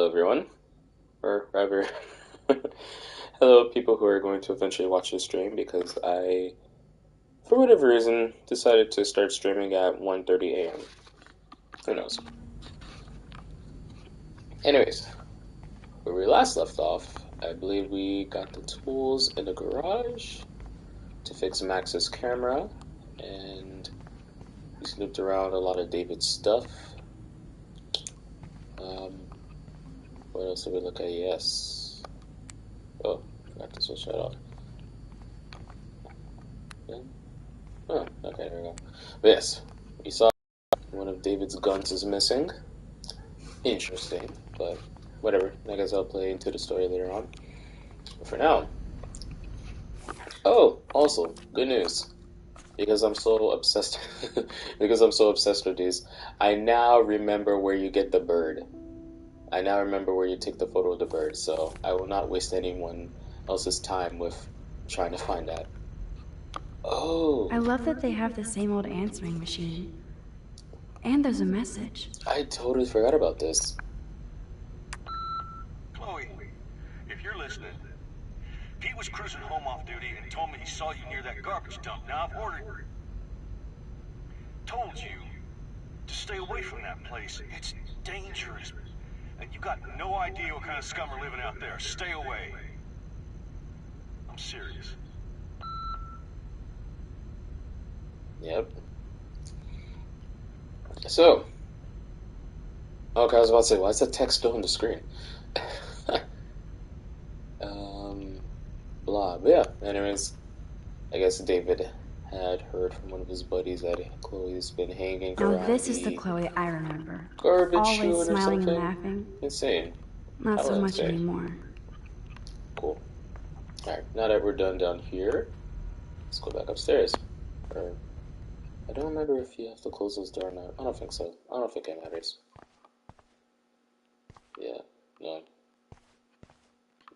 everyone. Or rather, hello, people who are going to eventually watch this stream because I, for whatever reason, decided to start streaming at 1:30 a.m. Who knows? Anyways, where we last left off, I believe we got the tools in the garage to fix Max's camera, and we snooped around a lot of David's stuff. What else did we look at? Yes. Oh, forgot to switch that off. Yeah. Oh, okay, there we go. But yes, we saw one of David's guns is missing. Interesting, but whatever. I guess I'll play into the story later on. But for now. Oh, also, good news. Because I'm so obsessed with these, I now remember where you get the bird. I now remember where you take the photo of the bird, so I will not waste anyone else's time with trying to find that. Oh. I love that they have the same old answering machine. And there's a message. I totally forgot about this. Chloe, if you're listening, Pete was cruising home off duty and told me he saw you near that garbage dump. Now I've told you to stay away from that place. It's dangerous. And you got no idea what kind of scum are living out there. Stay away. I'm serious. Yep. So. Okay, I was about to say, why is that text still on the screen? Blah. But yeah, anyways, I guess David had heard from one of his buddies that Chloe's been hanging around. Now this is the Chloe I remember. Garbage Always chute or smiling something. and laughing. Insane. Not so much anymore. Cool. Alright, now that we're done down here, let's go back upstairs. Or, I don't remember if you have to close this door or not. I don't think so. I don't think it matters. Yeah, no.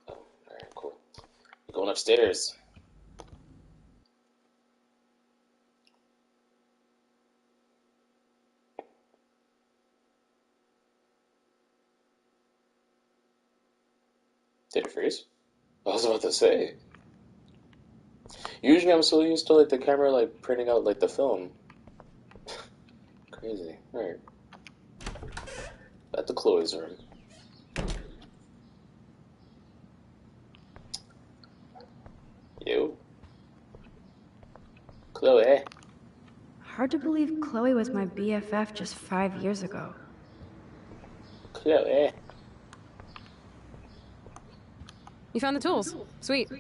Oh, alright, cool. We're going upstairs. Did it freeze? I was about to say. Usually I'm so used to like the camera like printing out like the film. Crazy. Alright. At the Chloe's room. You? Chloe? Hard to believe Chloe was my BFF just 5 years ago. Chloe? You found the tools. Sweet.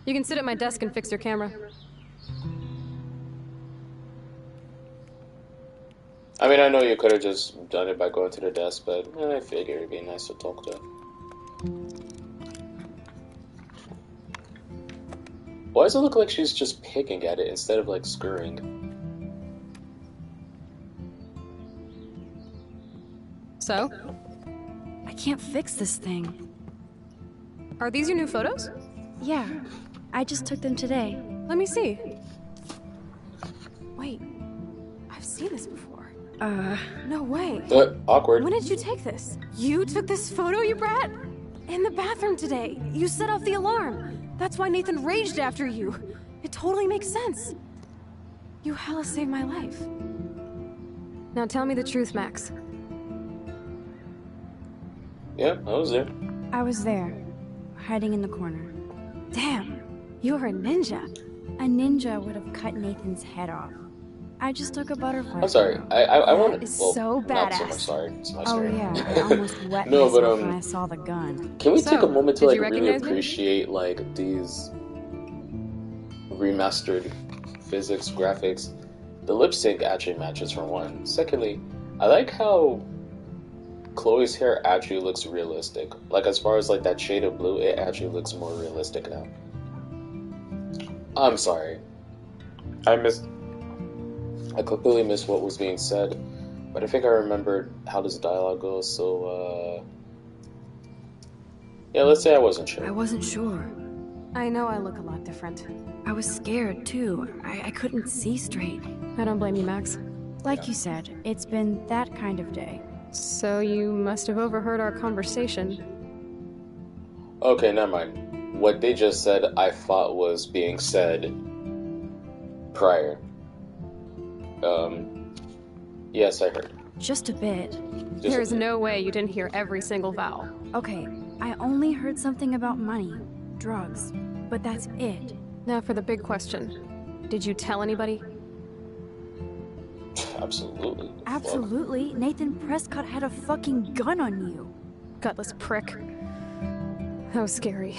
You can sit at my desk and fix your camera. I mean, I know you could have just done it by going to the desk, but I figured it'd be nice to talk to. Why does it look like she's just picking at it instead of like screwing? So? I can't fix this thing. Are these your new photos? Yeah, I just took them today. Let me see. Wait, I've seen this before. No way. Awkward. When did you take this? You took this photo, you brat? In the bathroom today. You set off the alarm. That's why Nathan raged after you. It totally makes sense. You hella saved my life. Now tell me the truth, Max. Yeah, I was there. I was there, hiding in the corner. Damn, you're a ninja. A ninja would have cut Nathan's head off. I just took a butterfly. I'm sorry. I want to. Is Well, so not so badass. much. Sorry, it's my Oh screen. yeah, I almost wet No, but, myself when I saw the gun. Can we So, take a moment to did like you really recognize me? appreciate like these remastered physics, graphics? The lip sync actually matches for one. Secondly, I like how Chloe's hair actually looks realistic. Like as far as like that shade of blue, it actually looks more realistic now. I'm sorry. I completely missed what was being said, but I think I remembered how this dialogue goes, so, yeah, let's say I wasn't sure. I wasn't sure. I know I look a lot different. I was scared, too. I couldn't see straight. I don't blame you, Max. Like you said, it's been that kind of day. So you must have overheard our conversation. Okay, never mind. What they just said, I thought was being said prior. Yes, I heard. Just a bit. There's no way you didn't hear every single vowel. Okay, I only heard something about money, drugs, but that's it. Now for the big question. Did you tell anybody? Absolutely. Absolutely. Nathan Prescott had a fucking gun on you. Gutless prick. That was scary.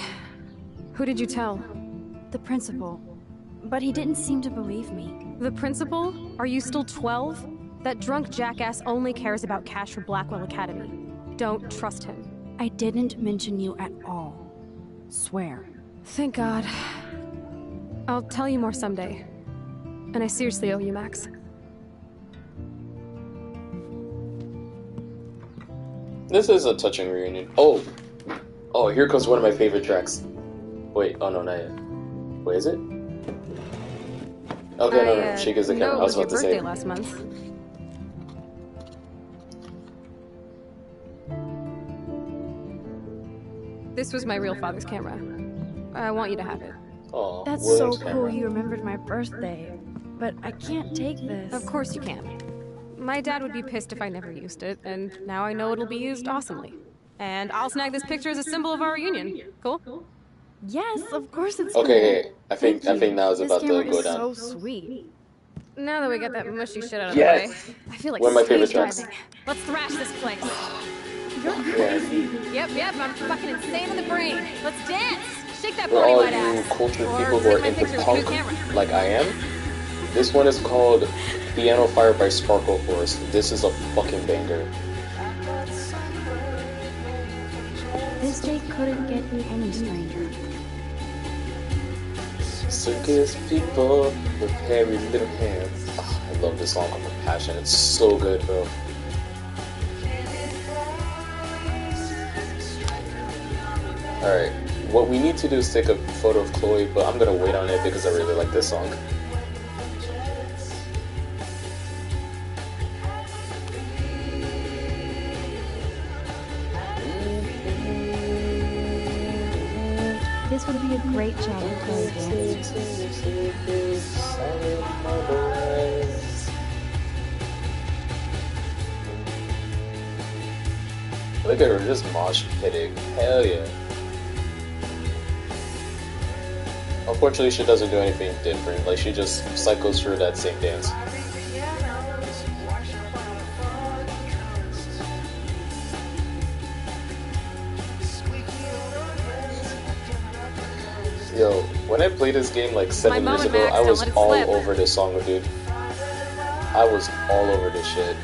Who did you tell? The principal. But he didn't seem to believe me. The principal? Are you still 12? That drunk jackass only cares about cash for Blackwell Academy. Don't trust him. I didn't mention you at all. Swear. Thank God. I'll tell you more someday. And I seriously owe you, Max. This is a touching reunion. Oh, here comes one of my favorite tracks. Wait, oh no, not yet. Wait, is it? Okay, no, she gives the camera. I was about to say. It was your birthday last month. This was my real father's camera. I want you to have it. Oh, that's William's so cool camera. he remembered my birthday. But I can't take this. Of course you can. My dad would be pissed if I never used it, and now I know it'll be used awesomely. And I'll snag this picture as a symbol of our reunion. Cool? Yes, of course it's Okay, cool. hey, I think now is about to go This down. camera is so sweet. Now that we got that mushy shit out of Yes! the way, I feel like One of my favorite stage tracks. diving. Let's thrash this place. You're crazy. Yep, I'm fucking insane in the brain. Let's dance! Shake that For booty, all white you ass. cultured Or people who are take my into picture with punk, new camera. like I am, this one is called Piano Fire by Sparkle Force. This is a fucking banger. This day couldn't get me any stranger. Circus people with hairy little hands. Oh, I love this song with passion. It's so good, bro. Alright, what we need to do is take a photo of Chloe, but I'm gonna wait on it because I really like this song. This would be a great job of Chloe dancing. Look at her just mosh pitting. Hell yeah. Unfortunately, she doesn't do anything different. Like, she just cycles through that same dance. Yo, when I played this game like 7 years moment, ago, Max. I Don't was let it all slip. over this song, dude. I was all over this shit.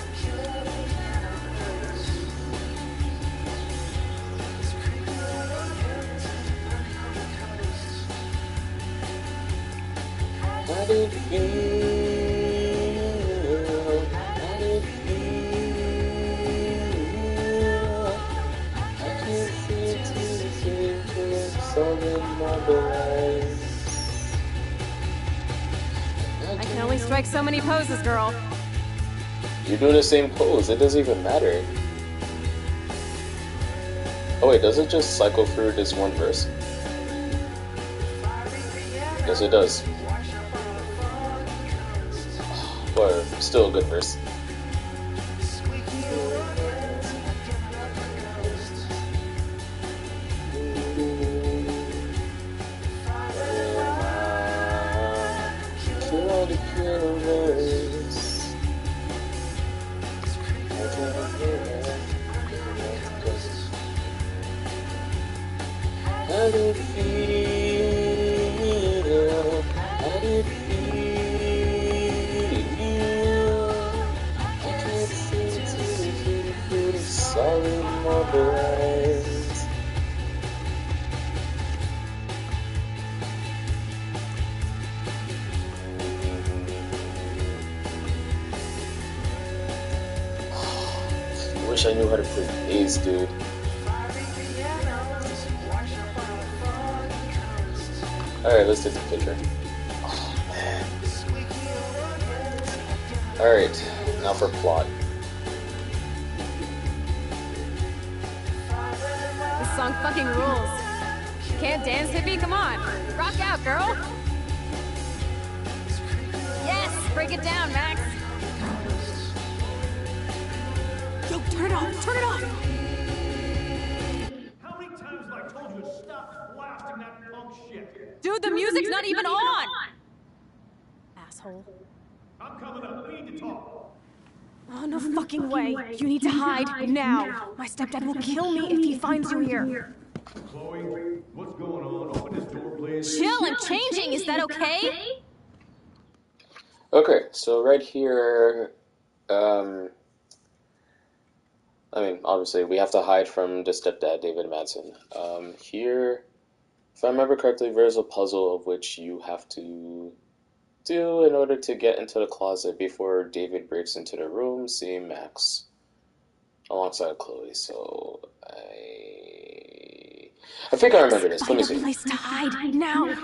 How did it feel? How did it feel? I can't seem to solid marble eyes. I can only strike so many poses, girl. You're doing the same pose, it doesn't even matter. Oh wait, does it just cycle through this one verse? Yes, it does. But still a good verse. Kill all the killers. How did it feel? How did it feel? I can't seem to feel the solid marble eyes. I wish I knew how to play bass, dude. Alright, let's take the picture. Oh, man. Alright, now for plot. song fucking rules. Can't dance, hippie? Come on. Rock out, girl. Yes, break it down, Max. Yo, turn it off. Turn it off. How many times have I told you to stop blasting that punk shit? Dude, the music's not even on. Asshole. I'm coming up. We need to talk. Oh, no fucking way. You need to hide now. My stepdad will kill me if he finds you here. Chloe, what's going on? Open this door, please. Chill, I'm changing. Is that okay? Okay, so right here, I mean, obviously, we have to hide from the stepdad, David MADsen. Here, if I remember correctly, there's a puzzle of which you have to do in order to get into the closet before David breaks into the room, seeing Max alongside Chloe. So, I think I remember this. Let me Find a see. place to hide now.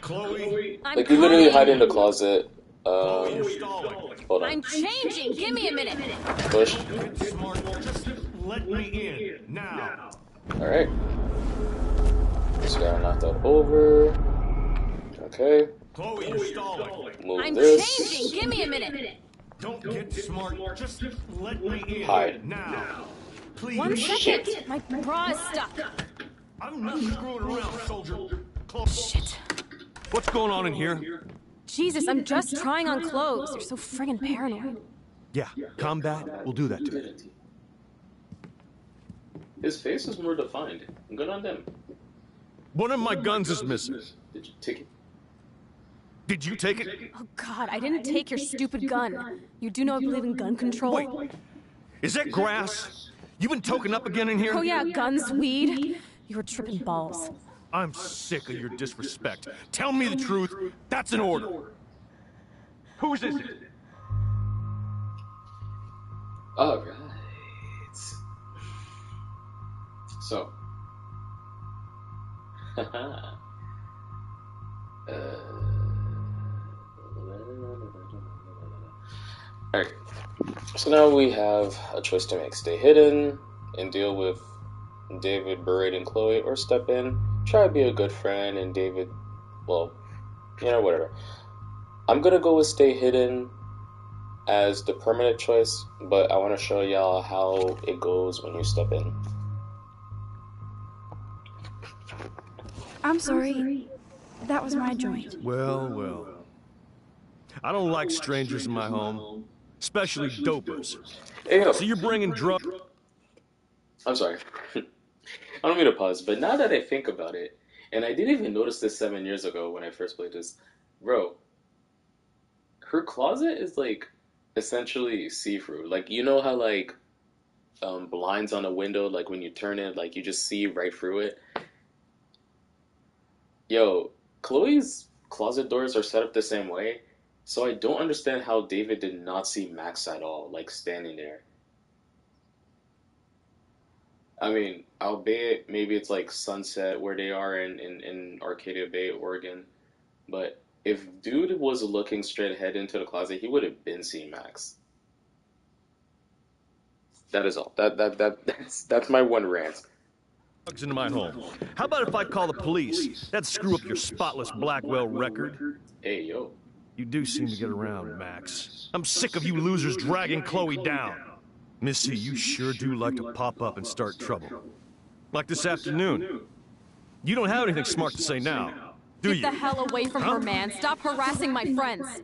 Chloe, Like, you literally hide in the closet. you're stalling. Hold I'm on. changing. Give me a minute. Push. Get smart. Just let me in now. Alright. Just gotta knock that over. Okay. Chloe, you're stalling. Move I'm this. changing. Give me a minute. Don't get smart. Just let me in Hide. now. Please. 1 second. Shit. My bra is stuck. I'm not screwing around, soldier. Chloe. Shit. What's going on in here? Jesus, I'm just trying on clothes. You're so friggin' paranoid. Yeah, combat will do that to me. His face is more defined. Good on them. One of my guns is missing. Did you take it? Did you take it? Oh God, I didn't take your stupid gun. You do know I believe in gun control? Wait. Is that grass? You been toking up again in here? Oh yeah, guns, weed. You were tripping balls. I'm sick of your disrespect. Tell me the truth. That's an order. Whose is it? Alright. So. Alright. So now we have a choice to make. Stay hidden and deal with David berating Chloe, or step in, try to be a good friend, and David, well, whatever. I'm gonna go with stay hidden as the permanent choice, but I want to show y'all how it goes when you step in. I'm sorry. That was my joint. Well. I don't like strangers in my home, especially dopers. Hey, yo. So you're bringing drugs? I'm sorry. I don't mean to pause, but now that I think about it, and I didn't even notice this 7 years ago when I first played this, bro, her closet is like essentially see-through. Like, you know how like blinds on a window, like when you turn it, like you just see right through it. Yo, Chloe's closet doors are set up the same way, so I don't understand how David did not see Max at all, like standing there. I mean, albeit maybe it's like sunset where they are in Arcadia Bay, Oregon, but if dude was looking straight ahead into the closet, he would have been seeing Max. That is all. That's my one rant. Drugs into my home. How about if I call the police? That'd screw up your spotless Blackwell record. Hey, yo. You do seem to get around, Max. I'm sick of you losers dragging Chloe down. Missy, you sure do like to pop up and start trouble. Like this afternoon. You don't have anything smart to say now, do you? Get the hell away from her, man. Stop harassing my friends.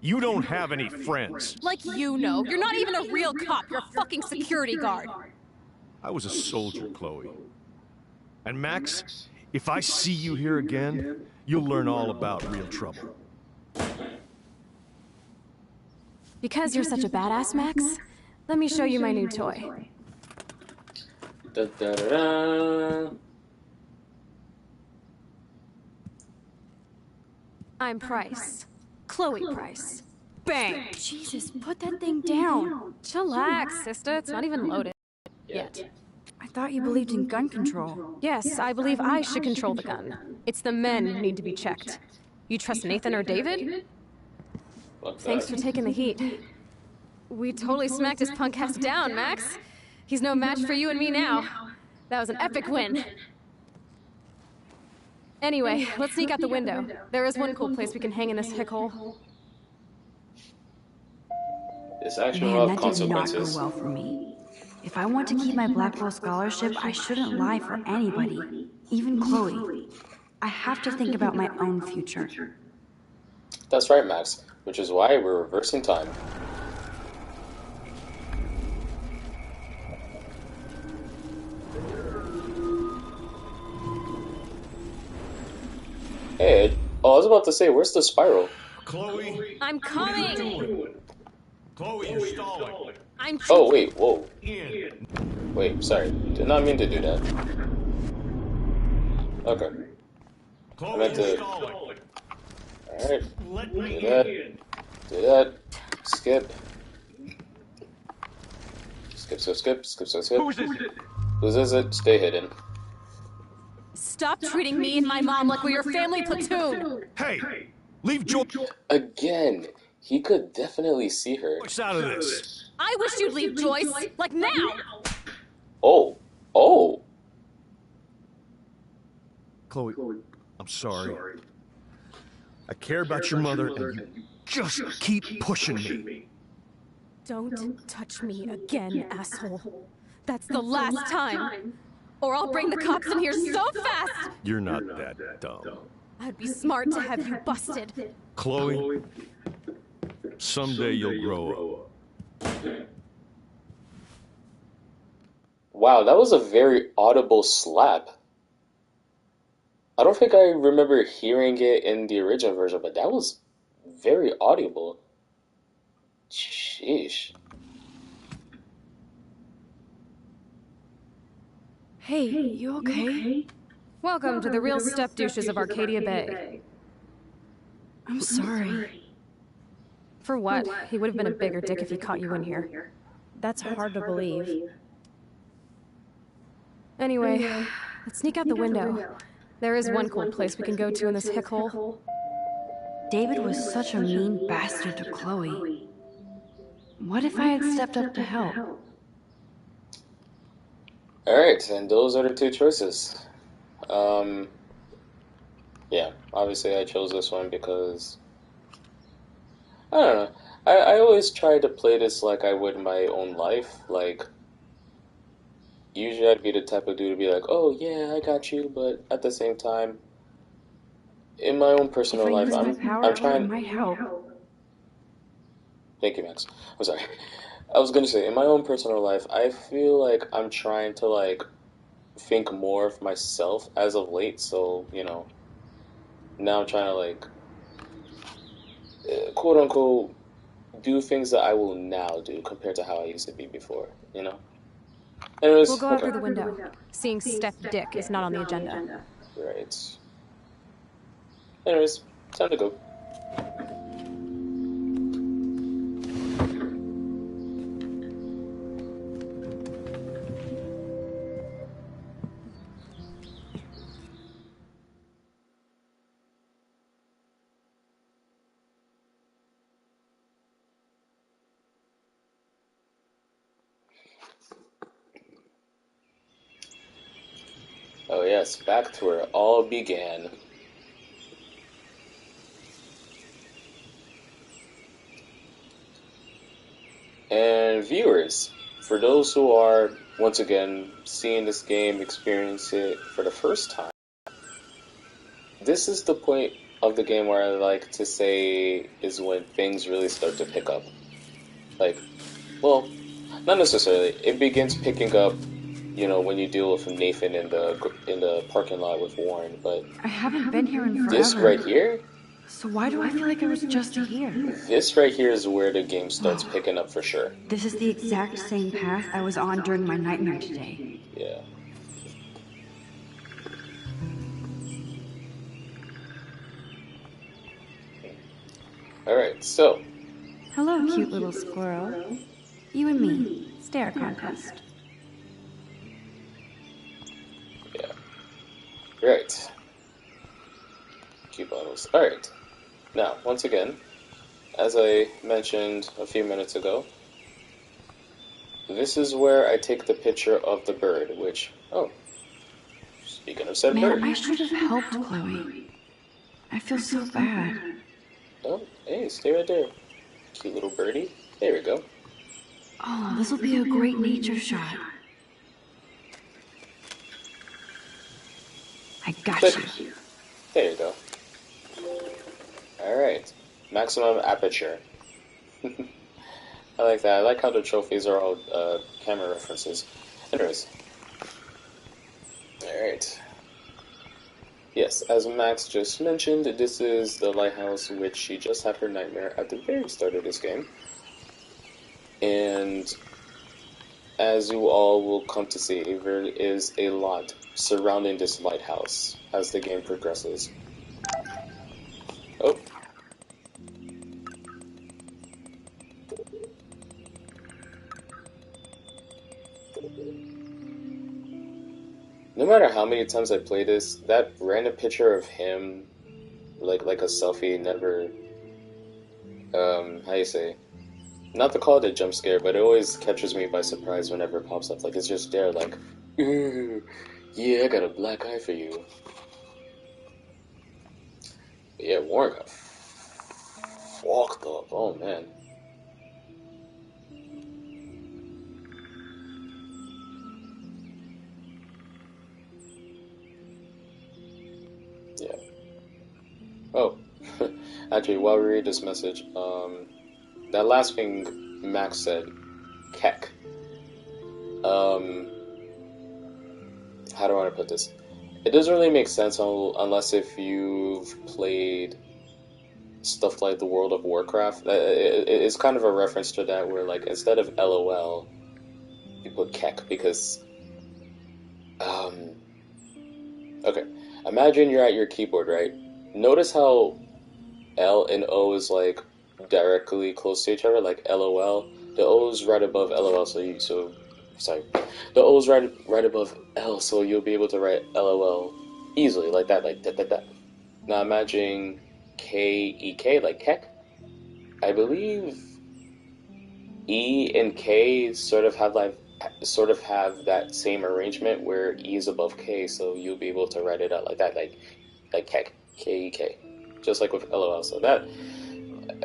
You don't have any friends. Like you know. You're not even a real cop. You're a fucking security guard. I was a soldier, Chloe. And Max, if I see you here again, you'll learn all about real trouble. Because you're such a badass, Max, let me show you my new toy. Da, da, da, da. I'm Price. Chloe Price. Bang! Jesus, put that thing down. Chillax, sister. It's not even loaded yet. I thought you believed in gun control. Yes, I believe I should control the gun. It's the men who need to be checked. You trust Nathan or David? Fuck Thanks that. for taking the heat. We totally smacked his punk ass down, Max. He's no match for you and me now. That was an epic win. Anyway, let's sneak out the window. There is one cool place we can hang in this hick hole. This action Man, will that have did not go consequences. well for me. If I want to keep my Blackwell scholarship, I shouldn't lie for anybody, even Chloe. I have to think about my own future. That's right, Max, which is why we're reversing time. Hey, oh, I was about to say, where's the spiral? Chloe, I'm coming! Chloe, you're stalling. I'm Oh, wait, whoa. Ian. Wait, sorry. Did not mean to do that. Okay. Chloe, meant you're to- stalling. Alright. Let me Do that. in. Do that. Skip. Skip, skip, skip, skip, skip, skip. Whose is it? Whose is it? Stay hidden. Stop treating me and my mom like we're your family platoon! Hey, leave Joyce Again, he could definitely see her. out of this. I wish you'd leave Joyce, like now! Oh. Oh. Chloe, I'm sorry. I care about your mother, and you just keep pushing me. Don't touch me again, asshole. That's the last time. Or I'll bring the cops in here so fast! You're not that dumb. I'd be smart to have you busted. Chloe, someday you'll grow up. Wow, that was a very audible slap. I don't think I remember hearing it in the original version, but that was very audible. Sheesh. Hey, you okay? Welcome to the real step douches of Arcadia Bay. I'm sorry. For what? He would have been a bigger dick if he caught you in here. That's hard to believe. Anyway, let's sneak out the window. There is one cool place we can go to in this hick hole. David was such a mean bastard to Chloe. What if I had stepped up to help? Alright, and those are the two choices. Yeah, obviously I chose this one because, I don't know, I always try to play this like I would my own life, like, usually I'd be the type of dude to be like, oh yeah, I got you, but at the same time, in my own personal If I life, use my power, I'm trying. it might help. Thank you, Max. I'm sorry. I was gonna say, in my own personal life, I feel like I'm trying to, like, think more of myself as of late, so, you know, now I'm trying to, like, quote unquote, do things that I will now do compared to how I used to be before, you know? Anyways, We'll go out okay. through the window. Seeing Steph Dick is not on the agenda. Right. Anyways, time to go. Oh yes, back to where it all began. And viewers, for those who are, once again, seeing this game, experience it for the first time, this is the point of the game where I like to say is when things really start to pick up. Like, well, not necessarily. It begins picking up, you know, when you deal with Nathan in the parking lot with Warren, but I haven't been here in forever. this right here, So why do I feel like I was just here? this right here is where the game starts picking up for sure. This is the exact same path I was on during my nightmare today. Yeah. Alright, so, Hello, cute little squirrel. You and me. Stare contest. yeah. Right. Cute bottles. Alright. Now, once again, as I mentioned a few minutes ago, this is where I take the picture of the bird, which, oh, speaking of said bird. Man, I should have helped Chloe. I feel so bad. Oh, hey, stay right there. Cute little birdie. There we go. Oh, this will be a great nature shot. I got Click. you. There you go. Alright. Maximum aperture. I like that. I like how the trophies are all camera references. Anyways. Alright. Yes, as Max just mentioned, this is the lighthouse which she just had her nightmare at the very start of this game. And as you all will come to see, there is a lot surrounding this lighthouse as the game progresses. Oh. No matter how many times I play this, that random picture of him, like a selfie, never, how you say, not to call it a jump scare, but it always catches me by surprise whenever it pops up. Like, it's just there, like, yeah, I got a black eye for you. But yeah, Warren got fucked up. Oh, man. Yeah. Oh, actually, while we read this message, that last thing Max said, Keck. How do I want to put this? It doesn't really make sense unless if you've played stuff like the World of Warcraft. It's kind of a reference to that, where like instead of LOL, you put Keck because, okay. Imagine you're at your keyboard, right? Notice how L and O is like directly close to each other, like LOL. The O is right above LOL, sorry. The O is right above L, so you'll be able to write LOL easily, like that, like that. Now imagine KEK, like Keck. I believe E and K sort of have that same arrangement where E is above K, so you'll be able to write it out like that, like Keck, KEK, just like with LOL. So that,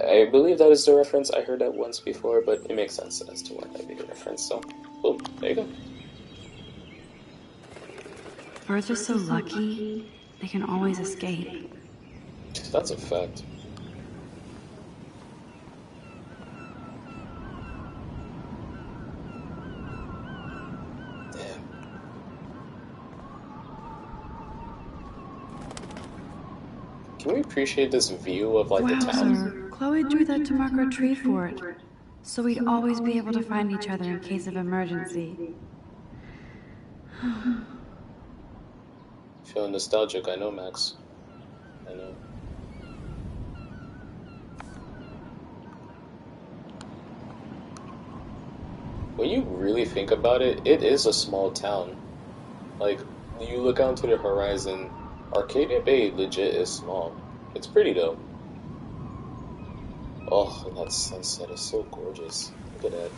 I believe that is the reference. I heard that once before, but it makes sense as to why that would be the reference. So, boom, there you go. Birds are so lucky, they can always escape. That's a fact. Damn. Can we appreciate this view of like the town? Wowzer, Chloe drew that to mark our tree fort, so we'd always be able to find each other in case of emergency. Feeling nostalgic, I know, Max. I know. When you really think about it, it is a small town. Like, you look out into the horizon, Arcadia Bay legit is small. It's pretty though. Oh, and that sunset is so gorgeous. Look at that.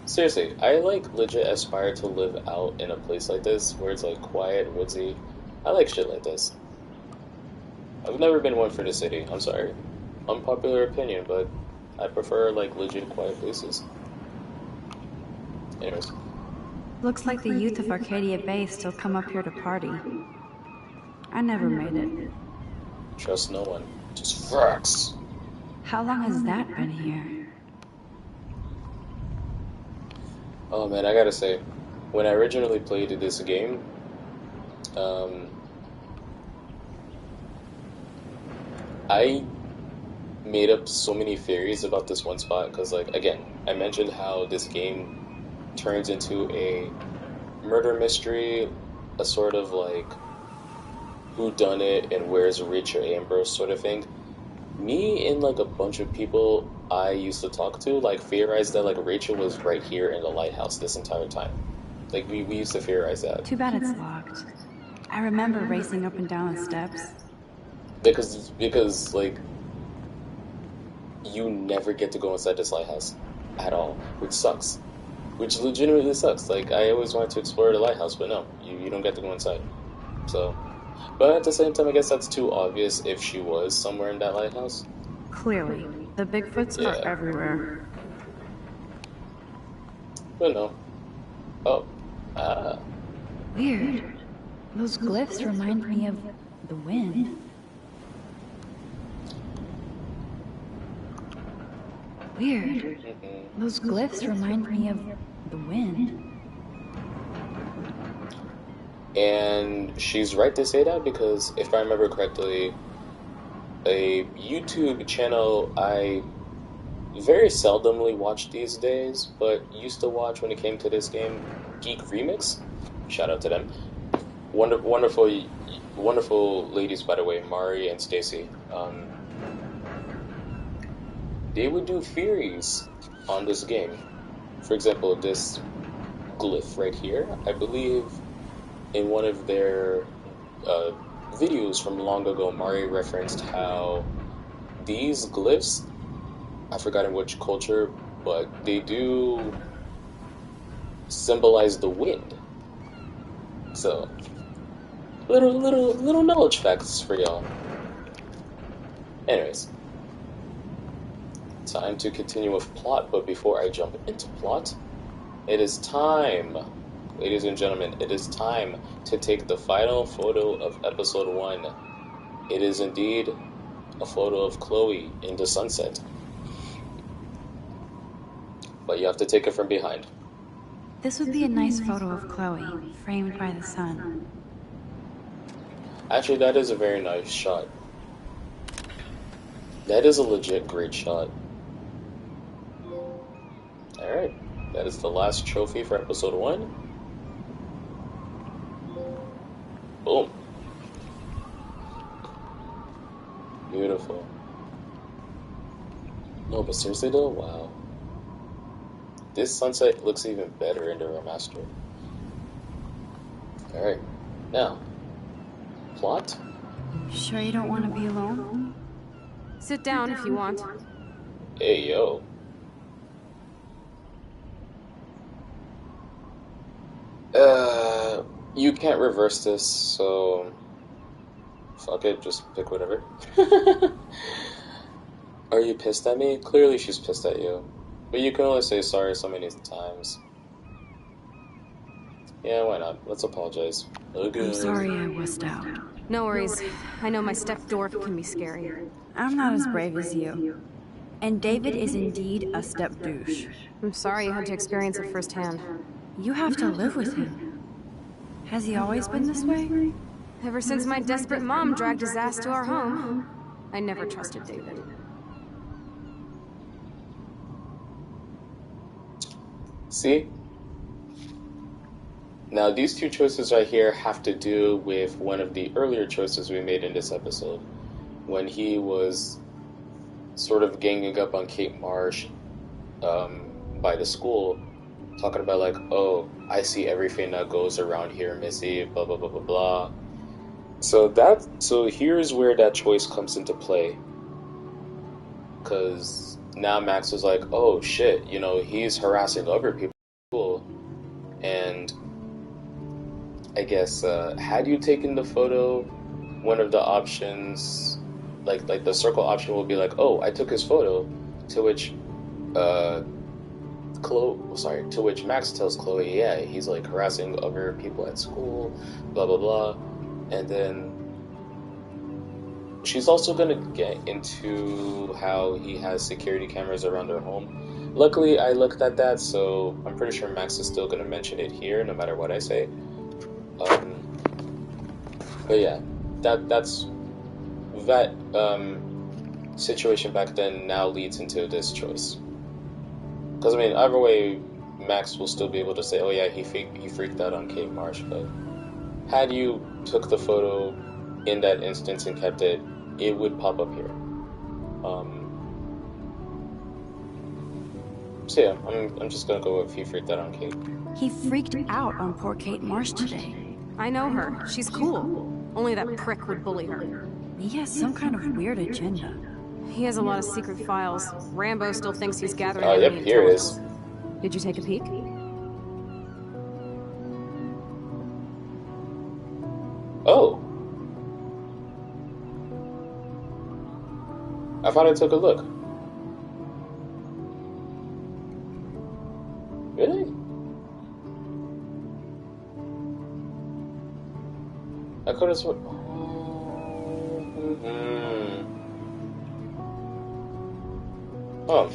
Seriously, I like legit aspire to live out in a place like this where it's like quiet, woodsy. I like shit like this. I've never been one for the city. I'm sorry. Unpopular opinion, but I prefer like legit quiet places. Anyways. Looks like the youth of Arcadia Bay still come up here to party. I never made it. Trust no one. Just facts. How long has that been here? Oh man, I gotta say, when I originally played this game, I made up so many theories about this one spot, because like, again, I mentioned how this game turns into a murder mystery, a sort of like whodunit and where's Richard Ambrose sort of thing. Me and like a bunch of people I used to talk to like theorized that like Rachel was right here in the lighthouse this entire time. Like we used to theorize that. Too bad it's locked. I remember racing up and down the steps. Because like you never get to go inside this lighthouse at all, which sucks. which legitimately sucks. Like, I always wanted to explore the lighthouse, but no, you don't get to go inside. So, but at the same time, I guess that's too obvious if she was somewhere in that lighthouse. Clearly, the Bigfoots are Yeah, everywhere. but no. Oh, ah, Weird. Those glyphs remind me of the wind. Weird. Those glyphs remind me of the wind. and she's right to say that because if I remember correctly, a YouTube channel I very seldomly watch these days, but used to watch when it came to this game, Geek Remix. Shout out to them. Wonderful, wonderful ladies, by the way, Mari and Stacy. They would do theories on this game. For example, this glyph right here, I believe in one of their videos from long ago, Mari referenced how these glyphs, I forgot in which culture, but they do symbolize the wind. So, little knowledge facts for y'all. Anyways, time to continue with plot, but before I jump into plot, it is time, ladies and gentlemen, it is time to take the final photo of episode 1. It is indeed a photo of Chloe in the sunset. But you have to take it from behind. This would be a nice photo of Chloe, framed by the sun. Actually, that is a very nice shot. That is a legit great shot. Alright, that is the last trophy for episode 1. Boom. Beautiful. No, but seriously though, wow. This sunset looks even better in the remaster. Alright, now, plot? Sure you don't want to be alone? Sit down if you want. Hey, yo. You can't reverse this, so fuck it, just pick whatever. Are you pissed at me? Clearly she's pissed at you. But you can only say sorry so many times. Yeah, why not? Let's apologize. Okay. I'm sorry I wussed out. No worries. I know my step dwarf can be scary. I'm not as brave as you. And David is indeed a step douche. I'm sorry you had to experience it firsthand. You have to live with him. Has he always been this way? Ever since my desperate mom dragged his ass to our home, I never trusted David. See? Now these two choices right here have to do with one of the earlier choices we made in this episode. When he was sort of ganging up on Kate Marsh by the school, talking about like, oh, I see everything that goes around here, Missy, blah blah blah blah blah. So here's where that choice comes into play. Cause now Max was like, oh shit, you know, he's harassing other people at school. And I guess had you taken the photo, one of the options, like the circle option will be like, oh, I took his photo, to which to which Max tells Chloe, yeah, he's like harassing other people at school, blah blah blah, and then she's also gonna get into how he has security cameras around their home. Luckily, I looked at that, so I'm pretty sure Max is still gonna mention it here, no matter what I say. But yeah, that situation back then now leads into this choice. Because, I mean, either way, Max will still be able to say, oh yeah, he freaked out on Kate Marsh, but had you took the photo in that instance and kept it, it would pop up here. So yeah, I'm just gonna go with he freaked out on Kate. He freaked out on poor Kate Marsh today. I know her. She's cool. Only that prick would bully her. He has some kind of weird agenda. He has a lot of secret files. Rambo still thinks he's gathering Yep, enemy here it is. intelligence. Did you take a peek? I thought I took a look. Really? I could have sworn. Oh.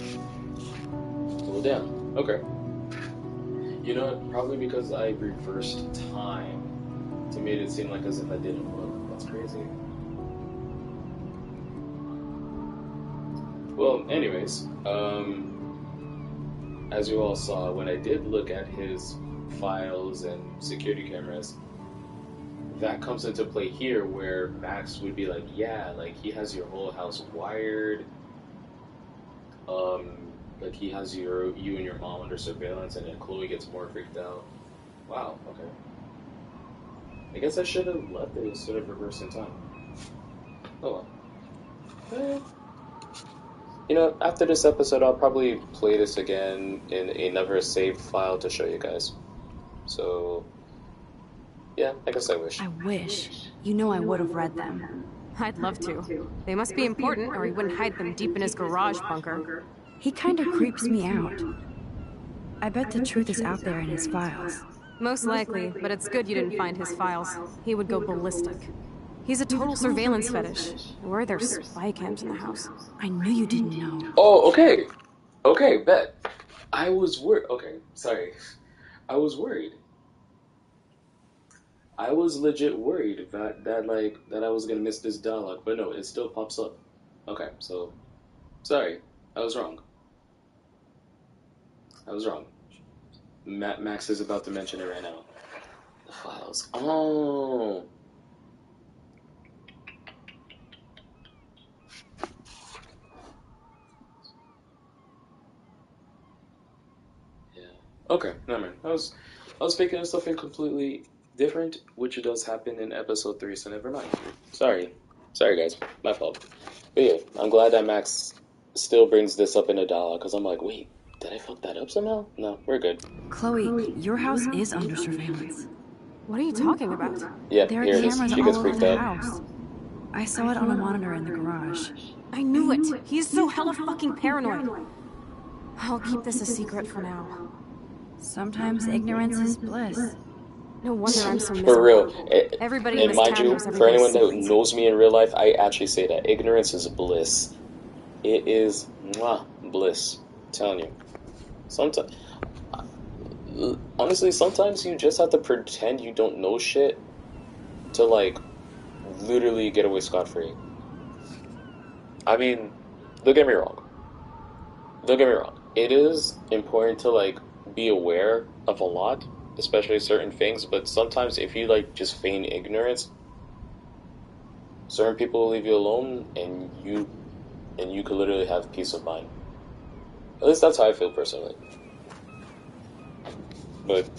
Well, damn. Okay. You know what? Probably because I reversed time to make it seem like as if I didn't look. That's crazy. Well, anyways, as you all saw, when I did look at his files and security cameras, that comes into play here where Max would be like, yeah, like he has your whole house wired, like he has you and your mom under surveillance, and then Chloe gets more freaked out. Wow, okay. I guess I should have left it instead of reversing time. Oh well. You know, after this episode, I'll probably play this again in another save file to show you guys. So, yeah, I guess I wish. I wish. You know I would have read them. I'd love to. They must be important, or he wouldn't hide them deep in his garage bunker. He kind of creeps me out. I bet the truth is out there in his files. Most likely, but it's good you didn't find his files. He would go ballistic. He's a total surveillance fetish. Where are there spy cams in the house? I knew you didn't know. Oh, okay. Okay, bet. I was worried. Okay, sorry. I was worried. I was legit worried that I was gonna miss this dialogue, but no, it still pops up. Okay, so sorry, I was wrong. Max is about to mention it right now. The files. Oh. Yeah. Okay, never mind. I was thinking of something completely different, which does happen in episode 3, so never mind. Sorry guys, my fault. But yeah, I'm glad that Max still brings this up in a dialogue, because I'm like, wait, did I fuck that up somehow? No, we're good. Chloe, your house is under surveillance. What are you talking about? Yeah, There are here it is. cameras She all gets over freaked the out. house. I saw it on a monitor in the garage. I knew it! He's so hella fucking paranoid! I'll keep this a secret for now. Sometimes ignorance is bliss. No wonder I'm so miserable. For real. Everybody in And this mind town you, knows for everybody's anyone that secrets. knows me in real life, I actually say that ignorance is bliss. It is bliss. I'm telling you. Sometimes, honestly, sometimes you just have to pretend you don't know shit to, like, literally get away scot-free. I mean, don't get me wrong. It is important to, like, be aware of a lot, especially certain things, but sometimes if you, like, just feign ignorance, certain people will leave you alone, and you could literally have peace of mind. At least that's how I feel personally. But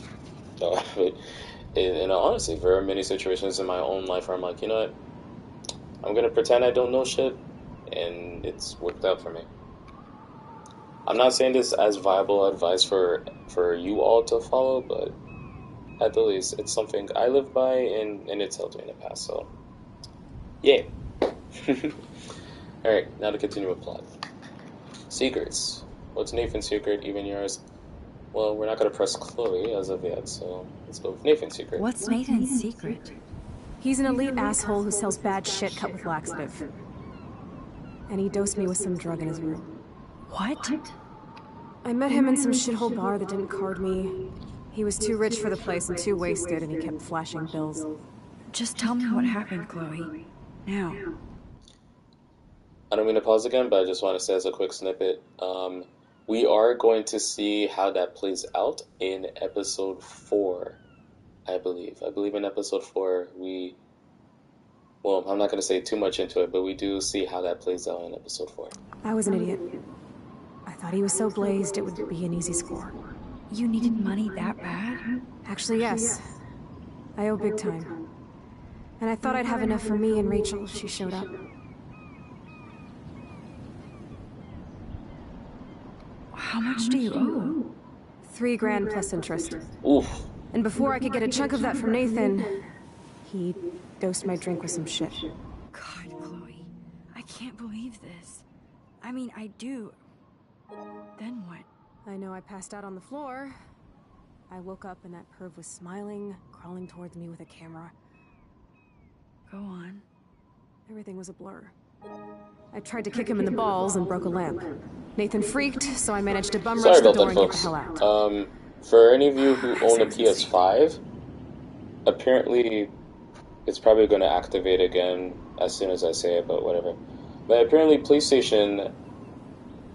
honestly, there are many situations in my own life where I'm like, you know what? I'm gonna pretend I don't know shit, and it's worked out for me. I'm not saying this as viable advice for you all to follow, but at the least, it's something I live by, and it's helped me in the past, so yeah. Alright, now to continue with plot. Secrets. What's Nathan's secret, even yours? Well, we're not going to press Chloe as of yet, so let's go with Nathan's secret. What's Nathan's secret? He's an elite asshole who sells bad shit cut with laxative. And he dosed me with some drug in his room. What? I met him in some shithole bar that didn't card me. He was too rich for the place and too wasted, and he kept flashing bills. Just tell me what happened, Chloe. Now. I don't mean to pause again, but I just want to say as a quick snippet, we are going to see how that plays out in episode 4, I believe. I believe in episode 4, well, I'm not going to say too much into it, but we do see how that plays out in episode 4. I was an idiot. I thought he was so blazed it would be an easy score. You needed money that bad? Actually, yes. I owe big time. And I thought I'd have enough for me and Rachel if she showed up. How much do you owe? $3 grand plus interest. Oof. And before I could get a chunk of that from Nathan, he dosed my drink with some shit. God, Chloe. I can't believe this. I mean, I do. Then what? I know I passed out on the floor. I woke up and that perv was smiling, crawling towards me with a camera. Go on. Everything was a blur. I tried to kick him in the balls and broke a lamp. Nathan freaked, so I managed to bum rush Sorry the about door that, and get the folks. hell out. For any of you who own a PS5, apparently it's probably going to activate again as soon as I say it, but whatever. But apparently PlayStation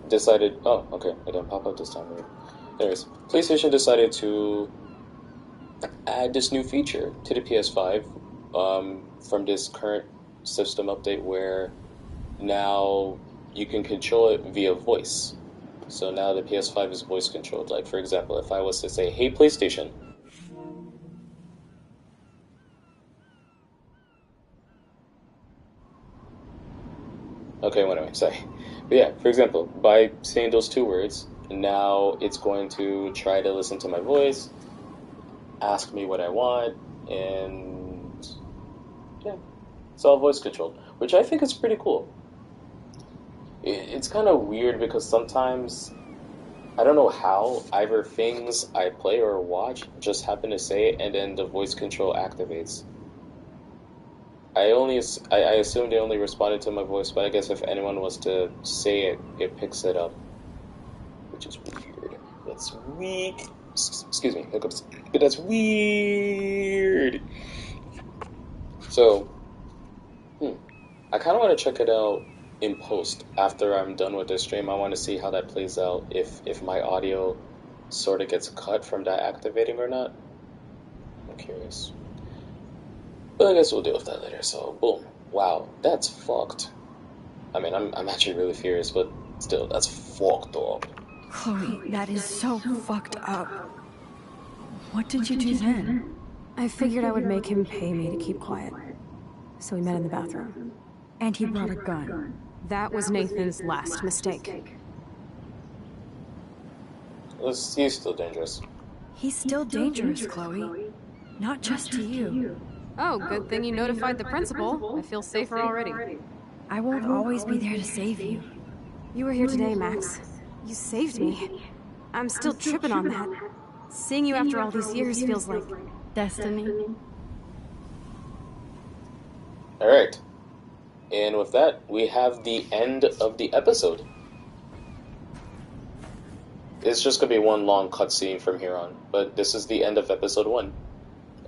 decided... Oh, okay, it didn't pop up this time. Right? Anyways, PlayStation decided to add this new feature to the PS5 from this current system update where now you can control it via voice. So now the PS5 is voice controlled. Like, for example, if I was to say, "Hey, PlayStation," okay, what am I saying? But yeah, for example, by saying those two words, now it's going to try to listen to my voice, ask me what I want, and yeah, it's all voice controlled, which I think is pretty cool. It's kind of weird because sometimes I don't know how either things I play or watch just happen to say it and then the voice control activates. I assume they only responded to my voice, but I guess if anyone was to say it, it picks it up, which is weird. That's weak. Excuse me, hiccups. But that's weird. So, I kind of want to check it out in post after I'm done with this stream. I want to see how that plays out, if my audio sort of gets cut from that activating or not. I'm curious. But I guess we'll deal with that later. So, boom. Wow, that's fucked. I mean, I'm actually really furious, but still, that's fucked up. Chloe, that is so fucked up. What did you do then? I figured I would make him pay me to keep quiet. So we met in the bathroom. And he brought a gun. That was Nathan's last mistake. He's still dangerous. He's still dangerous, Chloe. Not just to you. Oh, good thing you notified the principal. I feel safer already. I won't always be there to save you. You were here today, Max. You saved me. I'm still tripping on that. Seeing you after all these years feels like... Destiny. Alright. And with that, we have the end of the episode. It's just gonna be one long cutscene from here on, but this is the end of episode 1.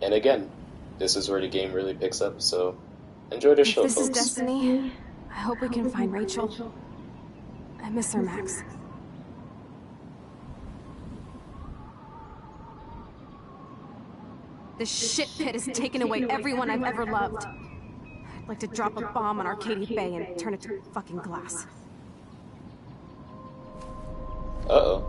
And again, this is where the game really picks up, so enjoy the show, If this folks. is destiny, I hope we can find Rachel. I miss her, Max. This shit pit has taken away everyone I've ever loved. I'd like to drop a bomb on Arcadia Bay and turn it to fucking glass. Uh-oh.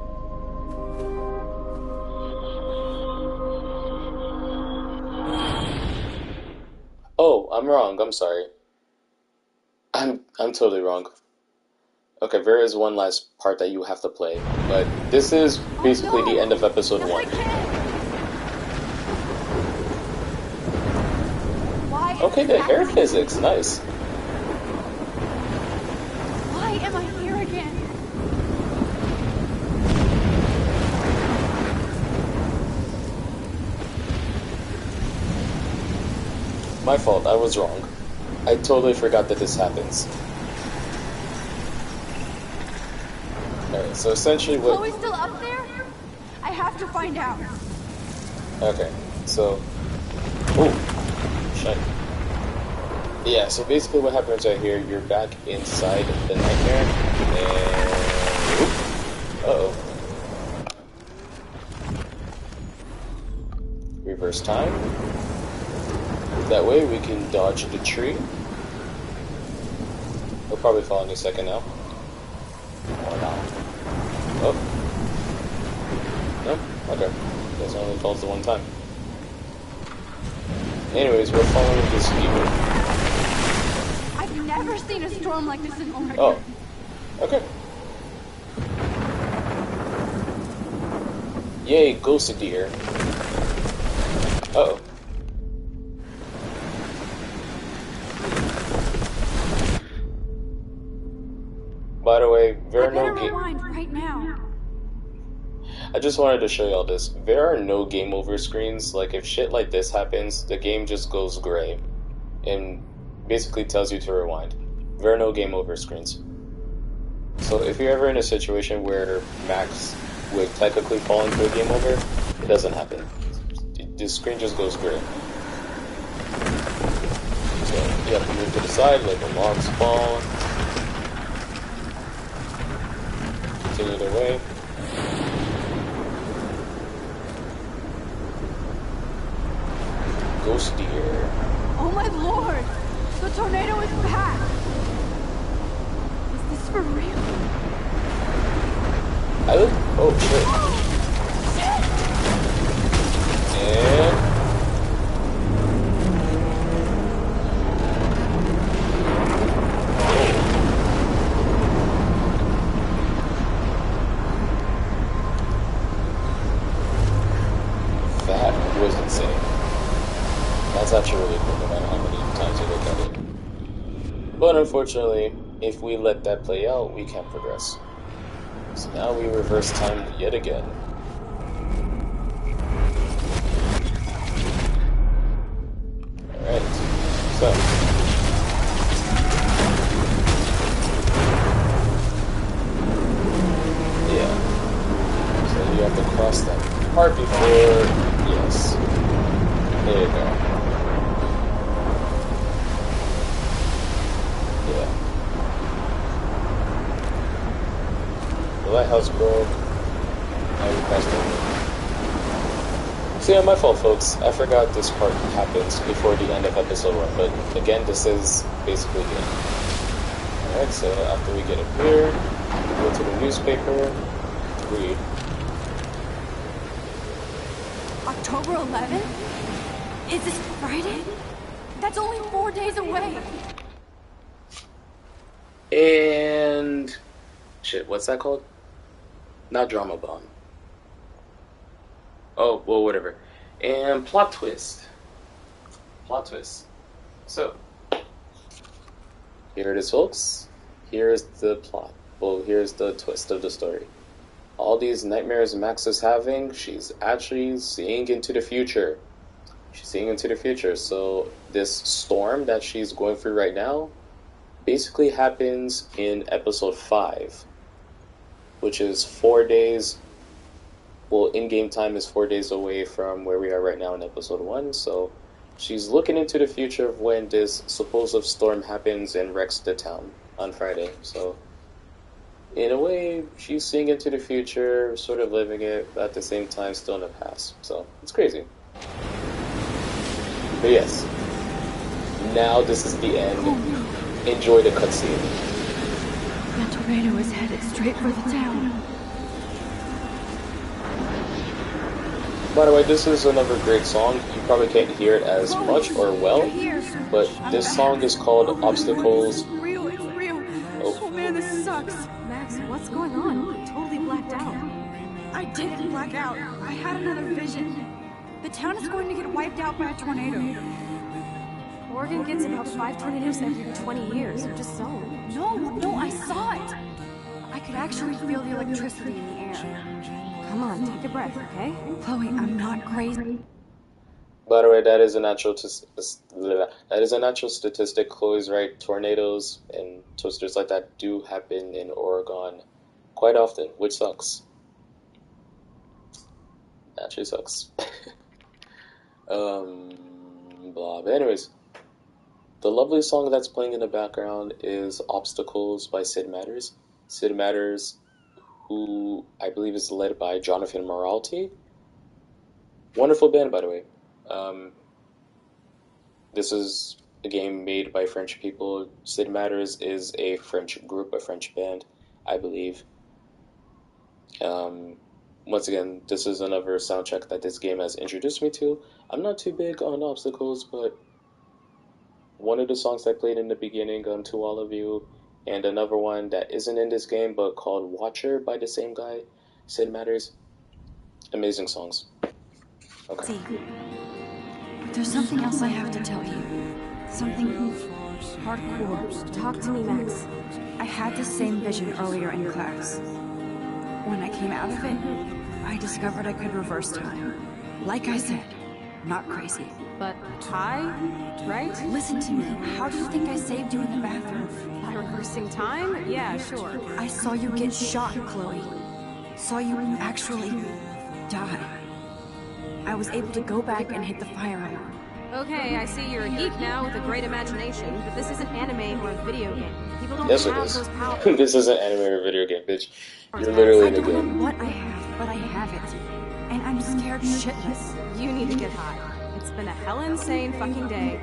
Oh, I'm wrong. I'm sorry. I'm totally wrong. Okay, there is one last part that you have to play, but this is basically the end of episode 1. Okay, the hair physics, nice. Why am I here again? My fault, I was wrong. I totally forgot that this happens. Alright, so essentially what... Chloe's still up there? I have to find out. Okay, so... Oh, shit. Yeah, so basically what happens right here, you're back inside the nightmare, and... Uh-oh. Reverse time. That way we can dodge the tree. We'll probably fall any second now. Or not. Oh. No? Okay. Guess it only falls the one time. Anyways, we're following this fever. I've never seen a storm like this in Oregon. Oh. Okay. Yay, ghost deer. Uh-oh. by the way, there I are no better rewind right now. I just wanted to show y'all this. There are no game over screens. Like, if shit like this happens, the game just goes gray and basically tells you to rewind. There are no game over screens. So if you're ever in a situation where Max would technically fall into a game over, it doesn't happen. The screen just goes gray. So you have to move to the side, let the logs fall. Continue their way. Ghost deer. Oh my lord! The tornado is back! Is this for real? Oh shit. And that was insane. That's actually really cool, no matter how many times you look at it. But unfortunately, if we let that play out, we can't progress. So now we reverse time yet again. Alright, so. Yeah. So you have to cross that part before. Yes. There you go. Yeah. The lighthouse broke. Now we passed over. So yeah, my fault, folks. I forgot this part happens before the end of episode 1, but again, this is basically the end. Alright, so after we get up here, we go to the newspaper to read. October 11th? Is this Friday? That's only 4 days away! And shit, what's that called? Not drama bomb. Oh, well, whatever. And plot twist. Plot twist. So, here it is, folks. Here is the plot. Well, here's the twist of the story. All these nightmares Max is having, she's actually seeing into the future. She's seeing into the future. So, this storm that she's going through right now basically happens in episode 5, which is 4 days. Well, in-game time is 4 days away from where we are right now in episode 1, so she's looking into the future of when this supposed storm happens and wrecks the town on Friday. So, in a way, she's seeing into the future, sort of living it, but at the same time still in the past. So, it's crazy. But yes, now this is the end. Enjoy the cutscene. That tornado is headed straight for the town. By the way, this is another great song. You probably can't hear it as much or well, but this song is called Obstacles. It's real, it's real. Oh man, this sucks. Max, what's going on? You totally blacked out. I didn't black out. I had another vision. The town is going to get wiped out by a tornado. Oregon gets about 5 tornadoes every 20 years. You're just so... No, I saw it. I could actually feel the electricity in the air. Come on, take a breath, okay? Chloe, I'm not crazy. By the way, that is a natural statistic. Chloe's right. Tornadoes and twisters like that do happen in Oregon quite often, which sucks. Actually sucks. Blah. But anyways, the lovely song that's playing in the background is Obstacles by Sid Matters. Sid Matters, who I believe is led by Jonathan Moralty. Wonderful band, by the way. This is a game made by French people. Sid Matters is a French group, a French band, I believe. Once again, this is another soundtrack that this game has introduced me to. I'm not too big on Obstacles, but one of the songs I played in the beginning, To All of You, and another one that isn't in this game, but called Watcher by the same guy, Sid Matters. Amazing songs. Okay. See, there's something else I have to tell you. Something Hardcore. Talk to me, Max. I had the same vision earlier in class. When I came out of it, I discovered I could reverse time. Like I said, not crazy. But high, right? Listen to me. How do you think I saved you in the bathroom? By reversing time? Yeah, sure. I saw you get shot, Chloe. Saw you actually die. I was able to go back and hit the fire alarm. Okay, I see you're a geek now with a great imagination, but this isn't anime or a video game. People don't Yes, it have is. those powers. This is an anime or video game, bitch. You're literally I in the don't game. know what I have, but I have it. And I'm scared shitless. You need to get high. It's been a hell insane fucking day.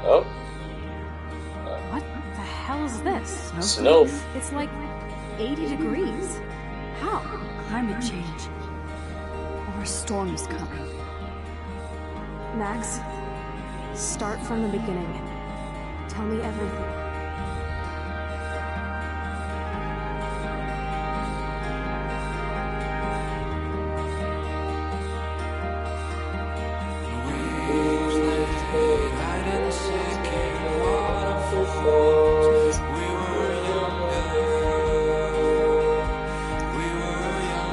Oh, What the hell is this? snow. It's like 80 degrees. How? Climate change. Or a storm is coming. Max, start from the beginning. Tell me everything.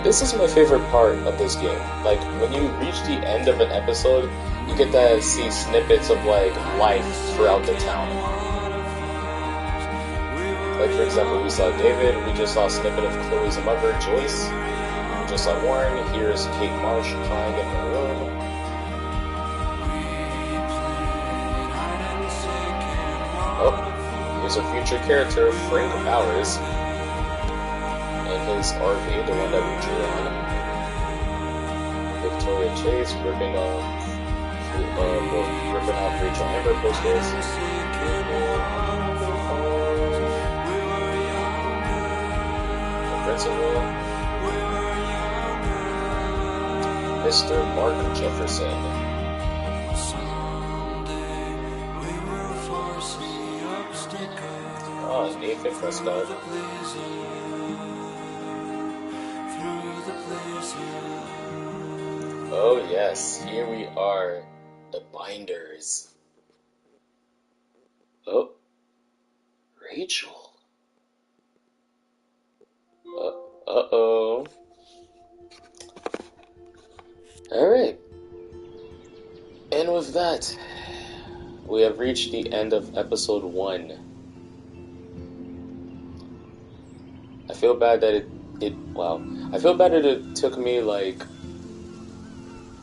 This is my favorite part of this game. Like, when you reach the end of an episode, you get to see snippets of, like, life throughout the town. Like, for example, we saw David, we just saw a snippet of Chloe's mother, Joyce. We just saw Warren, here's Kate Marsh crying in her room. Oh, here's a future character, Frank Bowers. His RV, the one that we drew on. Victoria Chase ripping off Rachel Amber posters. The principal. Mr. Mark Jefferson. Oh, Nathan Prescott. Oh yes, here we are, the binders. Oh, Rachel. Uh-oh. Alright. And with that, we have reached the end of episode 1. I feel bad that I feel bad that it took me like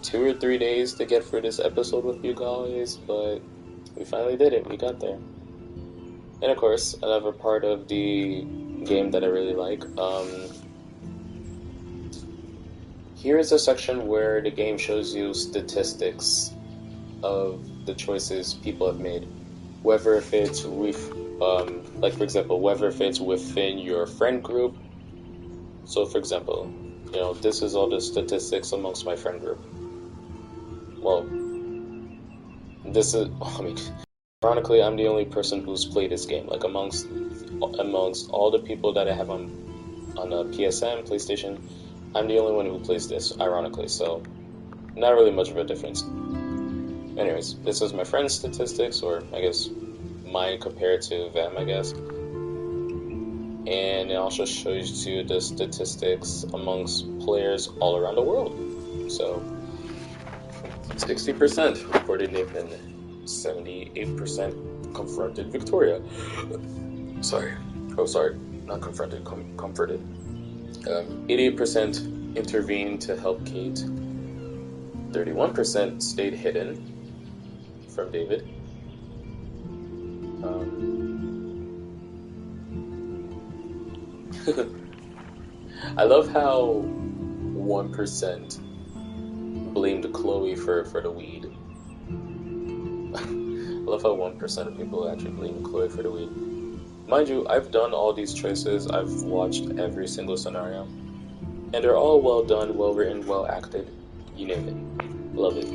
2 or 3 days to get through this episode with you guys, but we finally did it. We got there. And of course, another part of the game that I really like. Here is a section where the game shows you statistics of the choices people have made, whether if it's with, like for example, whether if it's within your friend group. So, for example, this is all the statistics amongst my friend group. Well, this is, ironically, I'm the only person who's played this game. Like, amongst all the people that I have on a PSN, PlayStation, I'm the only one who plays this, ironically, so not really much of a difference. Anyways, this is my friend's statistics, or I guess mine compared to them, I guess. And it also shows you the statistics amongst players all around the world. So, 60% reported Nathan, 78% confronted Victoria. Sorry, not confronted, comforted. 88% intervened to help Kate. 31% stayed hidden from David. I love how 1% blamed Chloe for the weed. I love how 1% of people actually blame Chloe for the weed. Mind you, I've done all these choices, I've watched every single scenario, and they're all well done, well written, well acted, you name it. Love it.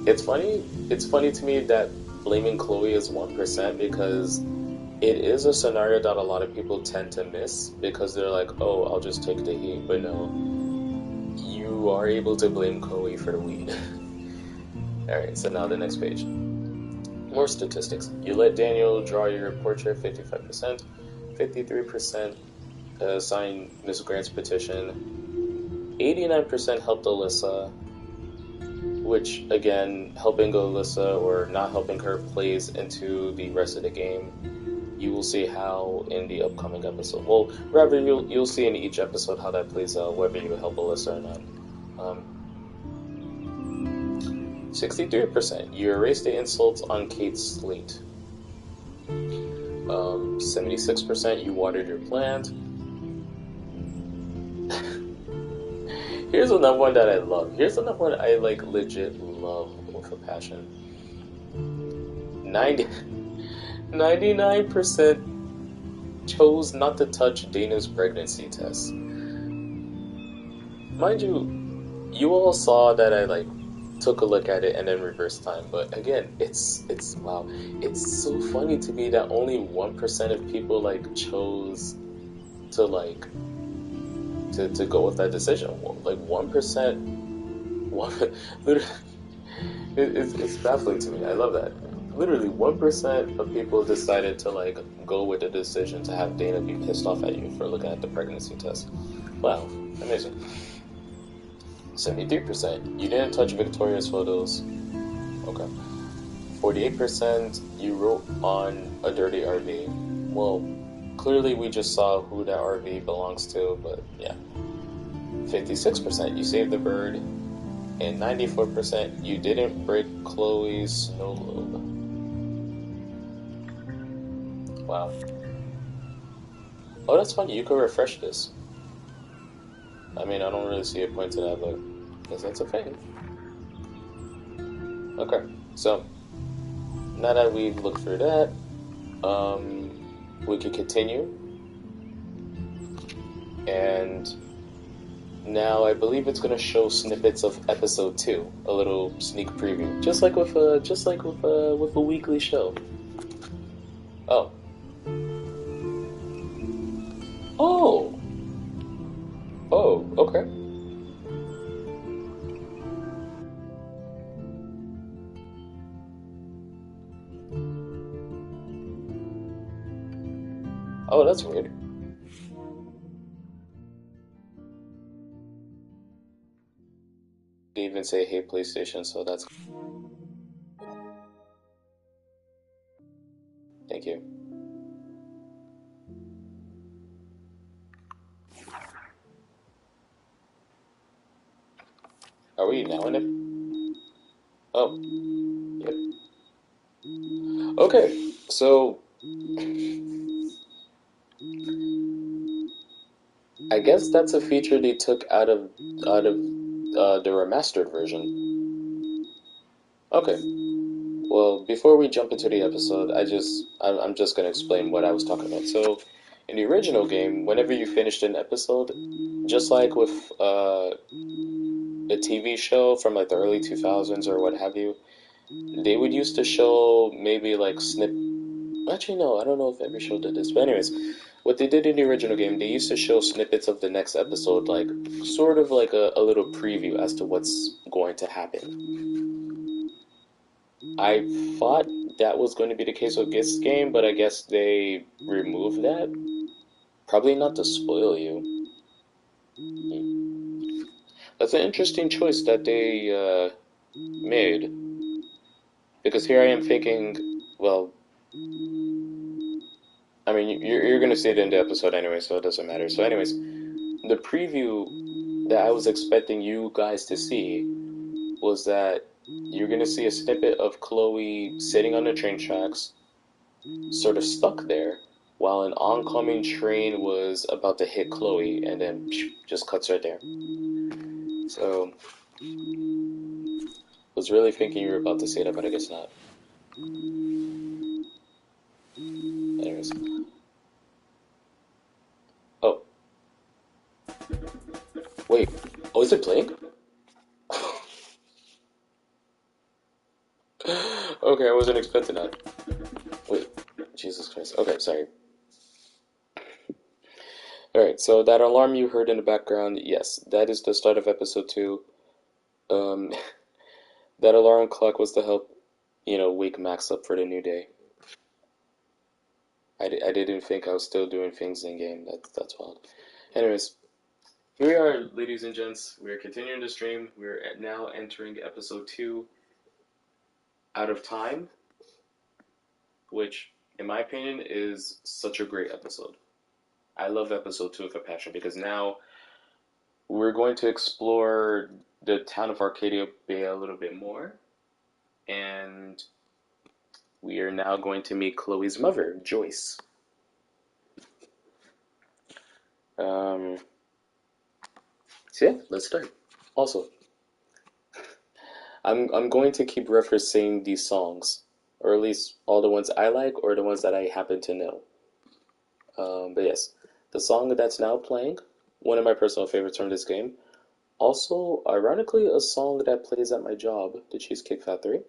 It's funny to me that blaming Chloe is 1% because it is a scenario that a lot of people tend to miss because they're like, oh, I'll just take the heat, but no. you are able to blame Chloe for the weed. Alright, so now the next page. More statistics. You let Daniel draw your portrait 55%, 53% signed Miss Grant's petition, 89% helped Alyssa, which again, helping Alyssa or not helping her plays into the rest of the game. You will see how in the upcoming episode. Well, rather you'll see in each episode how that plays out, whether you help Alyssa or not. 63%. You erased the insults on Kate's slate. 76%. You watered your plant. Here's another one that I love. Here's another one I like legit love with a passion. 99% chose not to touch Dana's pregnancy test. Mind you, you all saw that I like took a look at it and then reverse time, but again, it's wow, it's so funny to me that only 1% of people like chose to like to go with that decision. Like 1%, it's baffling to me. I love that. Literally 1% of people decided to like go with the decision to have Dana be pissed off at you for looking at the pregnancy test. Wow, amazing. 73%. You didn't touch Victoria's photos. Okay. 48%. You wrote on a dirty RV. Well, clearly we just saw who that RV belongs to, but yeah. 56%. You saved the bird. And 94%. You didn't break Chloe's snow globe. Wow. Oh, that's funny. You could refresh this. I mean, I don't really see a point to that, but I guess that's a thing. Okay, so now that we've looked through that, we could continue. And now I believe it's going to show snippets of episode 2, a little sneak preview, just like with a weekly show. Oh. Oh. Oh, okay. Oh, that's weird. They even say, hey, PlayStation, so that's... Thank you. Are we now in it? Oh. Yep. Okay, so... I guess that's a feature they took out of the remastered version. Okay. Well, before we jump into the episode, I'm just gonna explain what I was talking about. So, in the original game, whenever you finished an episode, just like with a TV show from like the early 2000s or what have you, they would used to show maybe like Actually, no, I don't know if every show did this. But anyways, what they did in the original game, they used to show snippets of the next episode, like sort of like a little preview as to what's going to happen. I thought that was going to be the case with this game, but I guess they removed that. Probably not to spoil you. That's an interesting choice that they made. Because here I am thinking, well, I mean, you're going to see it in the episode anyway, so it doesn't matter. So anyways, the preview that I was expecting you guys to see was that you're going to see a snippet of Chloe sitting on the train tracks, sort of stuck there, while an oncoming train was about to hit Chloe, and then just cuts right there. So, was really thinking you were about to say that, but I guess not. Anyways. Oh. Wait. Oh, is it playing? Okay, I wasn't expecting that. Wait. Jesus Christ. Okay, sorry. Alright, so that alarm you heard in the background, yes, that is the start of episode 2. Um, that alarm clock was to help, wake Max up for the new day. I didn't think I was still doing things in game. That's wild. Anyways, here we are, ladies and gents. We're continuing the stream. We're now entering episode 2 out of time, which, in my opinion, is such a great episode. I love episode 2 with a passion because now we're going to explore the town of Arcadia Bay a little bit more, and we are now going to meet Chloe's mother, Joyce. So yeah, let's start. Also, I'm going to keep referencing these songs, or at least all the ones I like, or the ones that I happen to know. But yes, the song that's now playing, one of my personal favorites from this game. Also, ironically, a song that plays at my job, the Cheesecake Factory.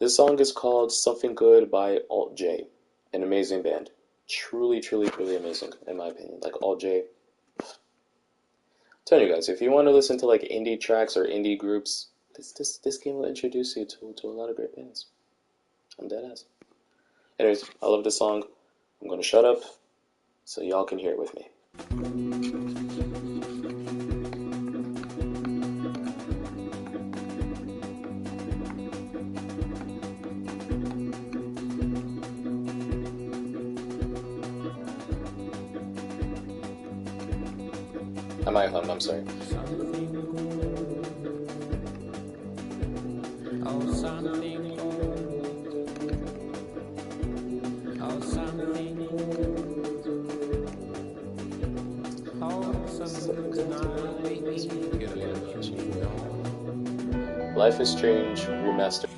This song is called Something Good by Alt J, an amazing band. Truly, truly, truly amazing, in my opinion. Like, Alt J. I'm telling you guys, if you want to listen to like indie tracks or indie groups, this game will introduce you to a lot of great bands. I'm dead ass. Anyways, I love this song. I'm gonna shut up so y'all can hear it with me. I might hum, I'm sorry. Life is Strange Remastered.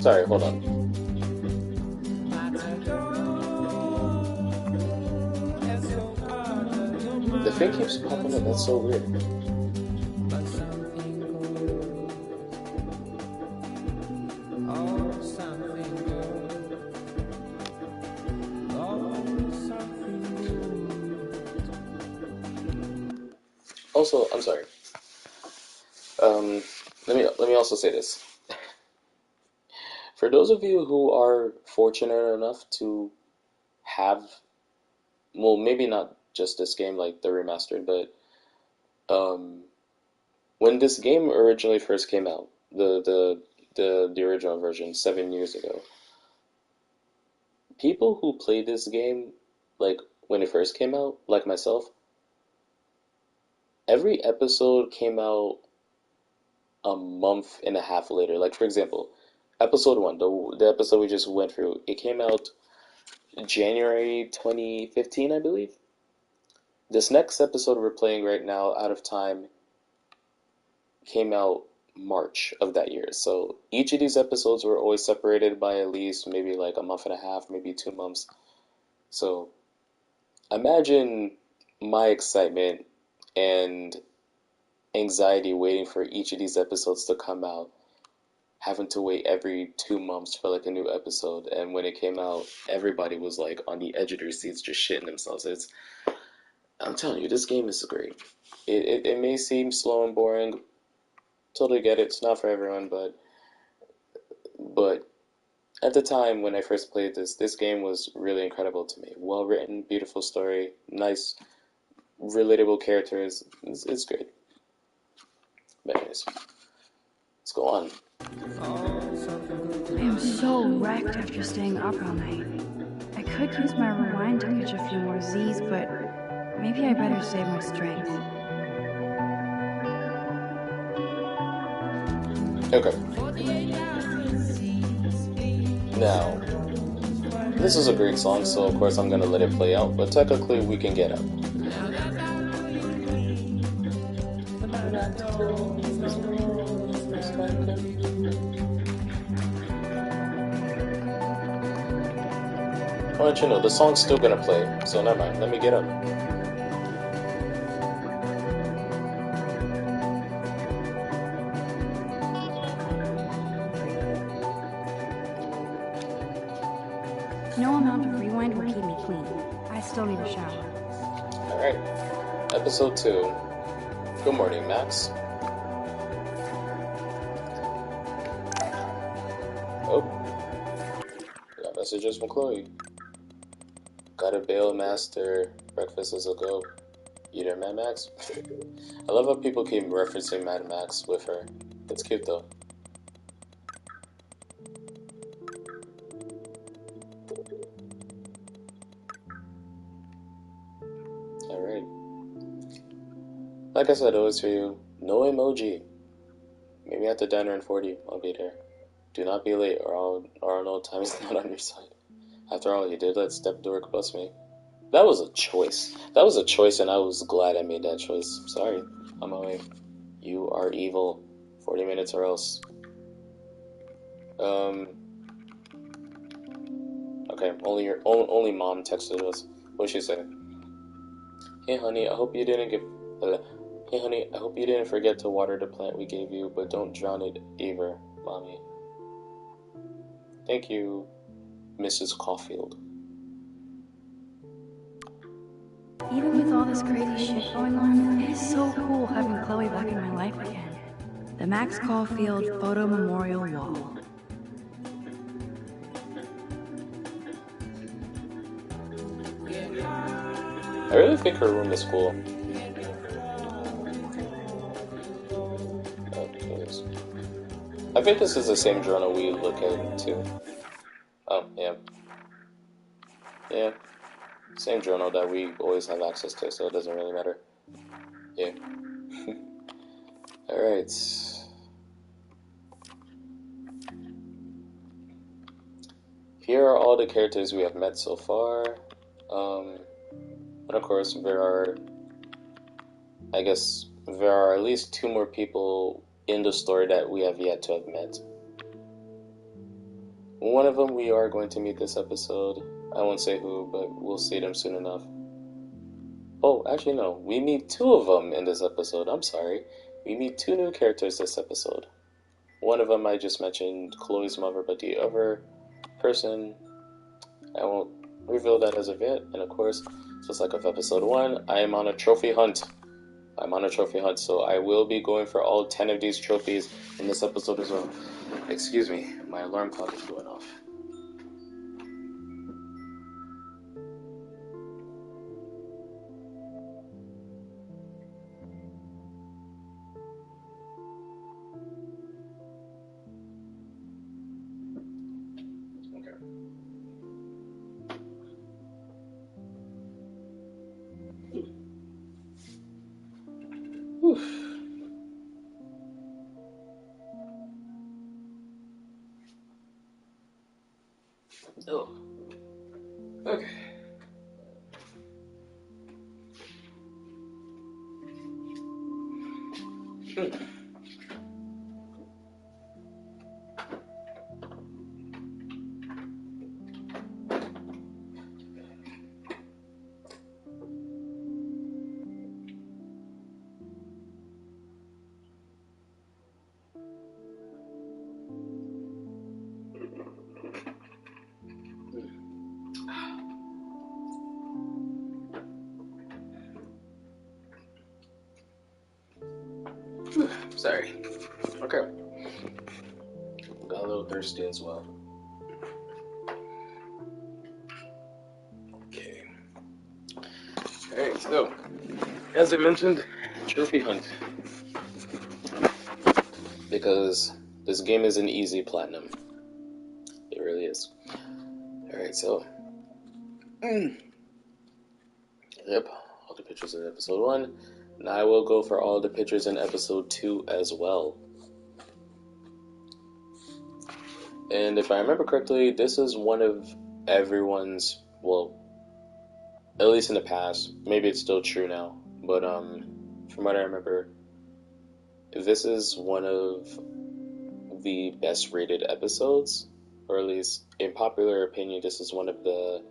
Sorry, hold on. The thing keeps popping up, that's so weird. Also, I'm sorry. Let me also say this. For those of you who are fortunate enough to have, well, maybe not just this game, like the remastered, but when this game originally first came out, the original version 7 years ago, people who played this game, like when it first came out, like myself, every episode came out a month and a half later. Like, for example, episode 1, the episode we just went through, it came out January 2015, I believe. This next episode we're playing right now, Out of Time, came out March of that year. So each of these episodes were always separated by at least maybe like a month and a half, maybe 2 months. So imagine my excitement and anxiety waiting for each of these episodes to come out, having to wait every 2 months for like a new episode. And when it came out, everybody was like on the edge of their seats just shitting themselves. I'm telling you, this game is great. It may seem slow and boring. Totally get it. It's not for everyone, but at the time when I first played this game was really incredible to me. Well written, beautiful story, nice, relatable characters. It's great. But anyways, let's go on. I am so wrecked after staying up all night. I could use my rewind to catch a few more Z's, but maybe I better save my strength. Okay. Now, this is a great song, so of course I'm gonna let it play out, but technically we can get up. I'll let you know, the song's still gonna play, so never mind, let me get up. No amount of rewind will keep me clean. I still need a shower. Alright. Episode 2. Good morning, Max. Oh. Got messages from Chloe. Gotta bail, master. Breakfast is a go. You there, Mad Max? I love how people keep referencing Mad Max with her. It's cute though. Alright. Like I said, always for you, no emoji. Meet me at the diner in 40. I'll be there. Do not be late or I'll know time is not on your side. After all, you did let Step Dork bust me. That was a choice. That was a choice, and I was glad I made that choice. Sorry, on my way. You are evil. 40 minutes or else. Okay, only mom texted us. What'd she say? Hey honey, I hope you didn't forget to water the plant we gave you, but don't drown it either, mommy. Thank you, Mrs. Caulfield. Even with all this crazy shit going on, it is so cool having Chloe back in my life again. The Max Caulfield Photo Memorial Wall. I really think her room is cool. I think this is the same journal we look at too. Oh, yeah. Yeah. Same journal that we always have access to, so it doesn't really matter. Yeah. Alright. Here are all the characters we have met so far. And of course, there are at least 2 more people in the story that we have yet to have met. One of them we are going to meet this episode. I won't say who, but we'll see them soon enough. Oh, actually no, we meet 2 of them in this episode. I'm sorry. We meet 2 new characters this episode. One of them I just mentioned, Chloe's mother, but the other person, I won't reveal that as of yet. And of course, just like of episode 1, I am on a trophy hunt. So I will be going for all 10 of these trophies in this episode as well. Excuse me, my alarm clock is going off. Oh. Okay. Sorry. Okay. Got a little thirsty as well. Okay. Alright, so, as I mentioned, trophy hunt. Because this game is an easy platinum. It really is. Alright, so. Yep, all the pictures in episode 1. And I will go for all the pictures in episode 2 as well. And if I remember correctly, this is one of everyone's, well, at least in the past, maybe it's still true now, but from what I remember, this is one of the best rated episodes, or at least in popular opinion, this is one of the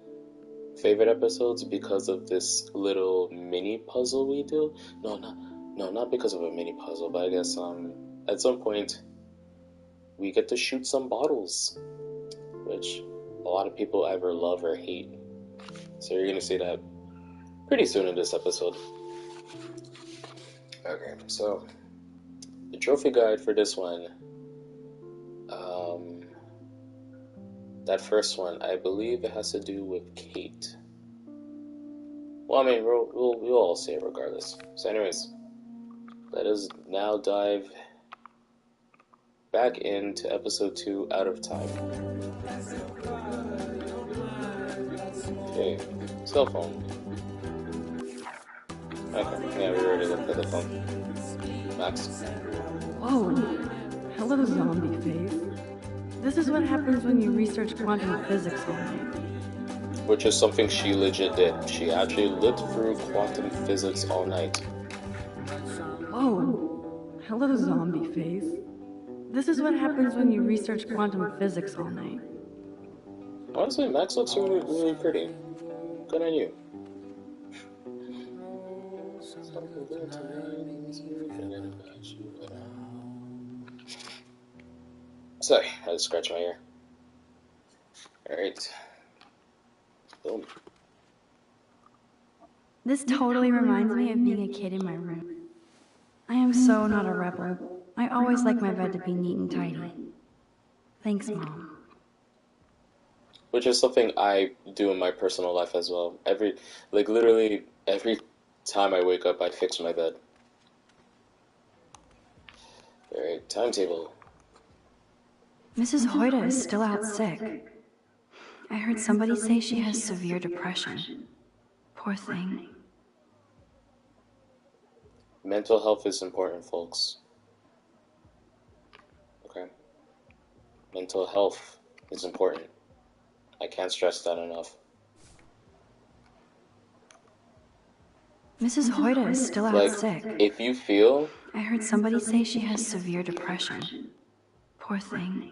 favorite episodes because of this little mini puzzle we do. No, not because of a mini puzzle, but I guess at some point we get to shoot some bottles, which a lot of people either love or hate. So you're gonna see that pretty soon in this episode. Okay, so the trophy guide for this one, that first one, I believe it has to do with Kate. Well, I mean, we'll all see it regardless. So anyways, let us now dive back into episode 2, Out of Time. Okay, cell phone. Okay, yeah, we already looked at the phone. Max. Whoa. Hello, zombie face. This is what happens when you research quantum physics all night. Which is something she legit did. She actually lived through quantum physics all night. Whoa. Hello, zombie face. This is what happens when you research quantum physics all night. Honestly, Max looks really, really pretty. Good on you. Sorry, I had to scratch my ear. Alright. Boom. This totally reminds me of being a kid in my room. I am so not a rebel. I always like my bed to be neat and tidy. Thanks, Mom. Which is something I do in my personal life as well. Literally every time I wake up, I fix my bed. Alright, timetable. Mrs. Hoyta is still out sick. I heard somebody say she has severe depression. Poor thing. Mental health is important, folks. Okay? Mental health is important. I can't stress that enough. Mrs. Hoyta is still out sick. If you feel... I heard somebody say she has severe depression. Poor thing.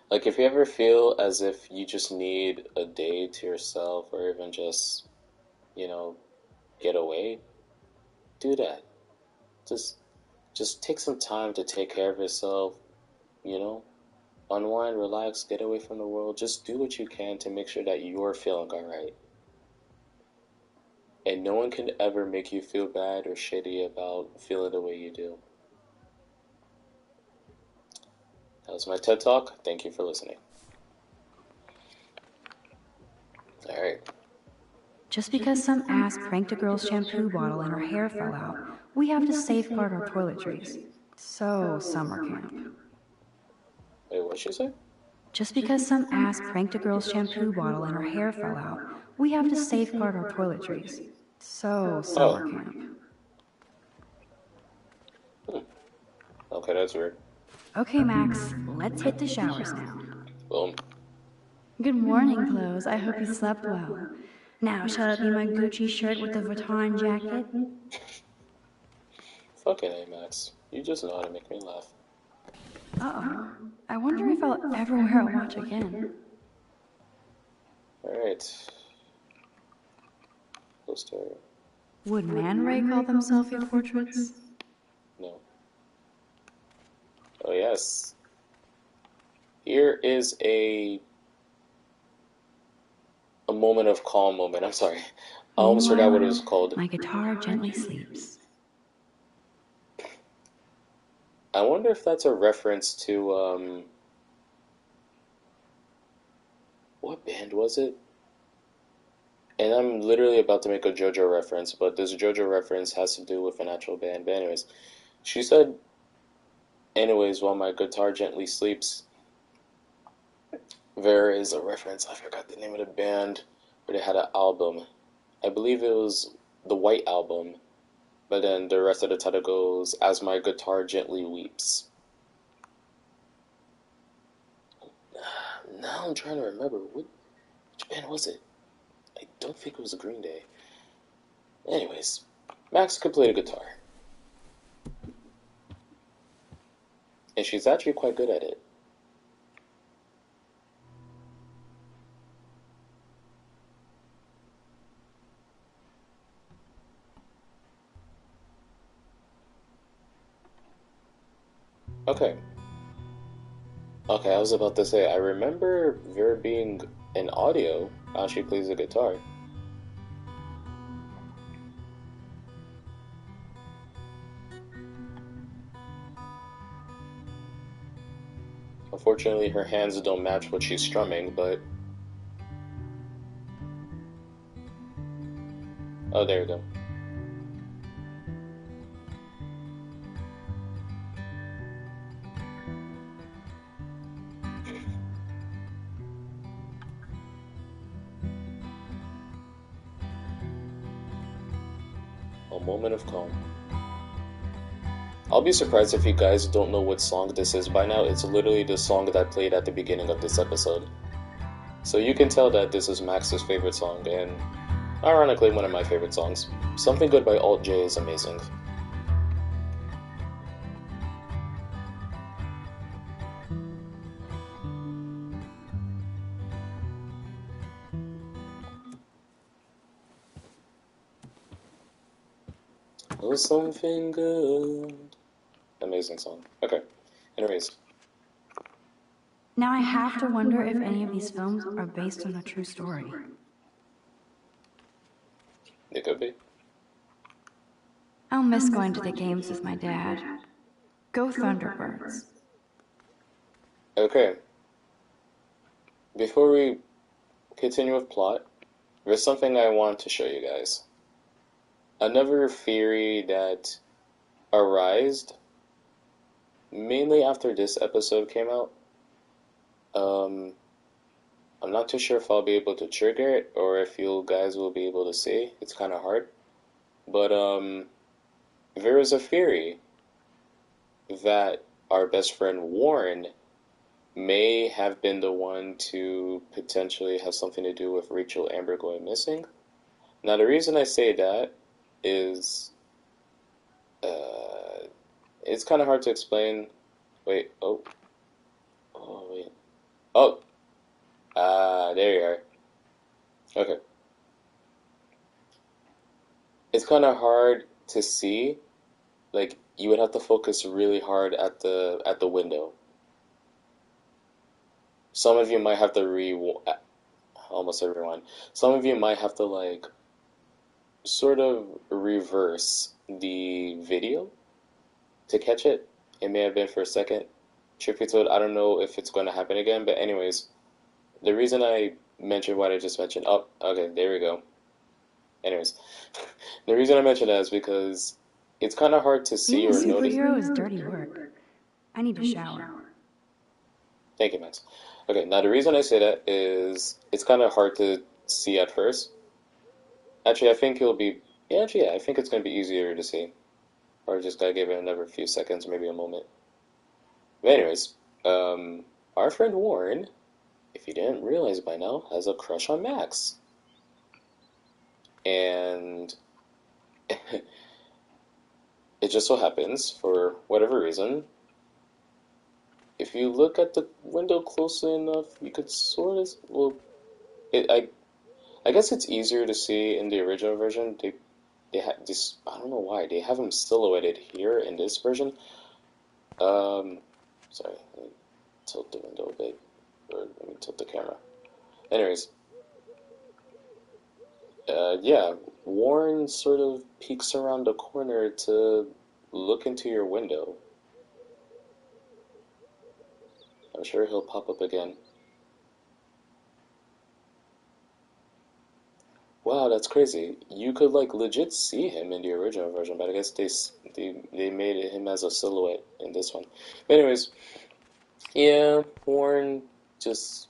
Like, if you ever feel as if you just need a day to yourself, or even just, get away, do that. Just take some time to take care of yourself, unwind, relax, get away from the world. Just do what you can to make sure that you're feeling alright. And no one can ever make you feel bad or shitty about feeling the way you do. That was my TED Talk. Thank you for listening. Alright. Just because some ass pranked a girl's shampoo bottle and her hair fell out, we have to safeguard our toiletries. So, summer camp. Wait, what'd she say? Just because some ass pranked a girl's shampoo bottle and her hair fell out, we have to safeguard our toiletries. So, summer camp. Okay, that's weird. Okay, Max, let's hit the showers now. Boom. Good morning, clothes. I hope you slept well. Now, shall it be my Gucci shirt with the Vuitton jacket? Fucking A, Max. You just know how to make me laugh. Uh-oh. I wonder if I'll ever wear a watch again. Alright. Poster. Would Man Ray call them selfie-portraits? No. Oh, yes. Here is a moment of calm moment. I'm sorry. I almost forgot what it was called. My guitar gently sleeps. I wonder if that's a reference to, what band was it? And I'm literally about to make a JoJo reference, but this JoJo reference has to do with an actual band. But anyways, she said, anyways, while my guitar gently sleeps, there is a reference, I forgot the name of the band, but they had an album. I believe it was the White Album, but then the rest of the title goes, As My Guitar Gently Weeps. Now I'm trying to remember, which band was it? I don't think it was Green Day. Anyways, Max could play the guitar. And she's actually quite good at it. Okay. Okay, I was about to say, I remember there being an audio how she plays the guitar. Unfortunately, her hands don't match what she's strumming, but... Oh, there we go. A moment of calm. I'll be surprised if you guys don't know what song this is by now. It's literally the song that played at the beginning of this episode. So you can tell that this is Max's favorite song, and ironically, one of my favorite songs. Something Good by Alt J is amazing. Oh, something good. Amazing song. Okay. Anyways. Now I have to wonder if any of these films are based on a true story. It could be. I'll miss going to the games with my dad. Go Thunderbirds. Okay. Before we continue with plot, there's something I want to show you guys. Another theory that arose mainly after this episode came out. I'm not too sure if I'll be able to trigger it or if you guys will be able to see. It's kind of hard. But there is a theory that our best friend Warren may have been the one to potentially have something to do with Rachel Amber going missing. Now, the reason I say that is it's kind of hard to explain. Wait, wait. Oh, there you are. Okay. It's kind of hard to see. Like, you would have to focus really hard at the window. Some of you might have to almost everyone. Some of you might have to like sort of reverse the video to catch it. It may have been for a second. Truth be told, I don't know if it's going to happen again. But anyways, the reason I mentioned what I just mentioned. Oh, okay, there we go. Anyways, the reason I mentioned that is because it's kind of hard to see Being a or notice. superhero is dirty work. I need a shower. Thank you, Max. Okay, now the reason I say that is it's kind of hard to see at first. Actually, I think it'll be. Yeah, actually, yeah, I think it's going to be easier to see. Or just gotta give it another few seconds, maybe a moment. But anyways, our friend Warren, if you didn't realize by now, has a crush on Max. And it just so happens, for whatever reason, if you look at the window closely enough, you could sort of, well, I guess it's easier to see in the original version. They have this, I don't know why, they have him silhouetted here in this version. Sorry, let me tilt the window a bit, or let me tilt the camera. Anyways, yeah, Warren sort of peeks around the corner to look into your window. I'm sure he'll pop up again. Wow, that's crazy. You could like legit see him in the original version, but I guess they made him as a silhouette in this one. But anyways, yeah, Warren just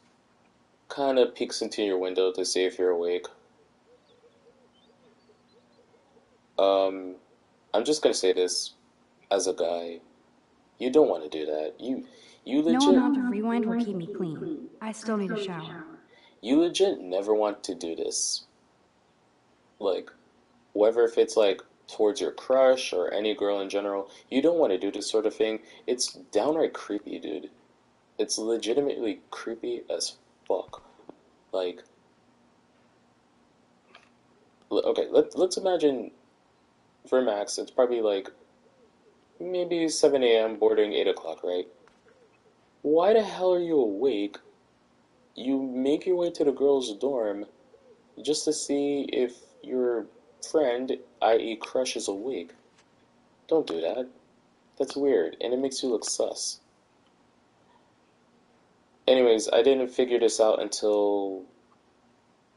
kind of peeks into your window to see if you're awake. I'm just gonna say this as a guy, you don't want to do that. You No legit, amount of rewind will keep me clean. I still need a shower. you legit never want to do this. Like, whether if it's like towards your crush or any girl in general, you don't want to do this sort of thing. It's downright creepy, dude. It's legitimately creepy as fuck. Like, okay, let's imagine for Max, it's probably like maybe 7 a.m. bordering 8 o'clock, right? Why the hell are you awake? You make your way to the girl's dorm just to see if your friend, i.e. crush, is awake. Don't do that. That's weird, and it makes you look sus. Anyways, I didn't figure this out until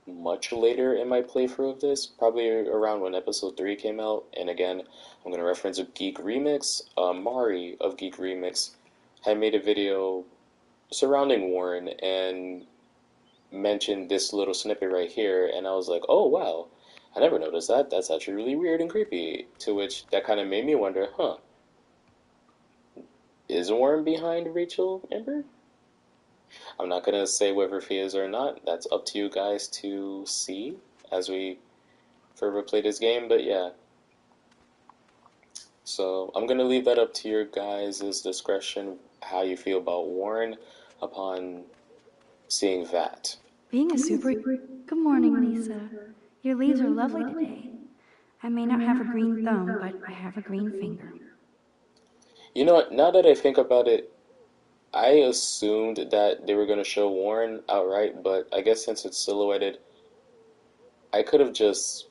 much later in my playthrough of this, probably around when episode 3 came out. And again, I'm going to reference a Geek Remix. Mari of Geek Remix had made a video surrounding Warren and mentioned this little snippet right here, and I was like, oh wow, I never noticed that. That's actually really weird and creepy. To which that kind of made me wonder, is Warren behind Rachel Amber? I'm not gonna say whether he is or not. That's up to you guys to see as we further play this game. But yeah, so I'm gonna leave that up to your guys' discretion, how you feel about Warren upon seeing that. Being a super... Good morning, Lisa. Your leaves are lovely today. I may not have a green thumb, but I have a green finger. You know what? Now that I think about it, I assumed that they were going to show Warren outright, but I guess since it's silhouetted, I could have just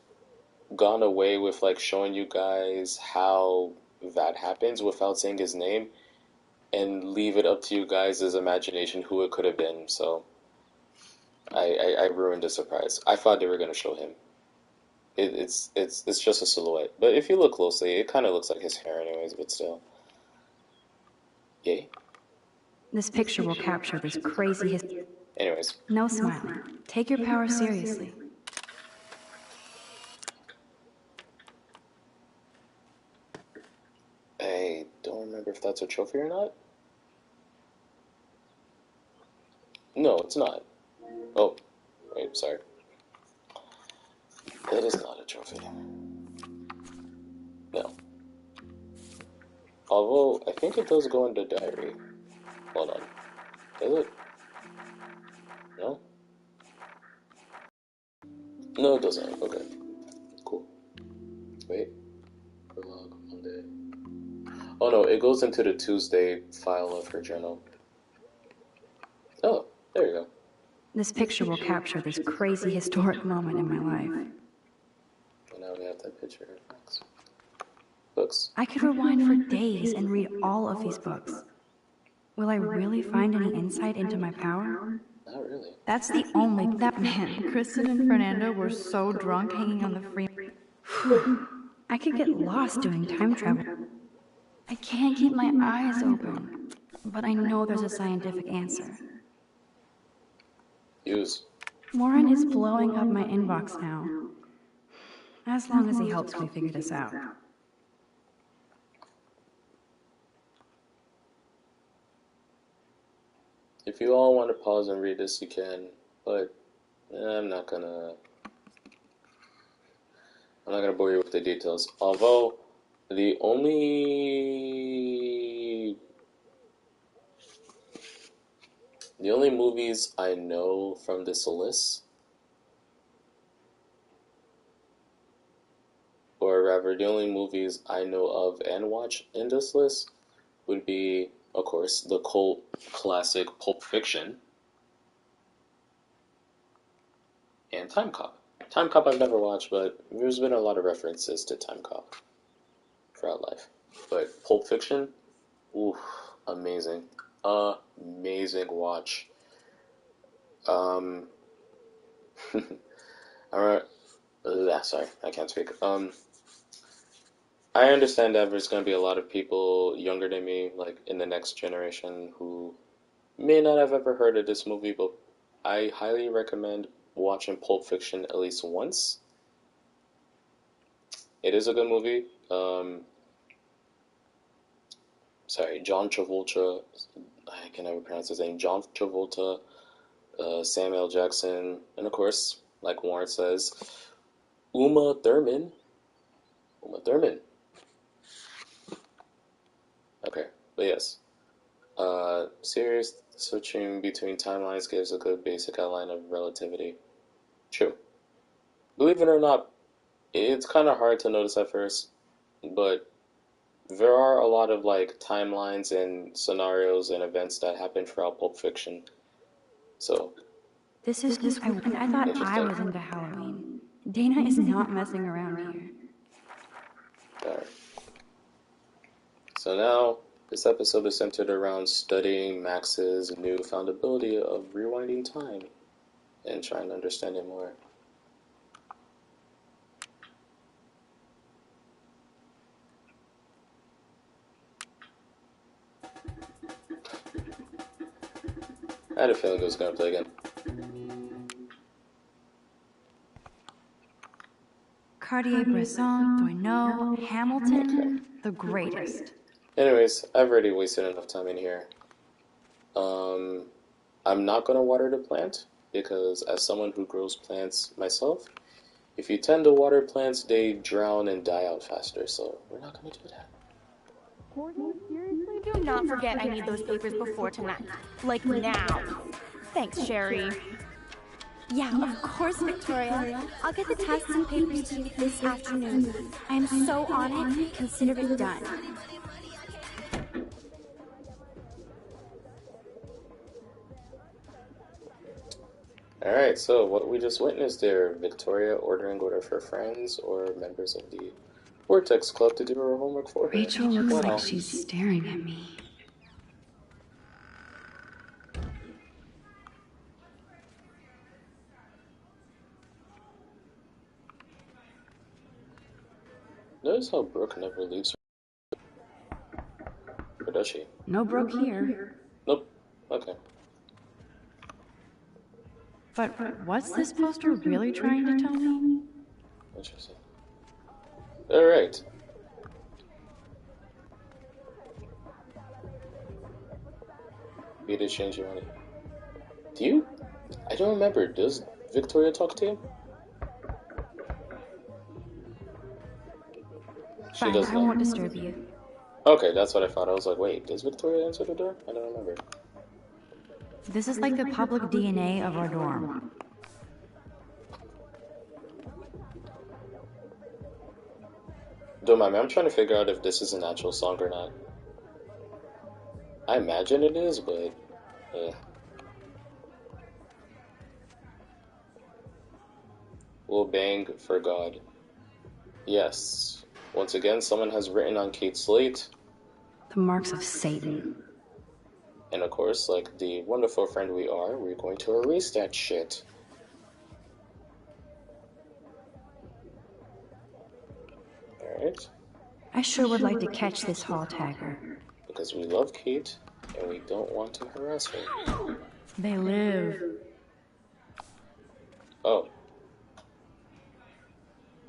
gone away with like showing you guys how that happens without saying his name and leave it up to you guys' imagination who it could have been. So I ruined the surprise. I thought they were going to show him. It's just a silhouette, but if you look closely, it kind of looks like his hair anyways, but still. Yay. This picture will capture this crazy history. Anyways. No smiling. Take your power seriously. I don't remember if that's a trophy or not. No, it's not. Oh, wait, sorry. It is not a trophy. No. Although, I think it does go in the diary. Hold on. Does it? No? No, it doesn't. Okay. Cool. Wait. Prologue, Monday. Oh no, it goes into the Tuesday file of her journal. Oh, there you go. This picture will capture this crazy historic moment in my life. And now we have that picture. Books. I could rewind for days and read all of these books. Will I really find any insight into my power? Not really. That's the only... That man. Kristen and Fernando were so drunk hanging on the free... I could get lost doing time travel. I can't keep my eyes open, but I know there's a scientific answer. Use. Warren is blowing up my inbox now. As long as he helps me figure this out. If you all want to pause and read this, you can, but I'm not gonna bore you with the details. Although the only movies I know from this list, or rather the only movies I know of and watch in this list would be, of course, the cult classic Pulp Fiction and Time Cop. Time Cop I've never watched, but there's been a lot of references to Time Cop throughout life. But Pulp Fiction, oof, amazing. Amazing watch. Alright, sorry, I can't speak. I understand that there's going to be a lot of people younger than me, like in the next generation, who may not have ever heard of this movie, but I highly recommend watching Pulp Fiction at least once. It is a good movie. John Travolta, I can never pronounce his name, John Travolta, Samuel Jackson, and of course, like Warren says, Uma Thurman. Okay, but yes. Series switching between timelines gives a good basic outline of relativity. True. Believe it or not, it's kind of hard to notice at first, but there are a lot of like timelines and scenarios and events that happen throughout Pulp Fiction. So This is I thought I interesting. was into Halloween. Dana is not messing around here. Alright. So now this episode is centered around studying Max's newfound ability of rewinding time and trying to understand it more. I had a feeling it was going to play again. Cartier-Bresson, Doisneau, Hamilton, the greatest. Anyways, I've already wasted enough time in here. I'm not going to water the plant because as someone who grows plants myself, if you tend to water plants, they drown and die out faster, so we're not going to do that. Seriously, do not forget I need those papers before tonight. Like now. Thanks, Sherry. Yeah, of course, Victoria. I'll get the tests and papers to you this afternoon. I'm so on it, consider it done. Alright, so what we just witnessed there, Victoria ordering one of her friends or members of the Vortex Club to do her homework for her. Rachel looks Wow. like she's staring at me. Notice how Brooke never leaves her. Or does she? No Brooke here. Nope. Okay. But what's this poster really trying to tell me? Interesting. Alright. Be to change your money. Do you? I don't remember. Does Victoria talk to you? She Fine, does I not. won't disturb you. Okay, that's what I thought. I was like, wait, does Victoria answer the door? I don't remember. This is like the public DNA of our dorm. Don't mind me, I'm trying to figure out if this is an actual song or not. I imagine it is, but... We'll bang for God. Yes. Once again, someone has written on Kate's slate. The marks of Satan. And of course, like the wonderful friend we are, we're going to erase that shit. Alright. I sure would like to catch this hall tagger. Because we love Kate, and we don't want to harass her. They live. Oh.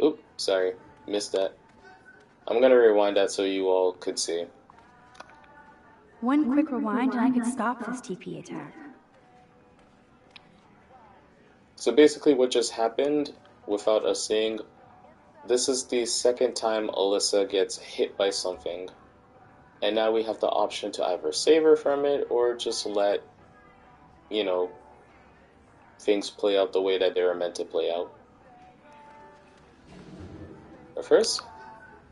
Oop, sorry. Missed that. I'm gonna rewind that so you all could see. One quick rewind and I could stop this TP attack. So basically what just happened, without us seeing, this is the second time Alyssa gets hit by something. And now we have the option to either save her from it or just let, you know, things play out the way that they were meant to play out. But first,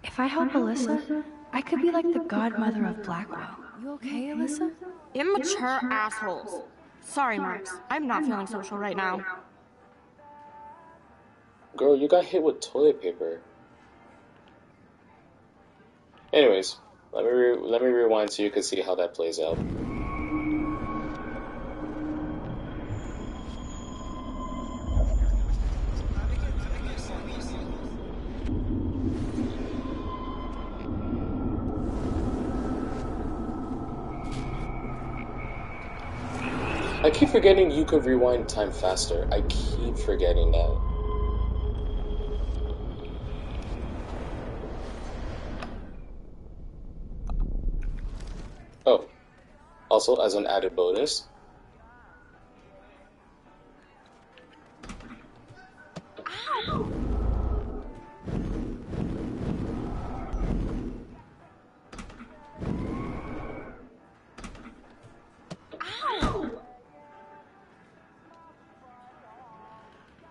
If I help Alyssa, I could be like the godmother of Blackwell. You okay, Alyssa? Immature assholes. Sorry, Max. I'm not feeling social right now. girl, you got hit with toilet paper. Anyways, let me rewind so you can see how that plays out. I keep forgetting you could rewind time faster. I keep forgetting that. Oh, also as an added bonus,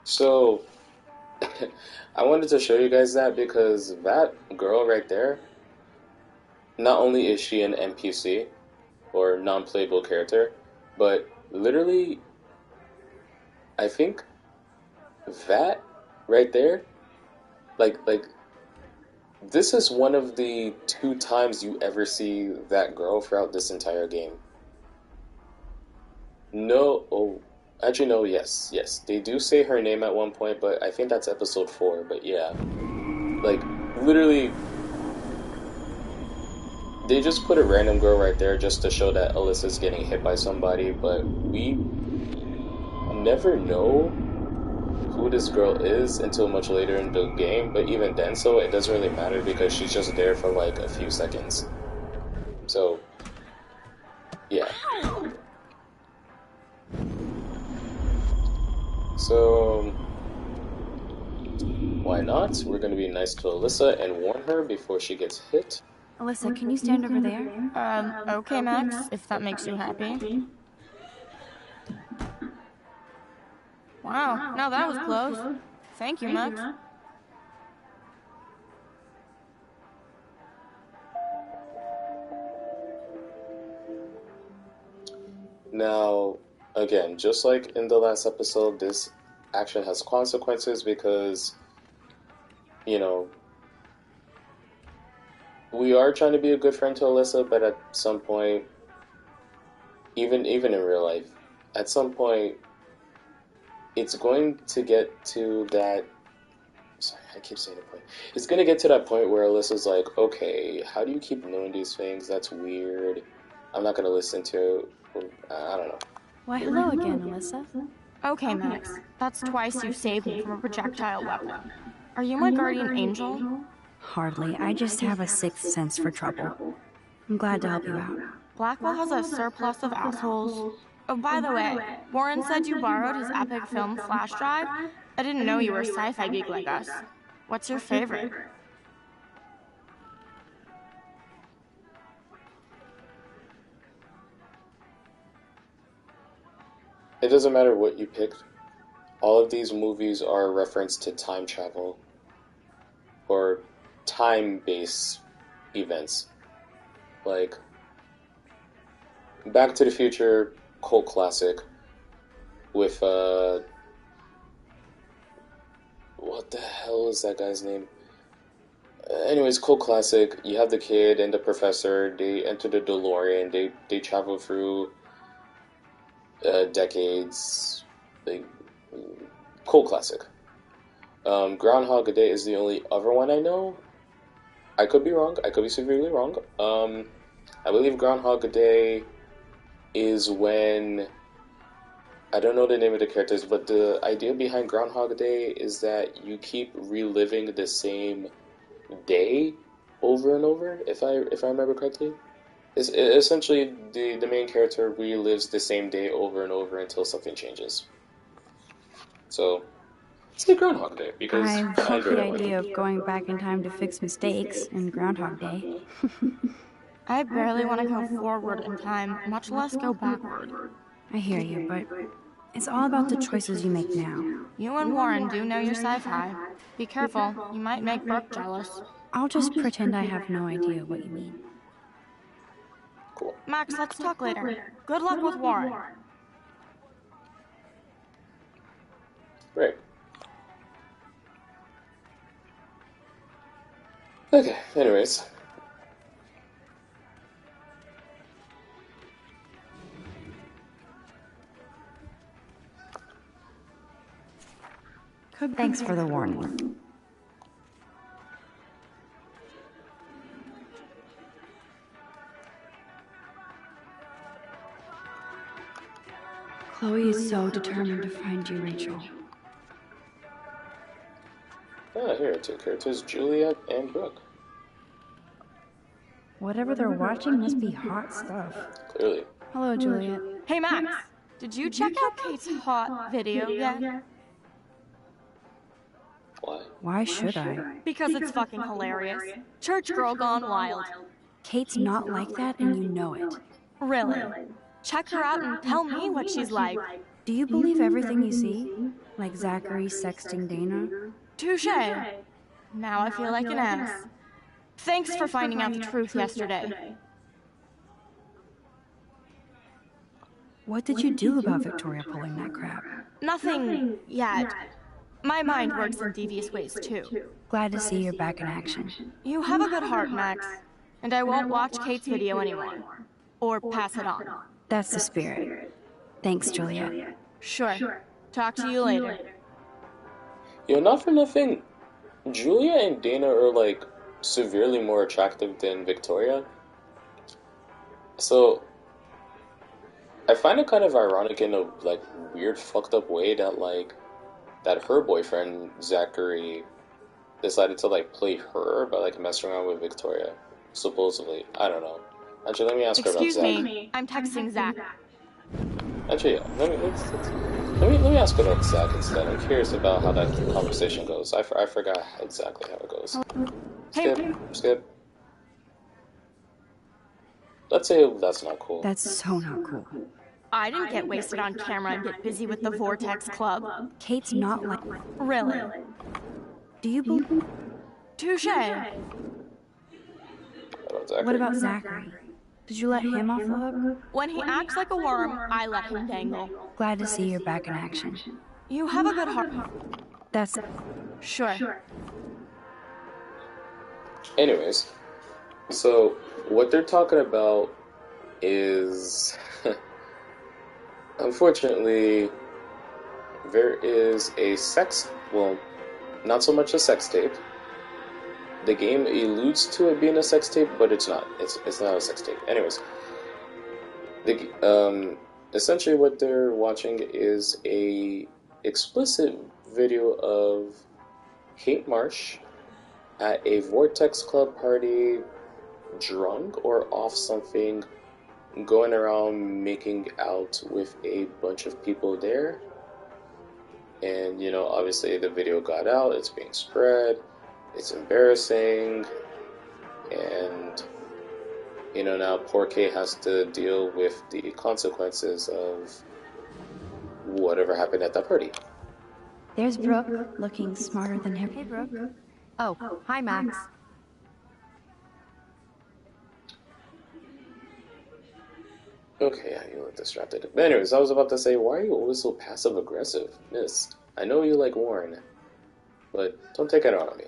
so I wanted to show you guys that because that girl right there, not only is she an NPC or non-playable character, but literally, I think that right there, like this is one of the 2 times you ever see that girl throughout this entire game. No, oh, actually no, yes, they do say her name at one point, but I think that's episode 4. But yeah, like literally, they just put a random girl right there just to show that Alyssa's getting hit by somebody, but we never know who this girl is until much later in the game, but even then, so it doesn't really matter because she's just there for like a few seconds. So, yeah. So, why not? We're gonna be nice to Alyssa and warn her before she gets hit. Alyssa, can you stand over there? Okay, Max, if that makes you happy. Wow, now that was close. Thank you, Max. Now, again, just like in the last episode, this action has consequences because, you know, we are trying to be a good friend to Alyssa, but at some point, even in real life, at some point, it's going to get to that. Sorry, I keep saying the point. It's going to get to that point where Alyssa's like, okay, how do you keep knowing these things? That's weird. I'm not going to listen to. I don't know. Why, hello again, Alyssa. Okay, Max, that's twice you saved me from a projectile weapon. Are you my guardian angel? Hardly. I just have a sixth sense for trouble. I'm glad to help you out. Blackwell has a surplus of assholes. Oh, by the way, Warren said you borrowed his epic film flash drive. I didn't know you were a sci-fi geek like us. What's your favorite? It doesn't matter what you picked. All of these movies are a reference to time travel or time-based events. Like Back to the Future, cult classic with what the hell is that guy's name? Anyways, cult classic. You have the kid and the professor. They enter the DeLorean. They travel through decades. Like cult classic. Groundhog Day is the only other one I know. I could be wrong. I could be severely wrong. I believe Groundhog Day is when, I don't know the name of the characters, but the idea behind Groundhog Day is that you keep reliving the same day over and over, if I remember correctly. It's essentially the main character relives the same day over and over until something changes. So, it's the Groundhog Day because I I love enjoy the that one. idea of going back in time to fix mistakes in Groundhog Day. I barely want to go forward in time, much less go backward. I hear you, but it's all about the choices you make now. You and Warren do know your sci-fi. Be careful, you might make Brooke jealous. I'll just pretend I have no idea what you mean. Cool. Max, let's talk later. Good luck with Warren. Right. Okay, anyways. Thanks for the warning. Chloe is so determined to find you, Rachel. Here, 2 characters, Juliet and Brooke. Whatever they're watching must be hot stuff. Clearly. Hello, Juliet. Hey, Max, did you check out Kate's hot video yet? Why? Why should I? Because it's fucking hilarious. Church girl gone wild. Kate's not like that, and you know it. Really? Check her out and tell me what she's like. Do you believe everything you see? Like Zachary sexting Dana? Touche. Now I feel like an ass. Thanks for finding out the truth yesterday. What did you do about Victoria pulling that crap? Nothing yet. My mind works in devious ways too. Glad to see you're back in action. You have a good heart, Max. And I won't watch Kate's video anymore. Or pass it on. That's the spirit. Thanks, Juliet. Sure. Talk to you later. Yo, not for nothing, Julia and Dana are like severely more attractive than Victoria. So I find it kind of ironic in a like weird fucked up way that like that her boyfriend Zachary decided to like play her by like messing around with Victoria. Supposedly. I don't know. Actually, let me ask her about Zach. Excuse me. I'm texting Zach. Actually, yeah. Let me ask about Zach instead. I'm curious about how that conversation goes. I forgot exactly how it goes. Skip. Let's say that's not cool. That's so not cool. I didn't get wasted on camera and get busy with the Vortex Club. Kate's not like... Really? Do you believe... Touche. What about Zachary? Did you let him off the hook? When he acts like a worm, I let him dangle. Glad to see you're back in action. You have a good heart. That's... Sure. Anyways, so what they're talking about is... Unfortunately, there is a sex... Well, not so much a sex tape. The game alludes to it being a sex tape, but it's not. It's not a sex tape. Anyways, essentially what they're watching is a explicit video of Kate Marsh at a Vortex Club party, drunk or off something, going around making out with a bunch of people there. And, you know, obviously the video got out, it's being spread. It's embarrassing, and, you know, now poor Kate has to deal with the consequences of whatever happened at that party. There's Brooke, looking smarter than ever. Hey, Brooke. Oh, hi, Max. Okay, yeah, you look distracted. But anyways, I was about to say, why are you always so passive-aggressive? Miss, I know you like Warren, but don't take it out on me.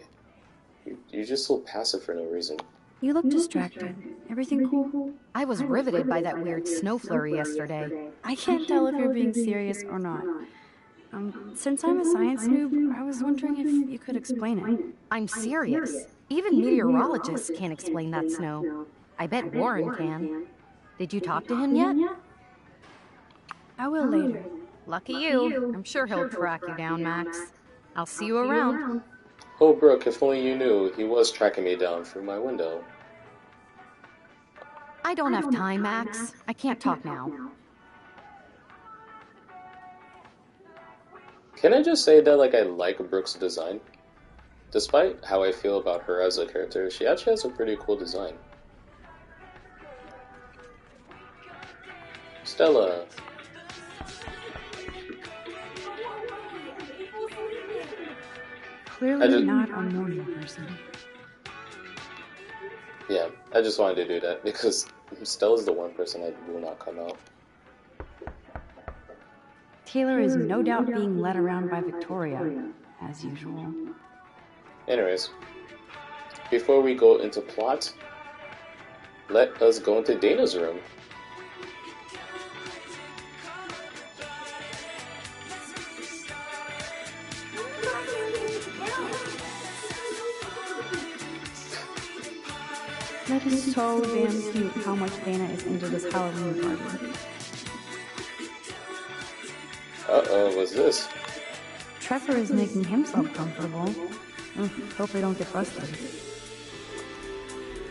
You're just so passive for no reason. You look distracted. Everything cool? I was riveted by that weird snow flurry yesterday. I can't tell if you're being serious or not. Since I'm a science noob, I was wondering if you could explain it. I'm serious. Even meteorologists can't explain that snow. I bet Warren can. Did you talk to him yet? I will later. Lucky you. I'm sure he'll track you down, Max. I'll see you around. Oh, Brooke, if only you knew, he was tracking me down through my window. I don't have time, Max. I can't talk now. Can I just say that, like, I like Brooke's design? Despite how I feel about her as a character, she actually has a pretty cool design. Stella. Clearly not a morning person. Yeah, I just wanted to do that because Stella's the one person that will not come out. Taylor is no doubt being led around by Victoria, as usual. Anyways, before we go into plot, let us go into Dana's room. That is so damn cute how much Dana is into this Halloween party. Uh-oh, what's this? Trevor is making himself comfortable. Hope they don't get busted.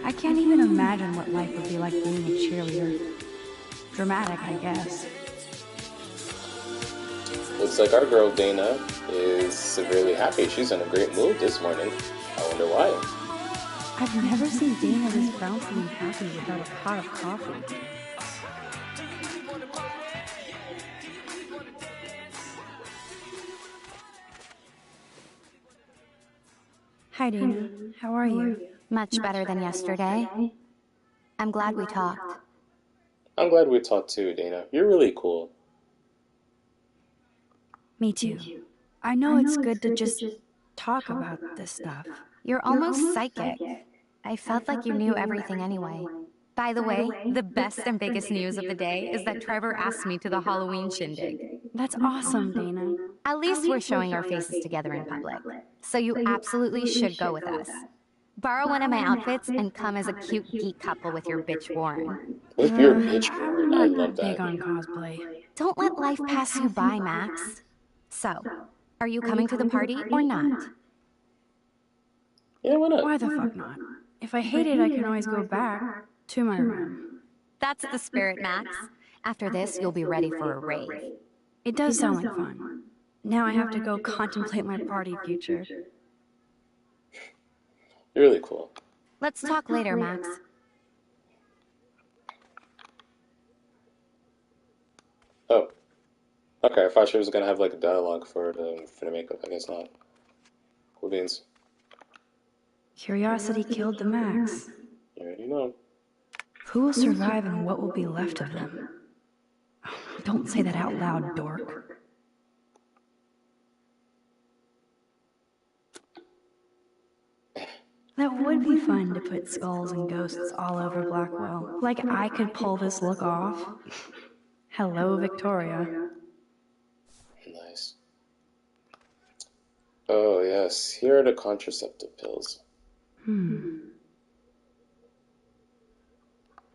I can't even imagine what life would be like being a cheerleader. Dramatic, I guess. Looks like our girl Dana is severely happy. She's in a great mood this morning. I wonder why. I've never seen Dana this bouncy and happy without a pot of coffee. Hi, Dana. How are you? Much better than yesterday. I'm glad we talked. I'm glad we talked too, Dana. You're really cool. Me too. I know it's good to just talk about this stuff. You're almost psychic. I felt like you knew everything anyway. By the way, the best and biggest news of the day is that Trevor asked me to the Halloween shindig. That's awesome, Dana. At least we're showing our faces together in public. So you absolutely should go with us. Borrow one of my outfits and come as a cute geek couple with your bitch Warren. With your bitch, I'm Warren. I not love big that. on cosplay. Don't let life pass you by, Max. So, are you coming to the party or not? Yeah, why not? Why the fuck not? If I hate it, I can always go back to my room. That's the spirit, Max. After this, you'll be ready for a rave. It does sound like fun. Now I have to go contemplate my party future. You're really cool. Let's talk later, Max. Oh. Okay, I thought she was gonna have like a dialogue for the makeup. I guess not. Cool beans. Curiosity killed the Max. You already know. Who will survive and what will be left of them? Don't say that out loud, dork. That would be fun to put skulls and ghosts all over Blackwell. Like I could pull this look off. Hello, Victoria. Nice. Oh, yes. Here are the contraceptive pills.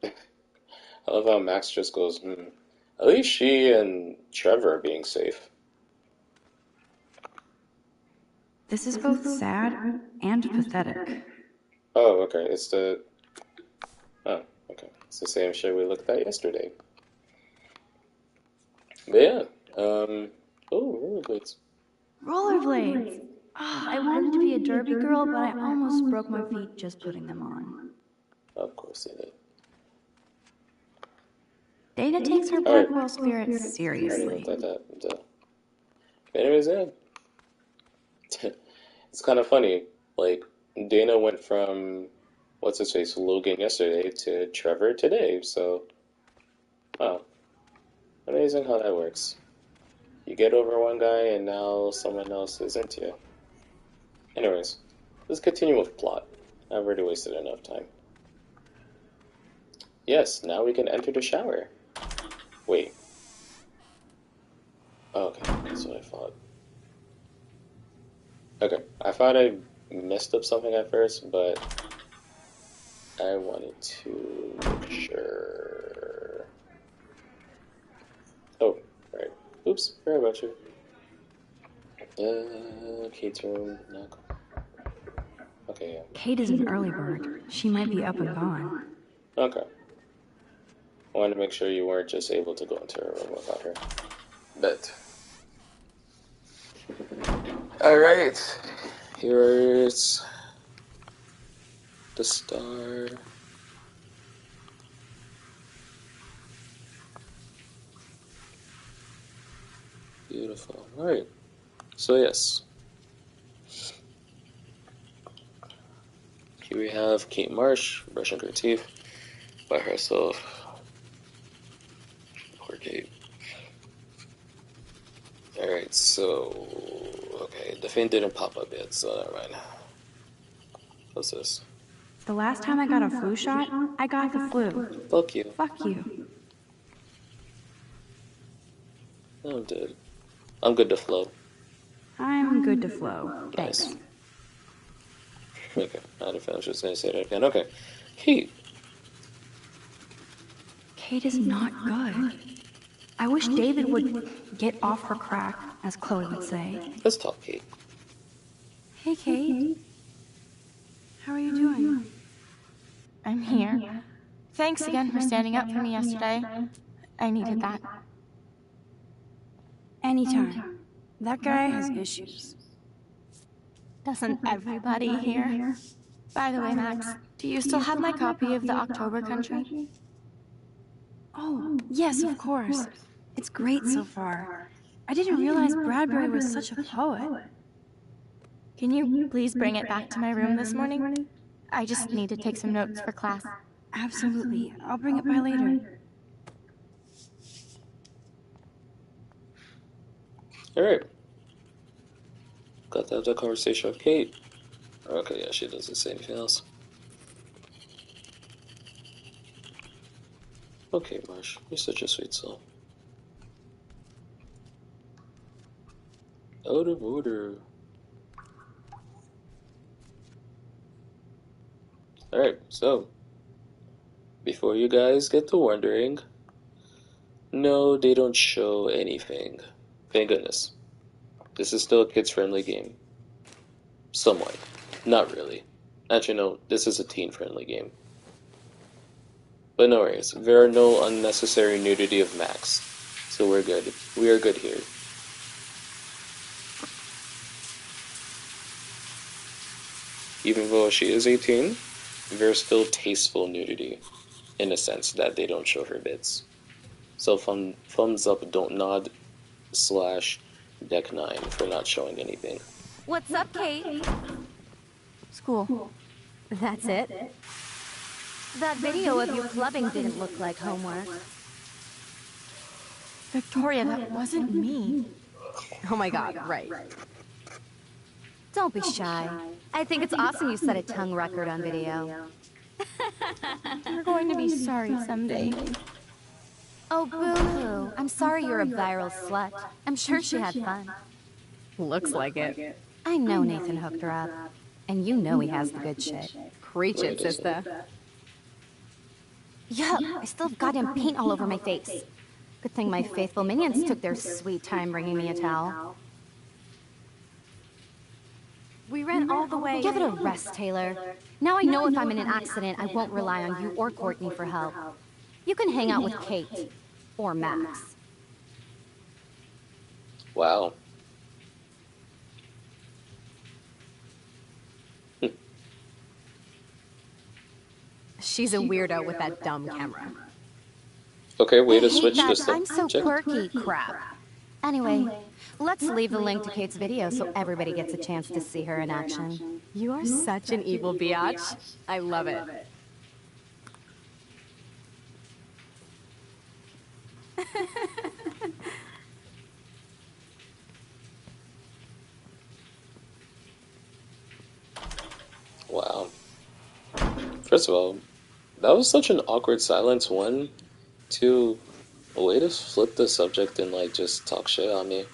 I love how Max just goes, At least she and Trevor are being safe. This is both sad and pathetic. Oh, okay. It's the... Oh, okay. It's the same shit we looked at yesterday. But yeah, oh, rollerblades. Rollerblades! I wanted to be a derby girl, but I almost broke my feet just putting them on. Of course they did. Dana takes her Blackwell spirits seriously. Anyways, yeah. It's kind of funny. Like, Dana went from, what's his face, Logan yesterday to Trevor today, so... Wow. Amazing how that works. You get over one guy and now someone else is into you. Anyways, let's continue with plot. I've already wasted enough time. Yes, now we can enter the shower. Wait. Oh, okay, that's what I thought. Okay, I thought I messed up something at first, but I wanted to make sure. Oh, right. Oops, forgot about you. Kate's room. No. Okay, yeah. Kate is an early bird. She might be up and gone. Okay. I wanted to make sure you weren't just able to go into her room without her. Bet. Alright. Here's the star. Beautiful. Alright. So yes. Here we have Kate Marsh brushing her teeth by herself. Poor Kate. Alright, so... Okay, the thing didn't pop up yet, so never mind. What's this? The last time I got a flu shot, I got the flu. Fuck you. Fuck you. I'm dead. I'm good to flow. I'm good to flow. Thanks. Nice. Okay, I had to finish. I was gonna say that again. Okay. Kate. Kate is not good. I wish David would get off her crack, as Chloe would say. Let's talk, Kate. Hey, Kate. How are you doing? I'm here. Thanks again for standing up for me yesterday. I needed that. Anytime. That guy has issues. Doesn't everybody here? By the way, Max, do you still have my copy of the October Country? Oh, yes, of course. It's great so far. I didn't realize Bradbury was such a poet. Can you please bring it back to my room this morning? I just need to take some notes for class. Absolutely. I'll bring it by later. Alright. Got to have that conversation with Kate. Okay, yeah, she doesn't say anything else. Okay, Marsh, you're such a sweet soul. Out of order. Alright, so, before you guys get to wondering, no, they don't show anything. Thank goodness. This is still a kids-friendly game. Somewhat. Not really. Actually, no, this is a teen-friendly game. But no worries, there are no unnecessary nudity of Max. So we're good. We are good here. Even though she is 18, there's still tasteful nudity. In the sense that they don't show her bits. So thumbs up, don't nod, / deck 9 for not showing anything. What's up, Kate? School. That's it? That video of you clubbing didn't look like homework. Victoria, that wasn't me. Oh my god, right. Don't be shy. I think it's awesome you set a tongue record on video. You're going to be sorry someday. Oh, boo-hoo. I'm sorry you're a viral slut. I'm sure she had fun. Looks like it. I know Nathan hooked her up. And you know he has the good shit. Preach it, sister. Yuck, I still have goddamn paint all over my face. Good thing my faithful minions took their sweet time bringing me a towel. We ran all the way. Give it a rest, Taylor. Now I know if I'm in an accident, I won't rely on you or Courtney for help. You can hang out with Kate. Or Max. Wow. She's a weirdo with that dumb camera. Okay, way to I hate switch that this I'm up. so Check. quirky crap. Anyway, let's leave the link to Kate's video so everybody gets a chance to see her in action. You are such an evil biatch. I love it. Wow. First of all, that was such an awkward silence. 1, 2, a way to flip the subject and like just talk shit on me.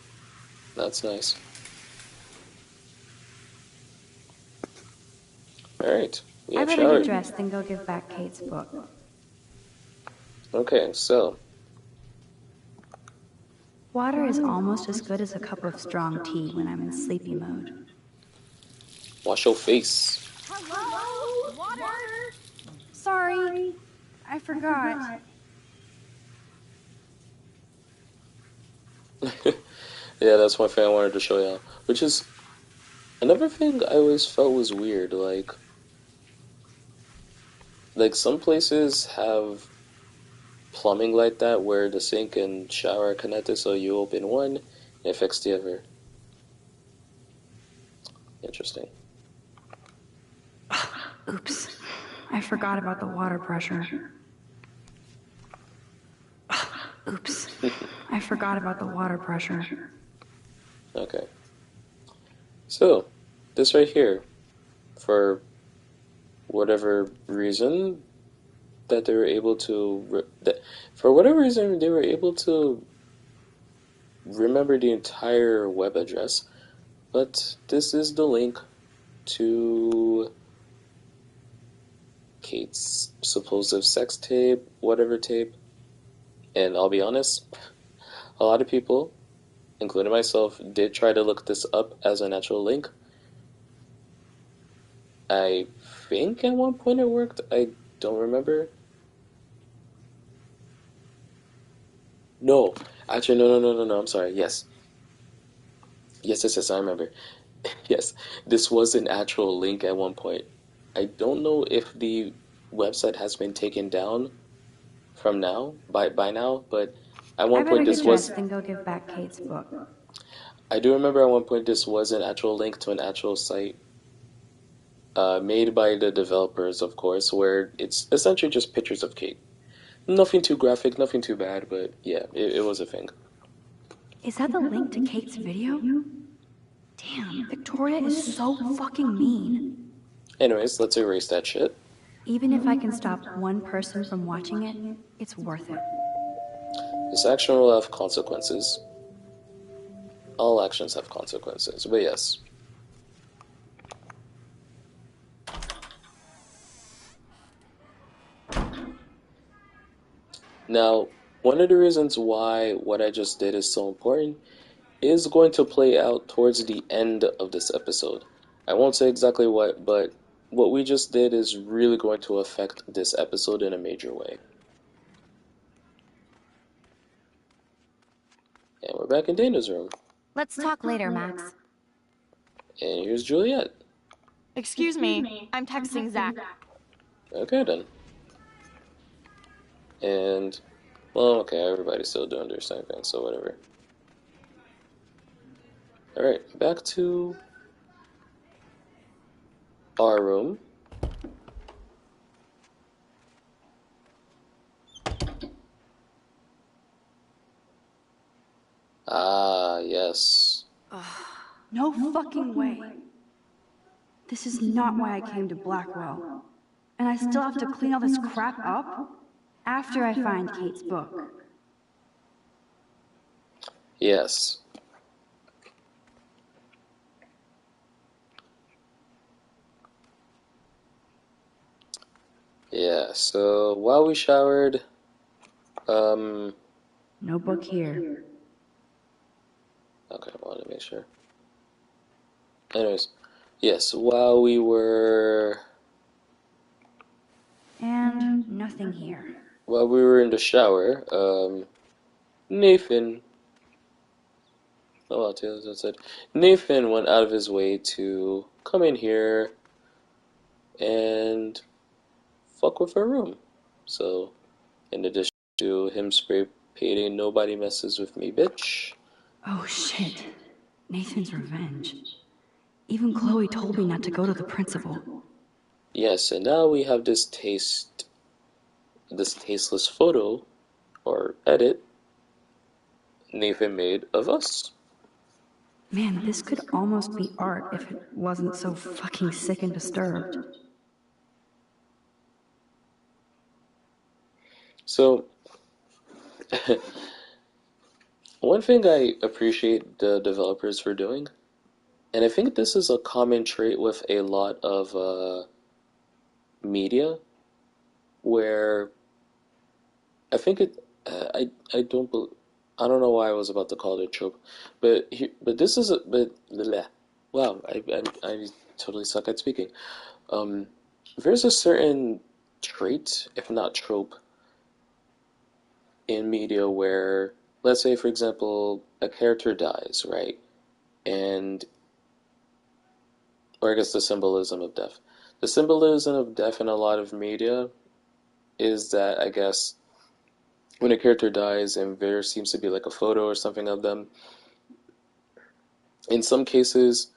That's nice. Alright, we I have better showered. get dressed and go give back Kate's book. Okay, so, Water is almost as good as a cup of strong tea when I'm in sleepy mode. wash your face. Hello? Water? Sorry, I forgot. Yeah, that's one thing I wanted to show y'all. Which is another thing I always felt was weird. Like some places have plumbing like that where the sink and shower are connected, so you open one and it affects the other. Interesting. Oops, I forgot about the water pressure. Oops, I forgot about the water pressure. Okay. So, this right here, for whatever reason that they were able to, for whatever reason they were able to remember the entire web address, but this is the link to Kate's supposed sex tape, whatever tape, and I'll be honest, a lot of people, including myself, did try to look this up as an actual link. I think at one point it worked. I don't remember. No. Actually, no. I'm sorry. Yes, I remember. Yes, this was an actual link at one point. I don't know if the website has been taken down from now, by now, but at one I better point this get was... dressed and go give back Kate's book. I do remember at one point this was an actual link to an actual site. made by the developers, of course, where it's essentially just pictures of Kate. Nothing too graphic, nothing too bad, but yeah, it was a thing. Is that the link to Kate's video? Damn, Victoria is so fucking mean. Anyways, let's erase that shit. Even if I can stop one person from watching it, it's worth it. This action will have consequences. All actions have consequences, but yes. Now, one of the reasons why what I just did is so important is going to play out towards the end of this episode. I won't say exactly what, but what we just did is really going to affect this episode in a major way. And we're back in Dana's room. Let's talk later, Max. And here's Juliet. Excuse me, I'm texting Zach. Okay then. And, well, okay, everybody's still doing their same thing, so whatever. Alright, back to our room. Ah, yes. No fucking way. This is not why I came to Blackwell. And I still have to clean all this crap up after I find Kate's book. Yes. Yeah, so while we showered, No book here. okay, I wanted to make sure. Anyways, yes, while we were And nothing here. in the shower, Nathan, oh, I'll tell you what I said. Nathan went out of his way to come in here and fuck with her room. So, in addition to him spray painting "Nobody messes with me, bitch." Oh shit. Nathan's revenge. Even Chloe told me not to go to the principal. Yes, and now we have this tasteless photo or edit Nathan made of us. Man, this could almost be art if it wasn't so fucking sick and disturbed. So, one thing I appreciate the developers for doing, and I think this is a common trait with a lot of media, where I think I don't I don't know why I was about to call it a trope, but this is a but bleh. Wow, I totally suck at speaking. There's a certain trait, if not trope, in media where, let's say, for example, a character dies, right? And, or I guess the symbolism of death. The symbolism of death in a lot of media is that, I guess, when a character dies and there seems to be like a photo or something of them, in some cases,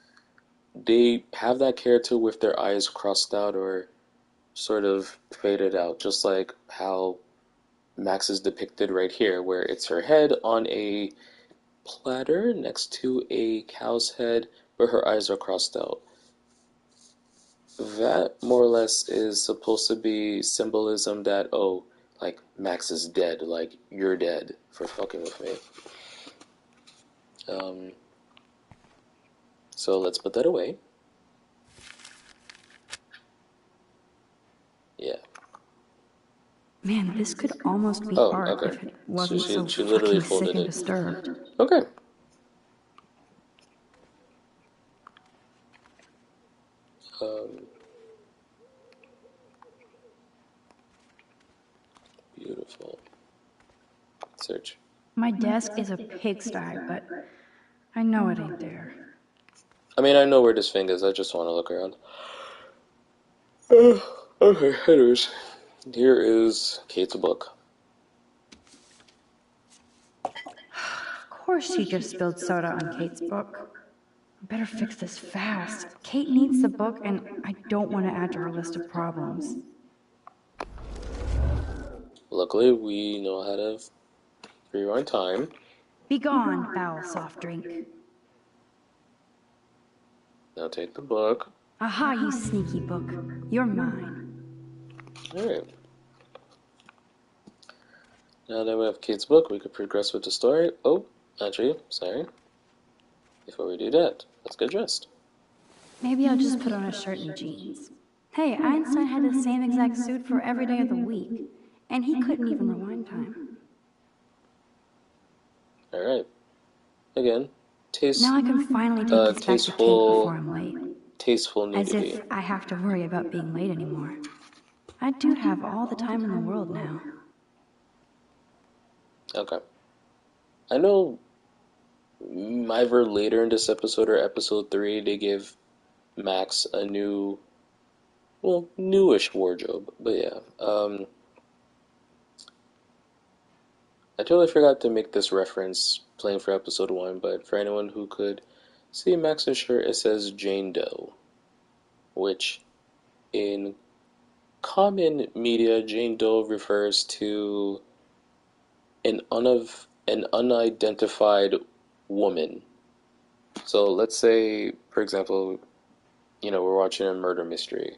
they have that character with their eyes crossed out or sort of faded out, just like how Max is depicted right here, where it's her head on a platter next to a cow's head, but her eyes are crossed out. That more or less is supposed to be symbolism that, oh, like, Max is dead, like, you're dead for fucking with me. So let's put that away. Yeah. Man, this could almost be Oh, art okay. if it wasn't so She literally fucking sick folded and it. disturbed. Okay. Beautiful. Search. My desk is a pigsty, but I know it ain't there. I mean, I know where this thing is. I just want to look around. Okay, anyways. Here is Kate's book. Of course she just spilled soda on Kate's book. Better fix this fast. Kate needs the book, and I don't want to add to her list of problems. Luckily, we know how to rewind time. Be gone, foul soft drink. Now take the book. Aha, you sneaky book. You're mine. Alright. Now that we have Kate's book, we could progress with the story. Oh, actually, sorry. Before we do that, let's get dressed. Maybe I'll just put on a shirt and jeans. Hey, Einstein had the same exact suit for every day of the week, and he couldn't even rewind time. Alright. Again, Now I can finally take this back to Kate before I'm late. Tasteful As nudity. if I have to worry about being late anymore. I do have all the time in the world now. Okay. I know either later in this episode or episode 3, they give Max a new, well, newish wardrobe. But yeah, I totally forgot to make this reference playing for episode 1, but for anyone who could see Max's shirt, it says Jane Doe, which in common media, Jane Doe refers to an unidentified woman. So let's say, for example, we're watching a murder mystery,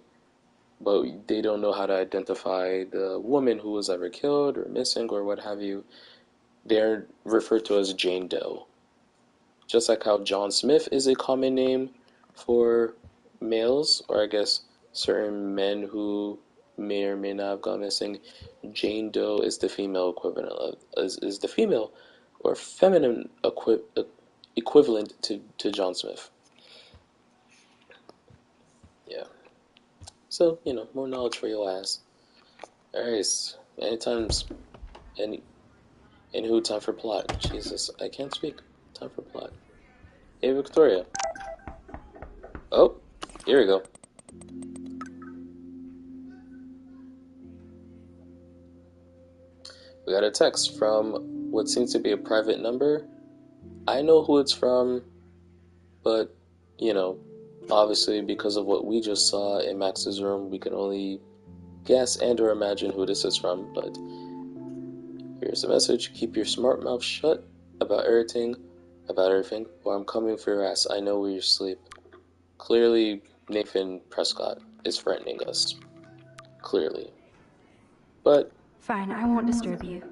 but they don't know how to identify the woman who was ever killed or missing or what have you. They're referred to as Jane Doe. Just like how John Smith is a common name for males, or I guess certain men who may or may not have gone missing, Jane Doe is the female equivalent is the female or feminine equivalent to John Smith. Yeah. So, more knowledge for your ass. Alright, anywho, time for plot. Jesus, I can't speak. Time for plot. Hey, Victoria. Oh, here we go. We got a text from what seems to be a private number. I know who it's from, but, obviously because of what we just saw in Max's room, we can only guess and or imagine who this is from, but here's a message. Keep your smart mouth shut about everything, or I'm coming for your ass. I know where you sleep. Clearly, Nathan Prescott is threatening us. Clearly. But Fine, I won't disturb you.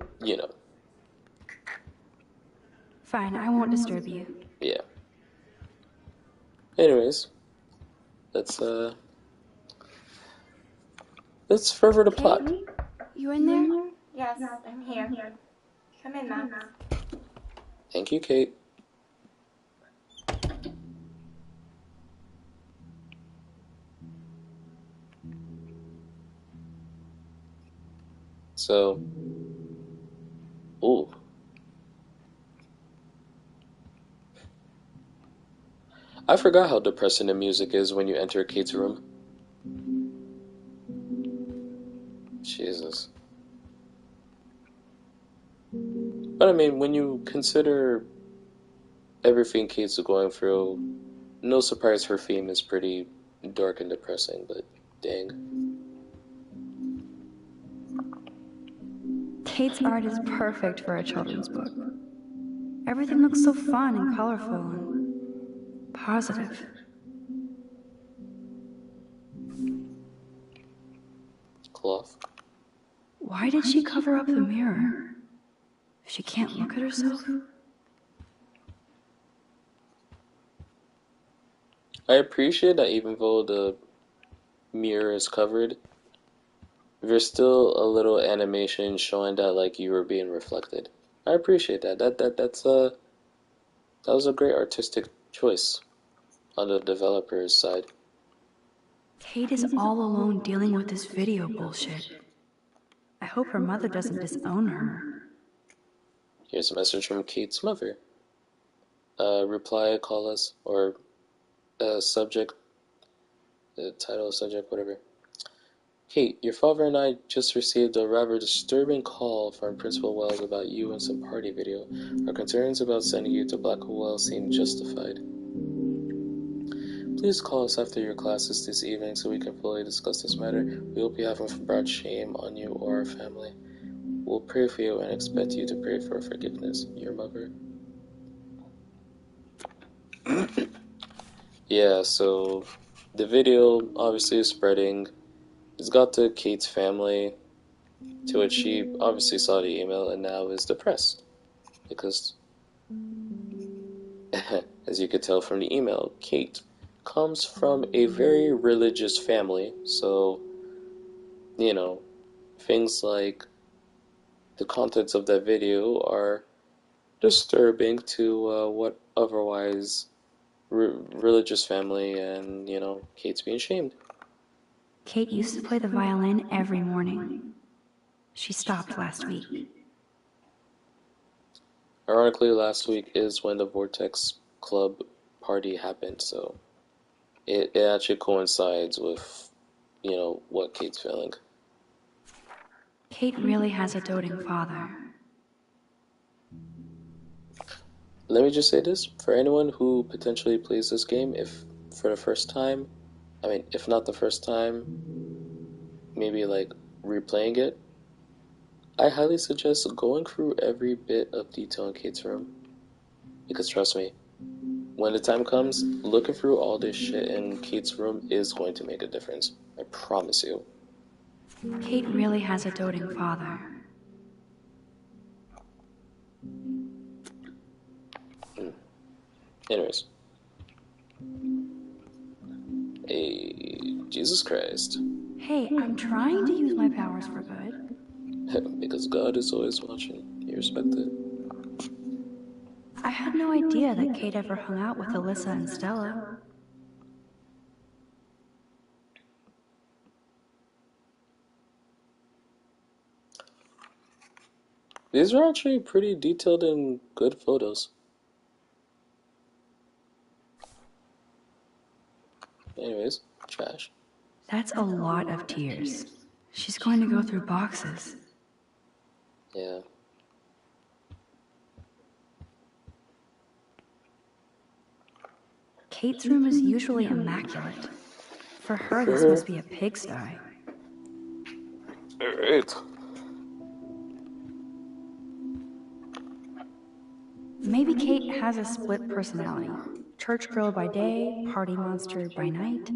Fine, I won't disturb you. Yeah. Anyways, let's further the plot. You in there? Yes, I'm here. Come in, Max. Thank you, Kate. So, ooh. I forgot how depressing the music is when you enter Kate's room. Jesus. But I mean, when you consider everything Kate's going through, no surprise her theme is pretty dark and depressing, but dang. Kate's art is perfect for a children's book. Everything looks so fun and colorful and positive. Cloth. Why did she cover up the mirror? She can't look at herself? I appreciate that even though the mirror is covered, there's still a little animation showing that like you were being reflected. I appreciate that. That was a great artistic choice on the developer's side. Kate is all alone dealing with this video bullshit. I hope her mother doesn't disown her. Here's a message from Kate's mother. Reply, call us, or subject, the title, subject, whatever. Kate, your father and I just received a rather disturbing call from Principal Wells about you and some party video. Our concerns about sending you to Blackwell Wells seem justified. Please call us after your classes this evening so we can fully discuss this matter. We hope you haven't brought shame on you or our family. We'll pray for you and expect you to pray for forgiveness. Your mother. Yeah, so the video obviously is spreading. It's got to Kate's family, to which she obviously saw the email and now is depressed. Because, as you could tell from the email, Kate comes from a very religious family, so, you know, things like the contents of that video are disturbing to what otherwise religious family, and, you know, Kate's being shamed. Kate used to play the violin every morning. She stopped last week. Ironically, last week is when the Vortex Club party happened, so it actually coincides with, you know, what Kate's feeling. Kate really has a doting father. Let me just say this, for anyone who potentially plays this game, if for the first time, I mean, if not the first time, maybe like replaying it, I highly suggest going through every bit of detail in Kate's room. Because trust me, when the time comes, looking through all this shit in Kate's room is going to make a difference. I promise you. Kate really has a doting father. Anyways. Hey, Jesus Christ. Hey, I'm trying to use my powers for good. Because God is always watching. You respect it. I had no idea that Kate ever hung out with Alyssa and Stella. These are actually pretty detailed and good photos. Anyways, trash. That's a lot of tears. She's going to go through boxes. Yeah. Kate's room is usually immaculate. For her, this must be a pigsty. Alright. Maybe Kate has a split personality. Church girl by day, party monster by night.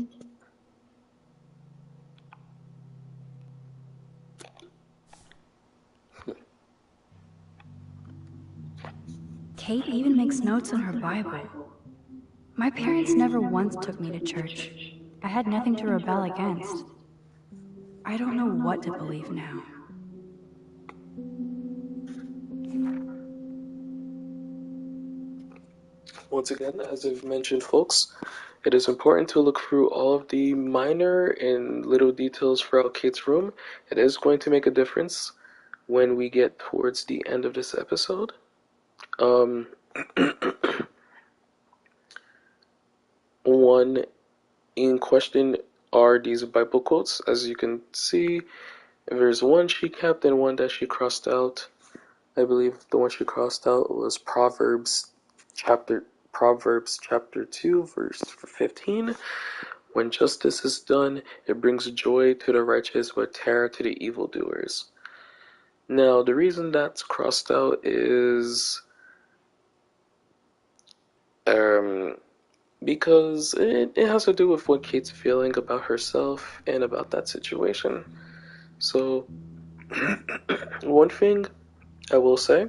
Kate even makes notes in her Bible. My parents never once took me to church. I had nothing to rebel against. I don't know what to believe now. Once again, as I've mentioned, folks, it is important to look through all of the minor and little details throughout Kate's room. It is going to make a difference when we get towards the end of this episode. One in question are these Bible quotes. As you can see, there's one she kept and one that she crossed out. I believe the one she crossed out was Proverbs chapter 2, verse 15. When justice is done, it brings joy to the righteous, but terror to the evildoers. Now, the reason that's crossed out is because it has to do with what Kate's feeling about herself and about that situation. So, one thing I will say,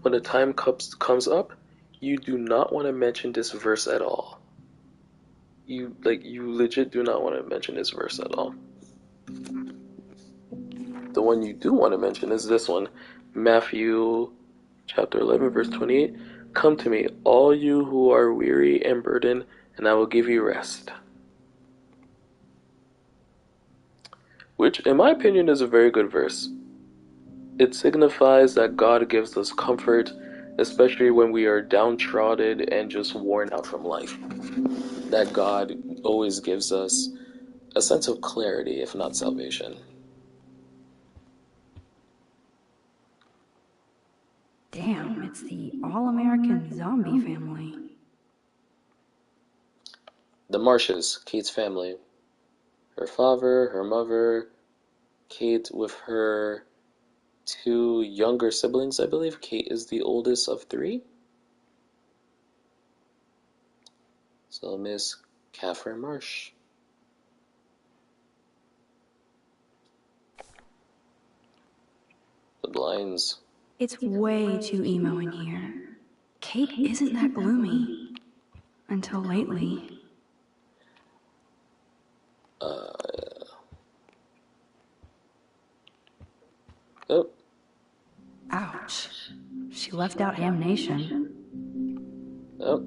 when the time comes up, you do not want to mention this verse at all. You legit do not want to mention this verse at all. The one you do want to mention is this one, Matthew chapter 11, verse 28. Come to me, all you who are weary and burdened, and I will give you rest. Which, in my opinion, is a very good verse. It signifies that God gives us comfort, especially when we are downtrodden and just worn out from life. That God always gives us a sense of clarity, if not salvation. Damn, it's the all-American zombie family. the Marshes, Kate's family. Her father, her mother, Kate with her two younger siblings, I believe. Kate is the oldest of three. So Miss Catherine Marsh. The blinds. It's way too emo in here. Kate isn't that gloomy. Until lately. Oh. Ouch. She left out Damnation. Oh.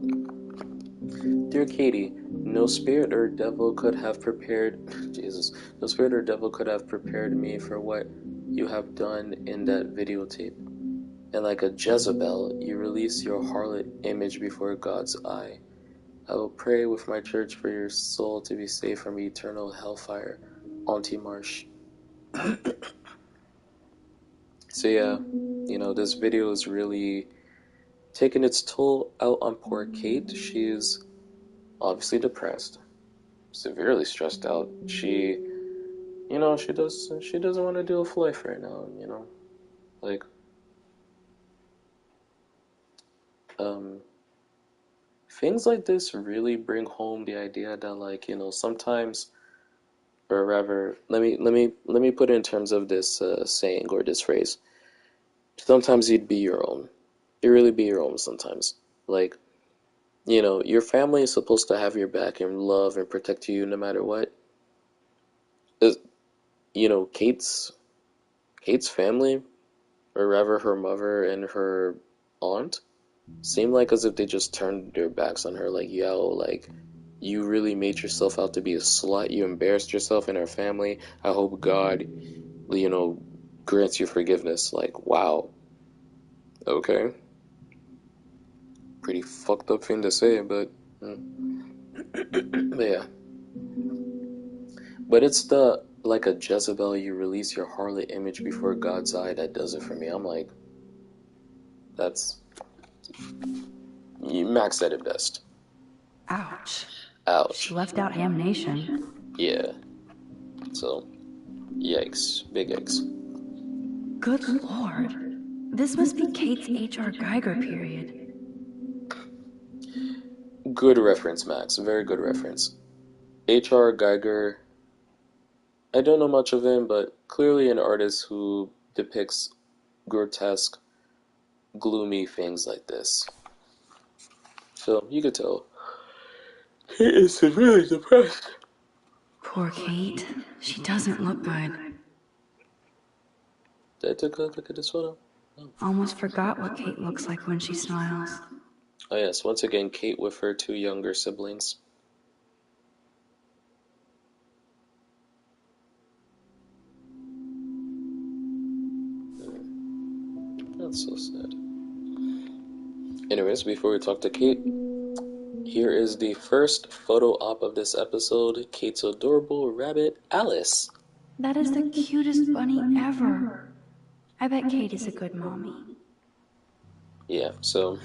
Dear Katie, no spirit or devil could have prepared Jesus. No spirit or devil could have prepared me for what you have done in that videotape. And like a Jezebel, you release your harlot image before God's eye. I will pray with my church for your soul to be saved from eternal hellfire. Auntie Marsh. So yeah, you know, this video is really taking its toll out on poor Kate. She's obviously depressed, severely stressed out. She, you know, she doesn't want to deal with life right now, you know. Like, things like this really bring home the idea that, like, you know, sometimes, or rather, let me put it in terms of this saying or this phrase. Sometimes you'd be your own. You really be your own sometimes. Like, you know, your family is supposed to have your back and love and protect you no matter what. You know, Kate's family, or rather her mother and her aunt, seem like as if they just turned their backs on her. Like, yo, like, you really made yourself out to be a slut. You embarrassed yourself and our family. I hope God, you know, grants you forgiveness. Like, wow. Okay. Pretty fucked up thing to say, but but yeah. But it's the, like a Jezebel, you release your harlot image before God's eye, that does it for me. I'm like, that's... Max said it best. Ouch. Ouch. She left out Damnation. Yeah. So, yikes. Big yikes. Good lord. This must be Kate's H.R. Geiger period. Good reference, Max. Very good reference. H.R. Geiger, I don't know much of him, but clearly an artist who depicts grotesque, gloomy things like this. So, you could tell. He is severely depressed. Poor Kate. She doesn't look good. Did I take a look at this photo? Oh. Almost forgot what Kate looks like when she smiles. Oh yes, once again, Kate with her two younger siblings. That's so sad. Anyways, before we talk to Kate, here is the first photo op of this episode. Kate's adorable rabbit, Alice. That is the cutest bunny ever. I bet Kate is a good mommy. Yeah, so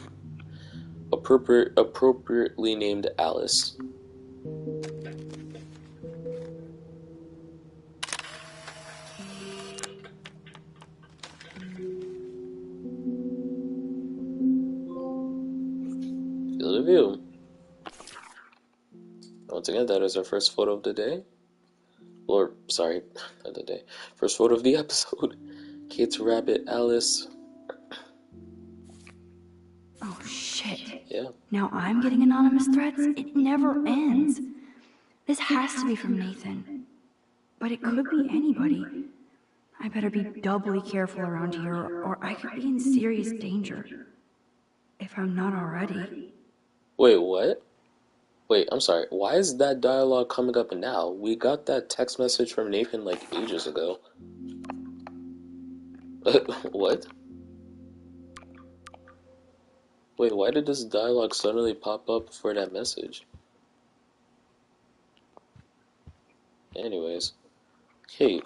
appropriately named Alice. Feel the view. Once again, that is our first photo of the day. Or, sorry, not the day. First photo of the episode. Kate's rabbit, Alice. Oh, shit. Yeah. Now I'm getting anonymous threats? It never ends. This has to be from Nathan. But it could be anybody. I better be doubly careful around here, or I could be in serious danger. If I'm not already. Wait, what? Wait, I'm sorry. Why is that dialogue coming up now? We got that text message from Nathan like ages ago. What? Wait, why did this dialogue suddenly pop up for that message? Anyways. Kate.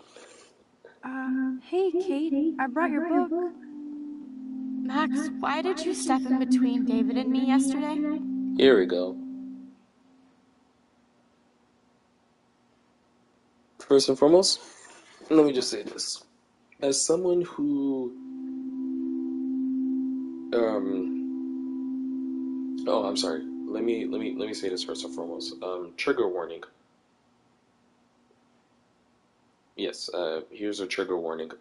Hey, Kate, I brought your book. Max, why did you step in between David and me yesterday? Here we go. First and foremost, let me just say this. As someone who oh, I'm sorry. Let me say this first and foremost. Trigger warning. Yes, here's a trigger warning.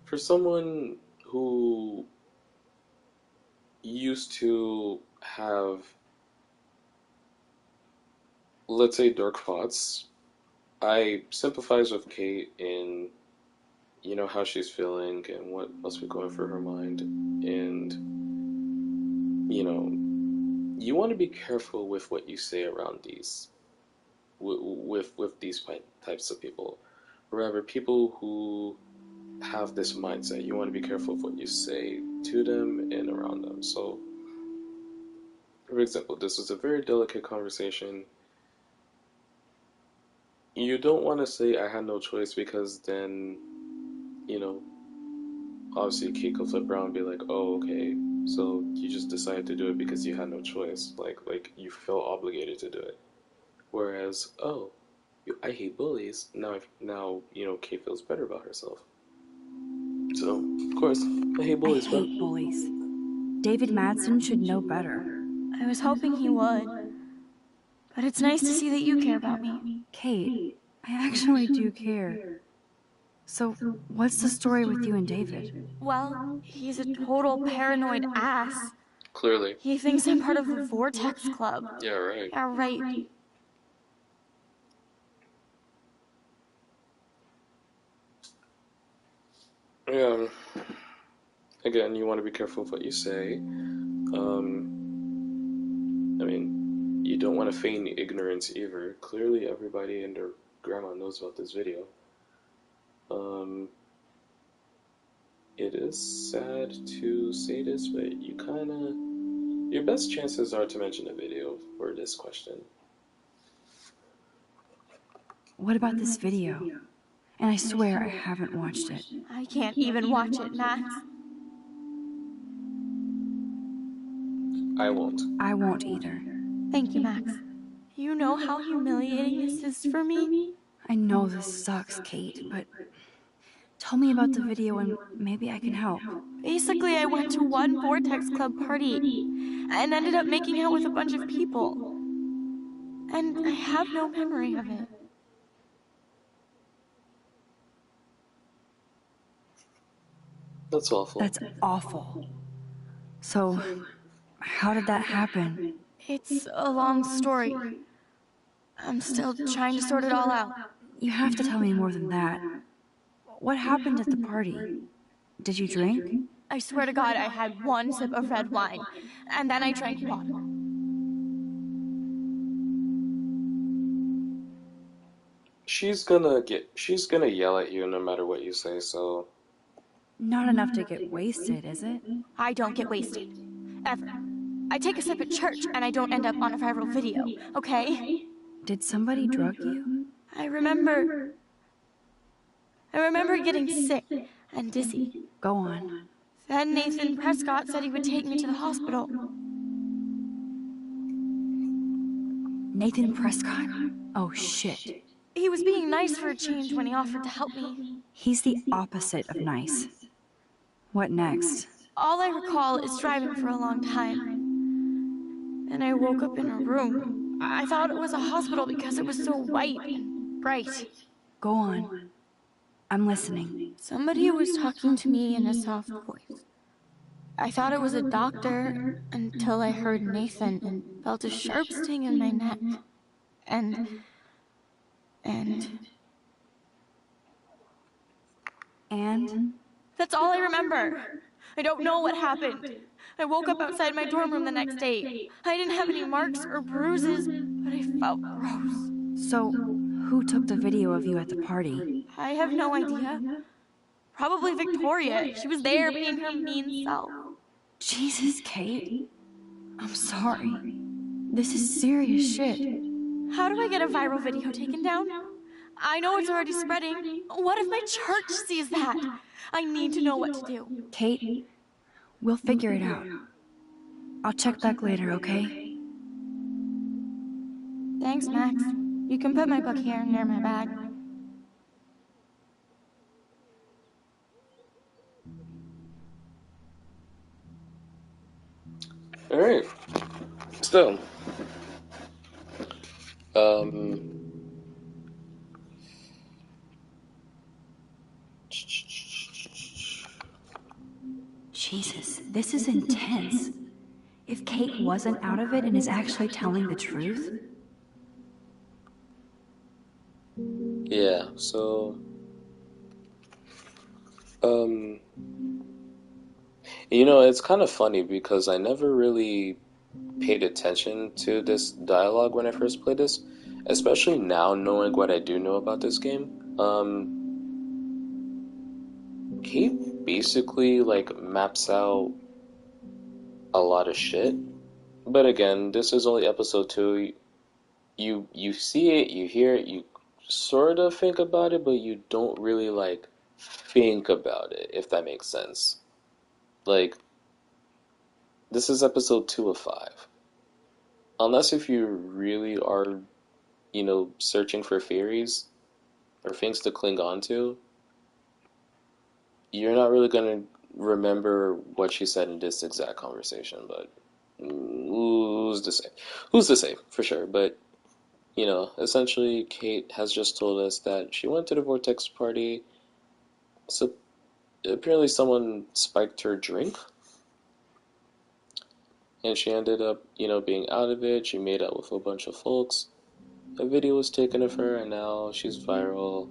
For someone who used to have, let's say, dark thoughts, I sympathize with Kate in, how she's feeling and what must be going through her mind. And, you want to be careful with what you say around these, with these types of people. Rather, people who have this mindset, you want to be careful of what you say to them and around them. So, for example, this is a very delicate conversation. You don't want to say I had no choice, because then, obviously Kate could flip around and be like, oh, okay, so you just decided to do it because you had no choice. Like you feel obligated to do it. Whereas, oh, I hate bullies. Now, Kate feels better about herself. So, of course, I hate bullies, I hate bullies. David MADsen should know better. I was hoping he would. But it's nice to see that you care about me. Kate, I actually do care. So, what's the story with you and David? Well, he's a total paranoid ass. Clearly. He thinks I'm part of the Vortex Club. Yeah, right. Yeah, right. Yeah. Again, you want to be careful of what you say. You don't want to feign ignorance either. Clearly, everybody and their grandma knows about this video. It is sad to say this, but your best chances are to mention a video for this question. What about this video? And I swear I haven't watched it. I can't even watch it, Max. I won't. I won't either. Thank you, Max. You know how humiliating this is for me? I know this sucks, Kate, but tell me about the video and maybe I can help. Basically, I went to one Vortex Club party and ended up making out with a bunch of people. And I have no memory of it. That's awful. That's awful. So, how did that happen? It's a long story. I'm still trying to sort it all out. You have to tell me more than that. What happened at the party? Did you drink? I swear to God, I had one sip of red wine, and then I drank water. She's gonna yell at you no matter what you say, so... Not enough to get wasted, is it? I don't get wasted. Ever. I take a sip at church, and I don't end up on a viral video, okay? Did somebody drug you? I remember getting sick and dizzy. Go on. Then Nathan Prescott said he would take me to the hospital. Nathan Prescott? Oh, shit. He was being nice for a change when he offered to help me. He's the opposite of nice. What next? All I recall is driving for a long time. And I woke up in a room. I thought it was a hospital because it was so white and bright. Go on. I'm listening. Somebody was talking to me in a soft voice. I thought it was a doctor until I heard Nathan and felt a sharp sting in my neck. And... That's all I remember. I don't know what happened. I woke up outside my dorm room the next day. I didn't have any marks or bruises, but I felt gross. So, who took the video of you at the party? I have no idea. Probably Victoria. She was there being her mean self. Jesus, Kate. I'm sorry. This is serious shit. How do I get a viral video taken down? I know it's already spreading. What if my church sees that? I need to know what to do. Kate, we'll figure it out. I'll check back later, okay? Thanks, Max. You can put my book here near my bag. Alright. So, um, Jesus, this is intense. If Kate wasn't out of it and is actually telling the truth? yeah, so, um, it's kind of funny because I never really paid attention to this dialogue when I first played this, especially now knowing what I do know about this game. Kate basically like maps out a lot of shit, but again, this is only episode 2. You see it, you hear it, you sort of think about it, but you don't really like think about it, if that makes sense. Like, this is episode 2 of 5. Unless if you really are, searching for theories or things to cling on to, you're not really gonna remember what she said in this exact conversation, but who's to say? Who's to say, for sure, but essentially, Kate has just told us that she went to the Vortex party. So apparently, someone spiked her drink, and she ended up, being out of it. She made out with a bunch of folks. A video was taken of her, and now she's viral.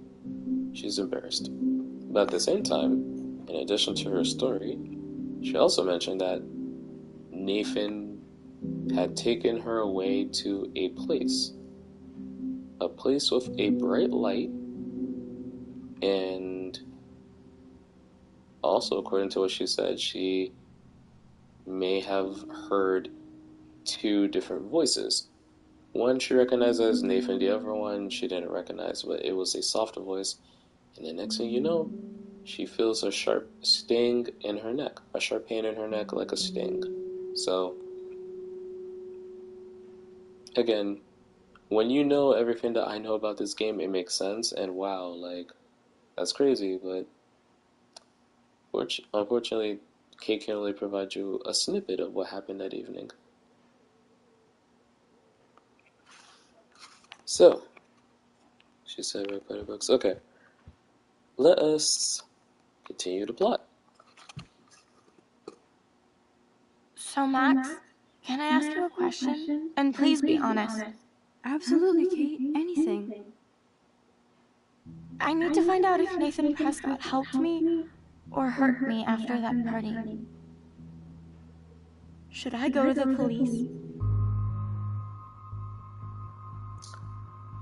She's embarrassed. But at the same time, in addition to her story, she also mentioned that Nathan had taken her away to a place with a bright light, and also, according to what she said, she may have heard 2 different voices. One she recognized as Nathan, the other one she didn't recognize, but it was a softer voice. And the next thing you know, she feels a sharp sting in her neck, a sharp pain in her neck like a sting. So, again, when you know everything that I know about this game, it makes sense, and wow, like, that's crazy, but unfortunately, Kate can only provide you a snippet of what happened that evening. So, she said right by the books. Okay, let us continue the plot. So, Max, can I ask you a question? And please be honest. Absolutely, Kate. Anything. I need to find out if Nathan Prescott helped me or hurt me after that party. Should I go to the police?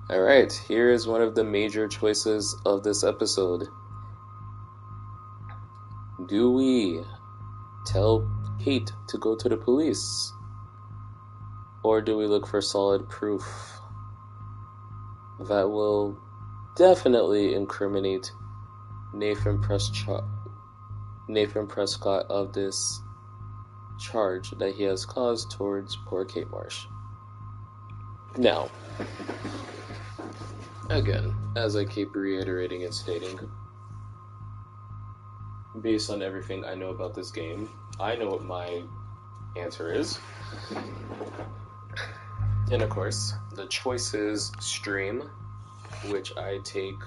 Alright, here is one of the major choices of this episode. Do we tell Kate to go to the police? Or do we look for solid proof that will definitely incriminate Nathan Prescott of this charge that he has caused towards poor Kate Marsh? Now, again, as I keep reiterating and stating, based on everything I know about this game, I know what my answer is. And of course, the choices stream, which I take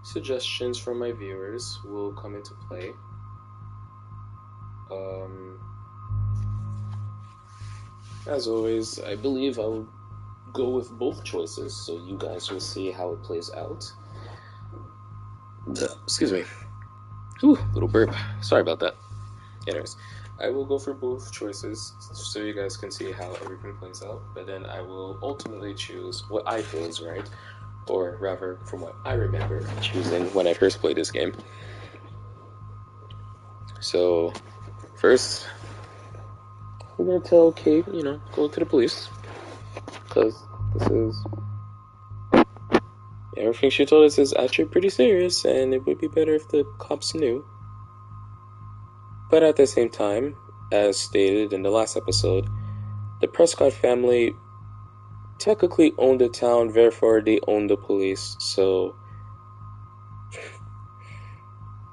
suggestions from my viewers, will come into play. As always, I believe I'll go with both choices, so you guys will see how it plays out. Excuse me. Ooh, little burp. Sorry about that. Anyways, I will go for both choices so you guys can see how everything plays out, but then I will ultimately choose what I feel is right, or rather, from what I remember choosing when I first played this game. So, first, we're gonna tell Kate, go to the police, because this is... everything she told us is actually pretty serious, and it would be better if the cops knew. But at the same time, as stated in the last episode, the Prescott family technically own the town, therefore they own the police. So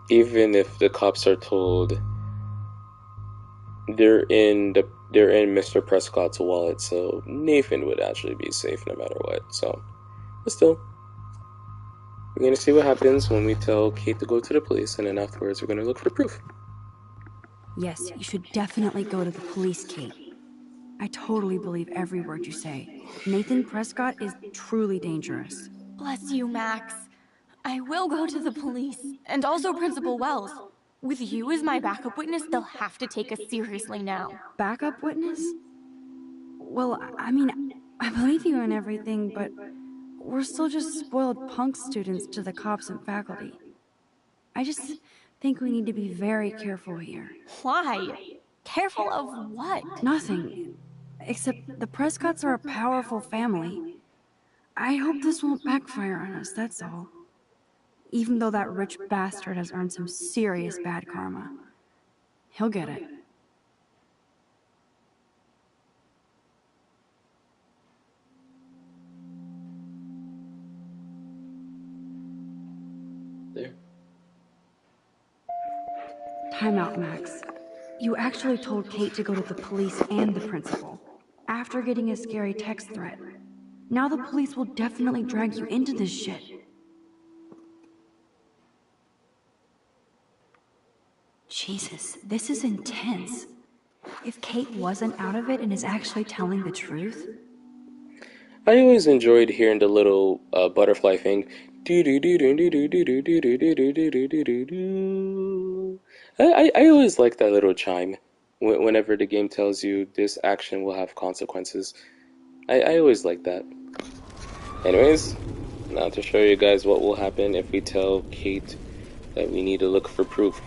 even if the cops are told they're in Mr. Prescott's wallet, so Nathan would actually be safe no matter what. So, but still, we're gonna see what happens when we tell Kate to go to the police, and then afterwards we're gonna look for proof. Yes, you should definitely go to the police, Kate. I totally believe every word you say. Nathan Prescott is truly dangerous. Bless you, Max. I will go to the police, and also Principal Wells. With you as my backup witness, they'll have to take us seriously now. Backup witness? Well, I mean, I believe you in everything, but we're still just spoiled punk students to the cops and faculty. I just think we need to be very careful here. Why? Careful of what? Nothing. Except the Prescotts are a powerful family. I hope this won't backfire on us, that's all. Even though that rich bastard has earned some serious bad karma. He'll get it. There. Time out, Max. You actually told Kate to go to the police and the principal, after getting a scary text threat. Now the police will definitely drag you into this shit. Jesus, this is intense. If Kate wasn't out of it and is actually telling the truth... I always enjoyed hearing the little butterfly thing. I always like that little chime whenever the game tells you this action will have consequences. I always like that. Anyways, now to show you guys what will happen if we tell Kate that we need to look for proof.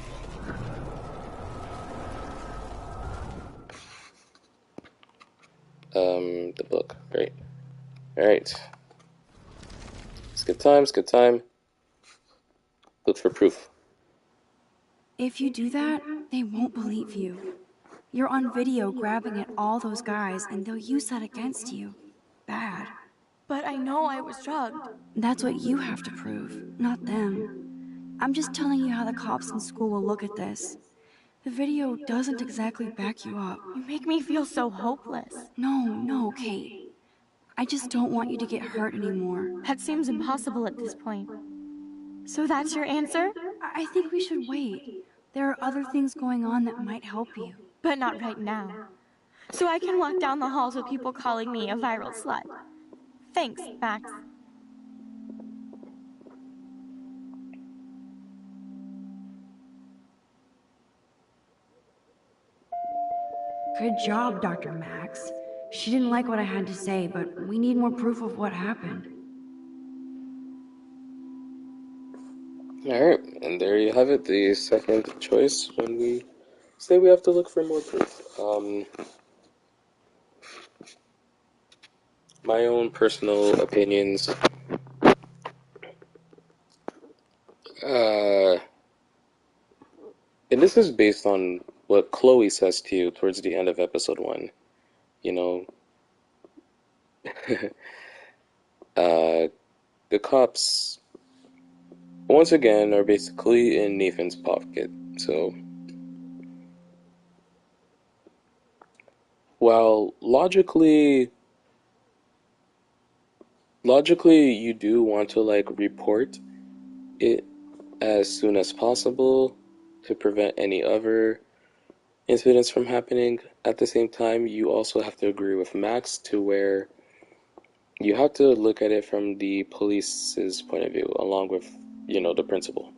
The book. Great. Alright. Skip time, skip time. Look for proof. If you do that, they won't believe you. You're on video grabbing at all those guys, and they'll use that against you. Bad. But I know I was drugged. That's what you have to prove, not them. I'm just telling you how the cops in school will look at this. The video doesn't exactly back you up. You make me feel so hopeless. No, Kate. I just don't want you to get hurt anymore. That seems impossible at this point. So that's your answer? I think we should wait. There are other things going on that might help you. But not right now. So I can walk down the halls with people calling me a viral slut. Thanks, Max. Good job, Dr. Max. She didn't like what I had to say, but we need more proof of what happened. Alright, and there you have it, the second choice when we say we have to look for more proof. My own personal opinions. And this is based on what Chloe says to you towards the end of episode 1. You know, the cops, once again, are basically in Nathan's pocket. So, while logically you do want to, like, report it as soon as possible to prevent any other incidents from happening, at the same time, you also have to agree with Max to where you have to look at it from the police's point of view, along with, you know, the principal.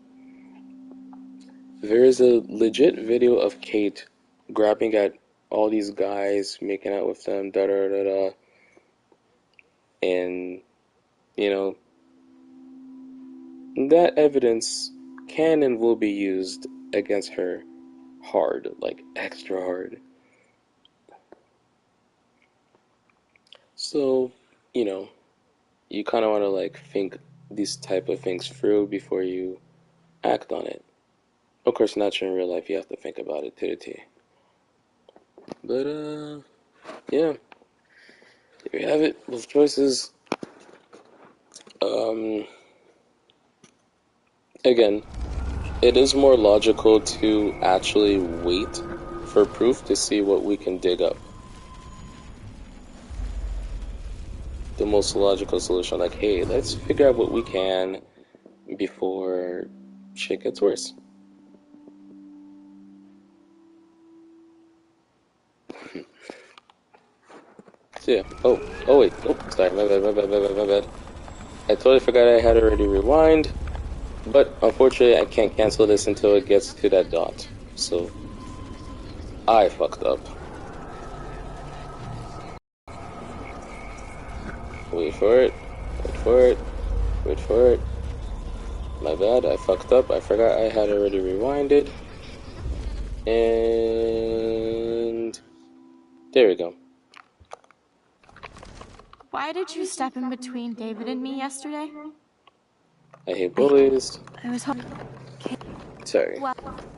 There is a legit video of Kate grabbing at all these guys, making out with them, da-da-da-da, and, you know, that evidence can and will be used against her hard, like extra hard. So, you know, you kind of want to like think these type of things through before you act on it. Of course, not in real life, you have to think about it to the T. But, yeah. There you have it. Both choices. Again, it is more logical to actually wait for proof to see what we can dig up. The most logical solution, like, hey, let's figure out what we can before shit gets worse. So yeah. Oh wait. Oh, sorry. My bad. I totally forgot I had already rewind. But unfortunately, I can't cancel this until it gets to that dot. So, I fucked up. Wait for it. Wait for it. Wait for it. My bad, I fucked up. I forgot I had already rewinded. And there we go. Why did you step in between David and me yesterday? I hate bullies. I was hoping. Sorry. Well,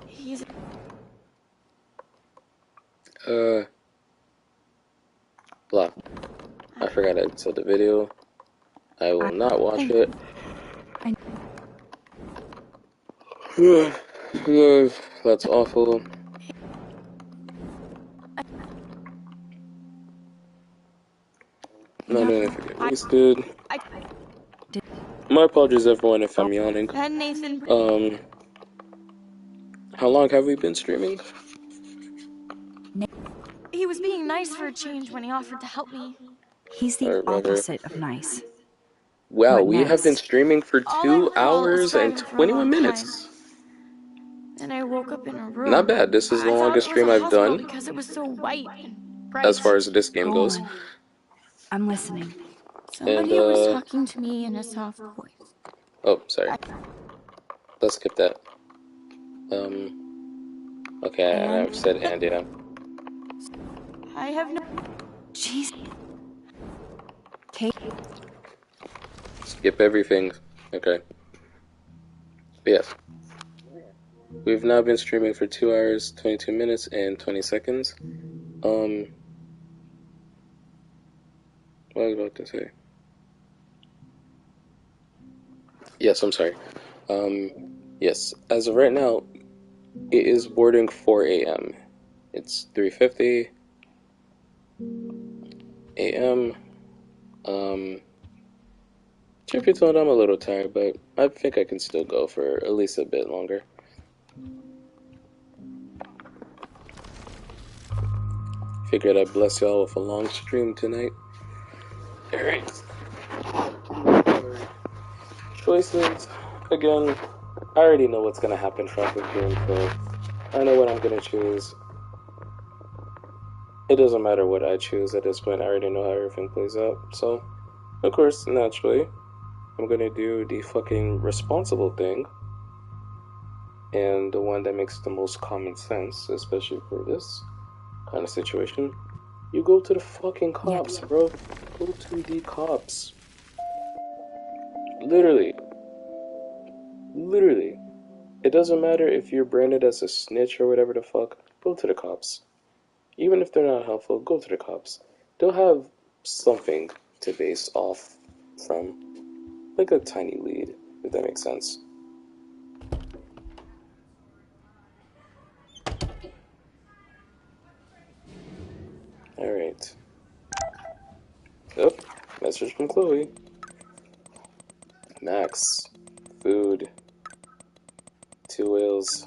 he's... Blah. I forgot I saw the video. I will not watch it. That's awful. Not doing it for get wasted. My apologies, everyone, if I'm yawning. And Nathan... How long have we been streaming? He was being nice for a change when he offered to help me. He's the opposite of nice. Wow, What we have been next? streaming for All I 2 recall is hours and driving for a 21 long minutes. time. And I woke up in a room. Not bad. This is the I thought longest it was a stream I've hospital done because it was so white and bright. as far as this game Go goes. on. I'm listening. Somebody was talking to me in a soft voice. Oh, sorry. Let's skip that. Okay, and I've said and, yeah. I have no... Jeez. Kate? Skip everything. Okay. But yes. We've now been streaming for 2 hours, 22 minutes, and 20 seconds. What was I about to say? Yes, I'm sorry. Yes, as of right now, it is boarding 4 a.m. It's 3:50 a.m. Truth be told, I'm a little tired, but I think I can still go for at least a bit longer. Figured I'd bless y'all with a long stream tonight. Alright. Choices. Again, I already know what's gonna happen throughout the game, so I know what I'm gonna choose. It doesn't matter what I choose at this point, I already know how everything plays out. So, of course, naturally, I'm gonna do the fucking responsible thing. And the one that makes the most common sense, especially for this kind of situation. You go to the fucking cops, bro. Go to the cops. Literally. Literally. It doesn't matter if you're branded as a snitch or whatever the fuck. Go to the cops. Even if they're not helpful, go to the cops. They'll have something to base off from. Like a tiny lead, if that makes sense. Alright. Oh, message from Chloe. Max. Food. 2 whales.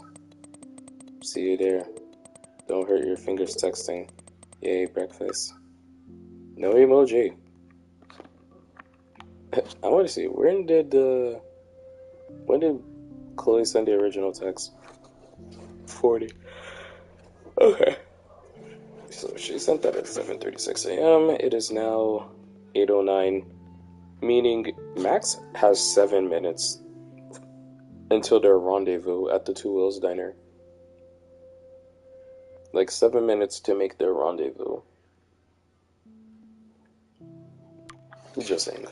See you there. Don't hurt your fingers texting. Yay, breakfast. No emoji. I want to see, when did Chloe send the original text? 40. Okay. So she sent that at 7:36 a.m. It is now 8:09, meaning Max has 7 minutes until their rendezvous at the Two Wheels Diner. Like 7 minutes to make their rendezvous. Just saying.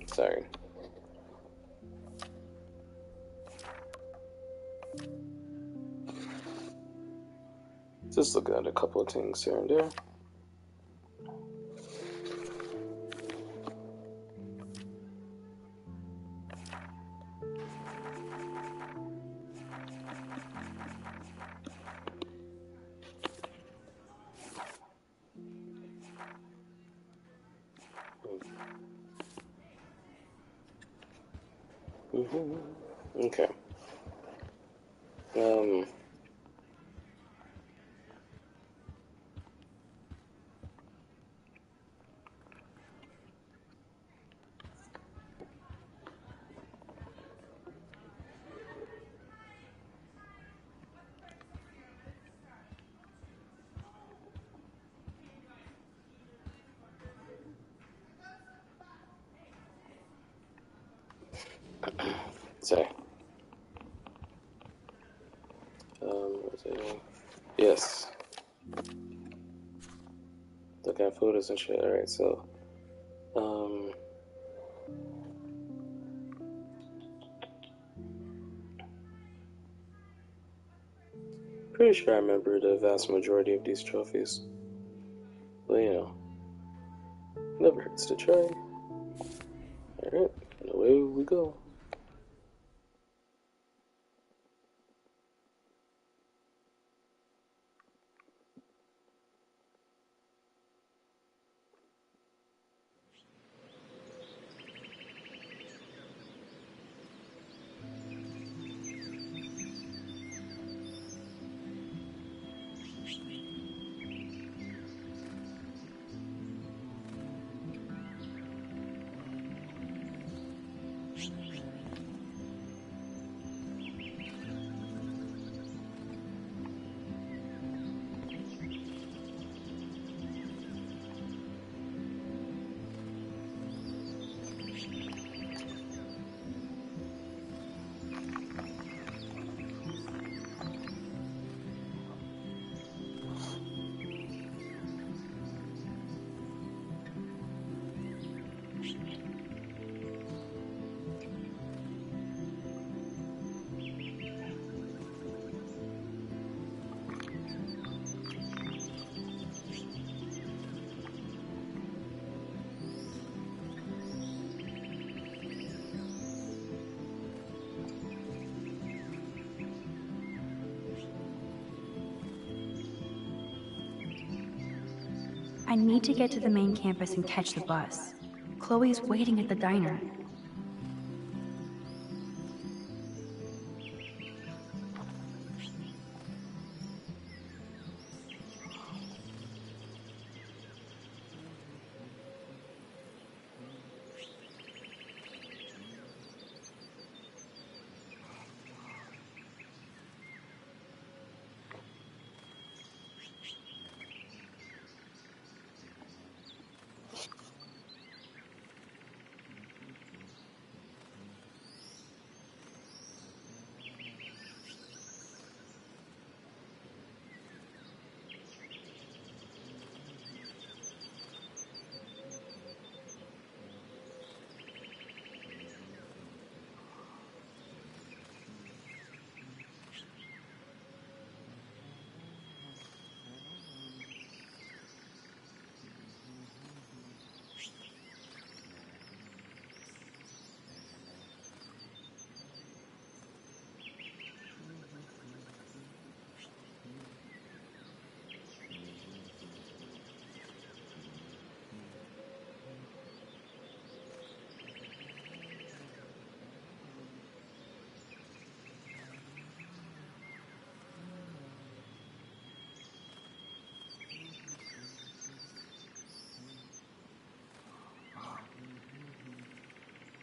Sorry. Just looking at a couple of things here and there. Okay. Sorry. Yes. Looking at photos and shit. Alright, so, pretty sure I remember the vast majority of these trophies. But, you know, never hurts to try. Alright, and away we go. I need to get to the main campus and catch the bus. Chloe's waiting at the diner.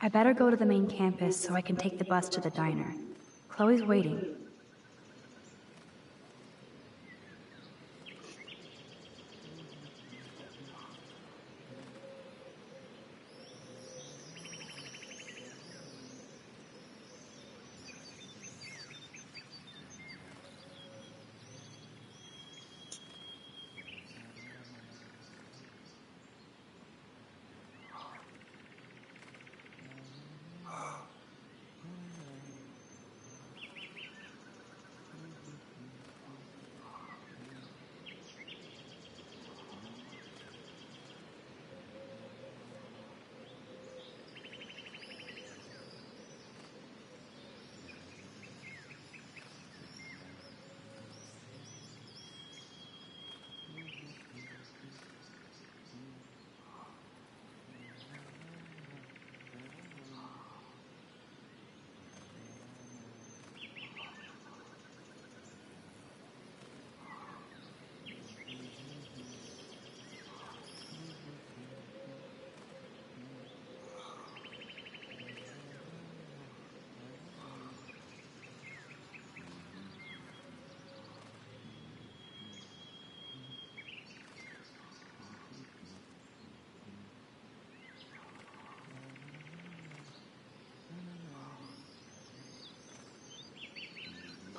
I better go to the main campus so I can take the bus to the diner. Chloe's waiting.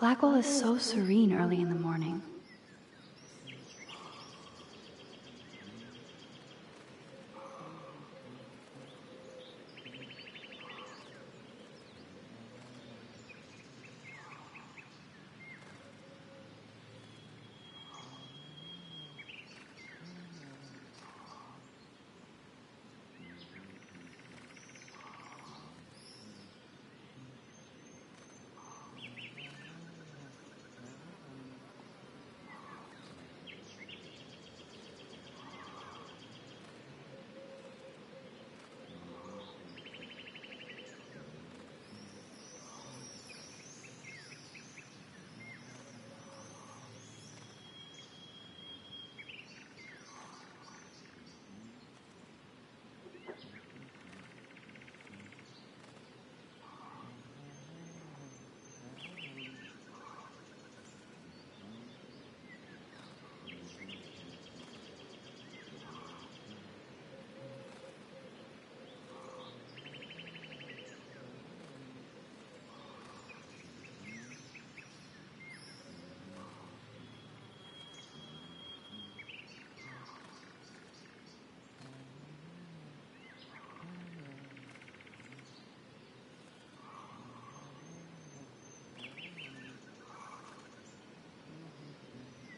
Blackwell is so serene early in the morning.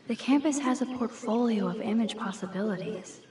The campus has a portfolio of image possibilities.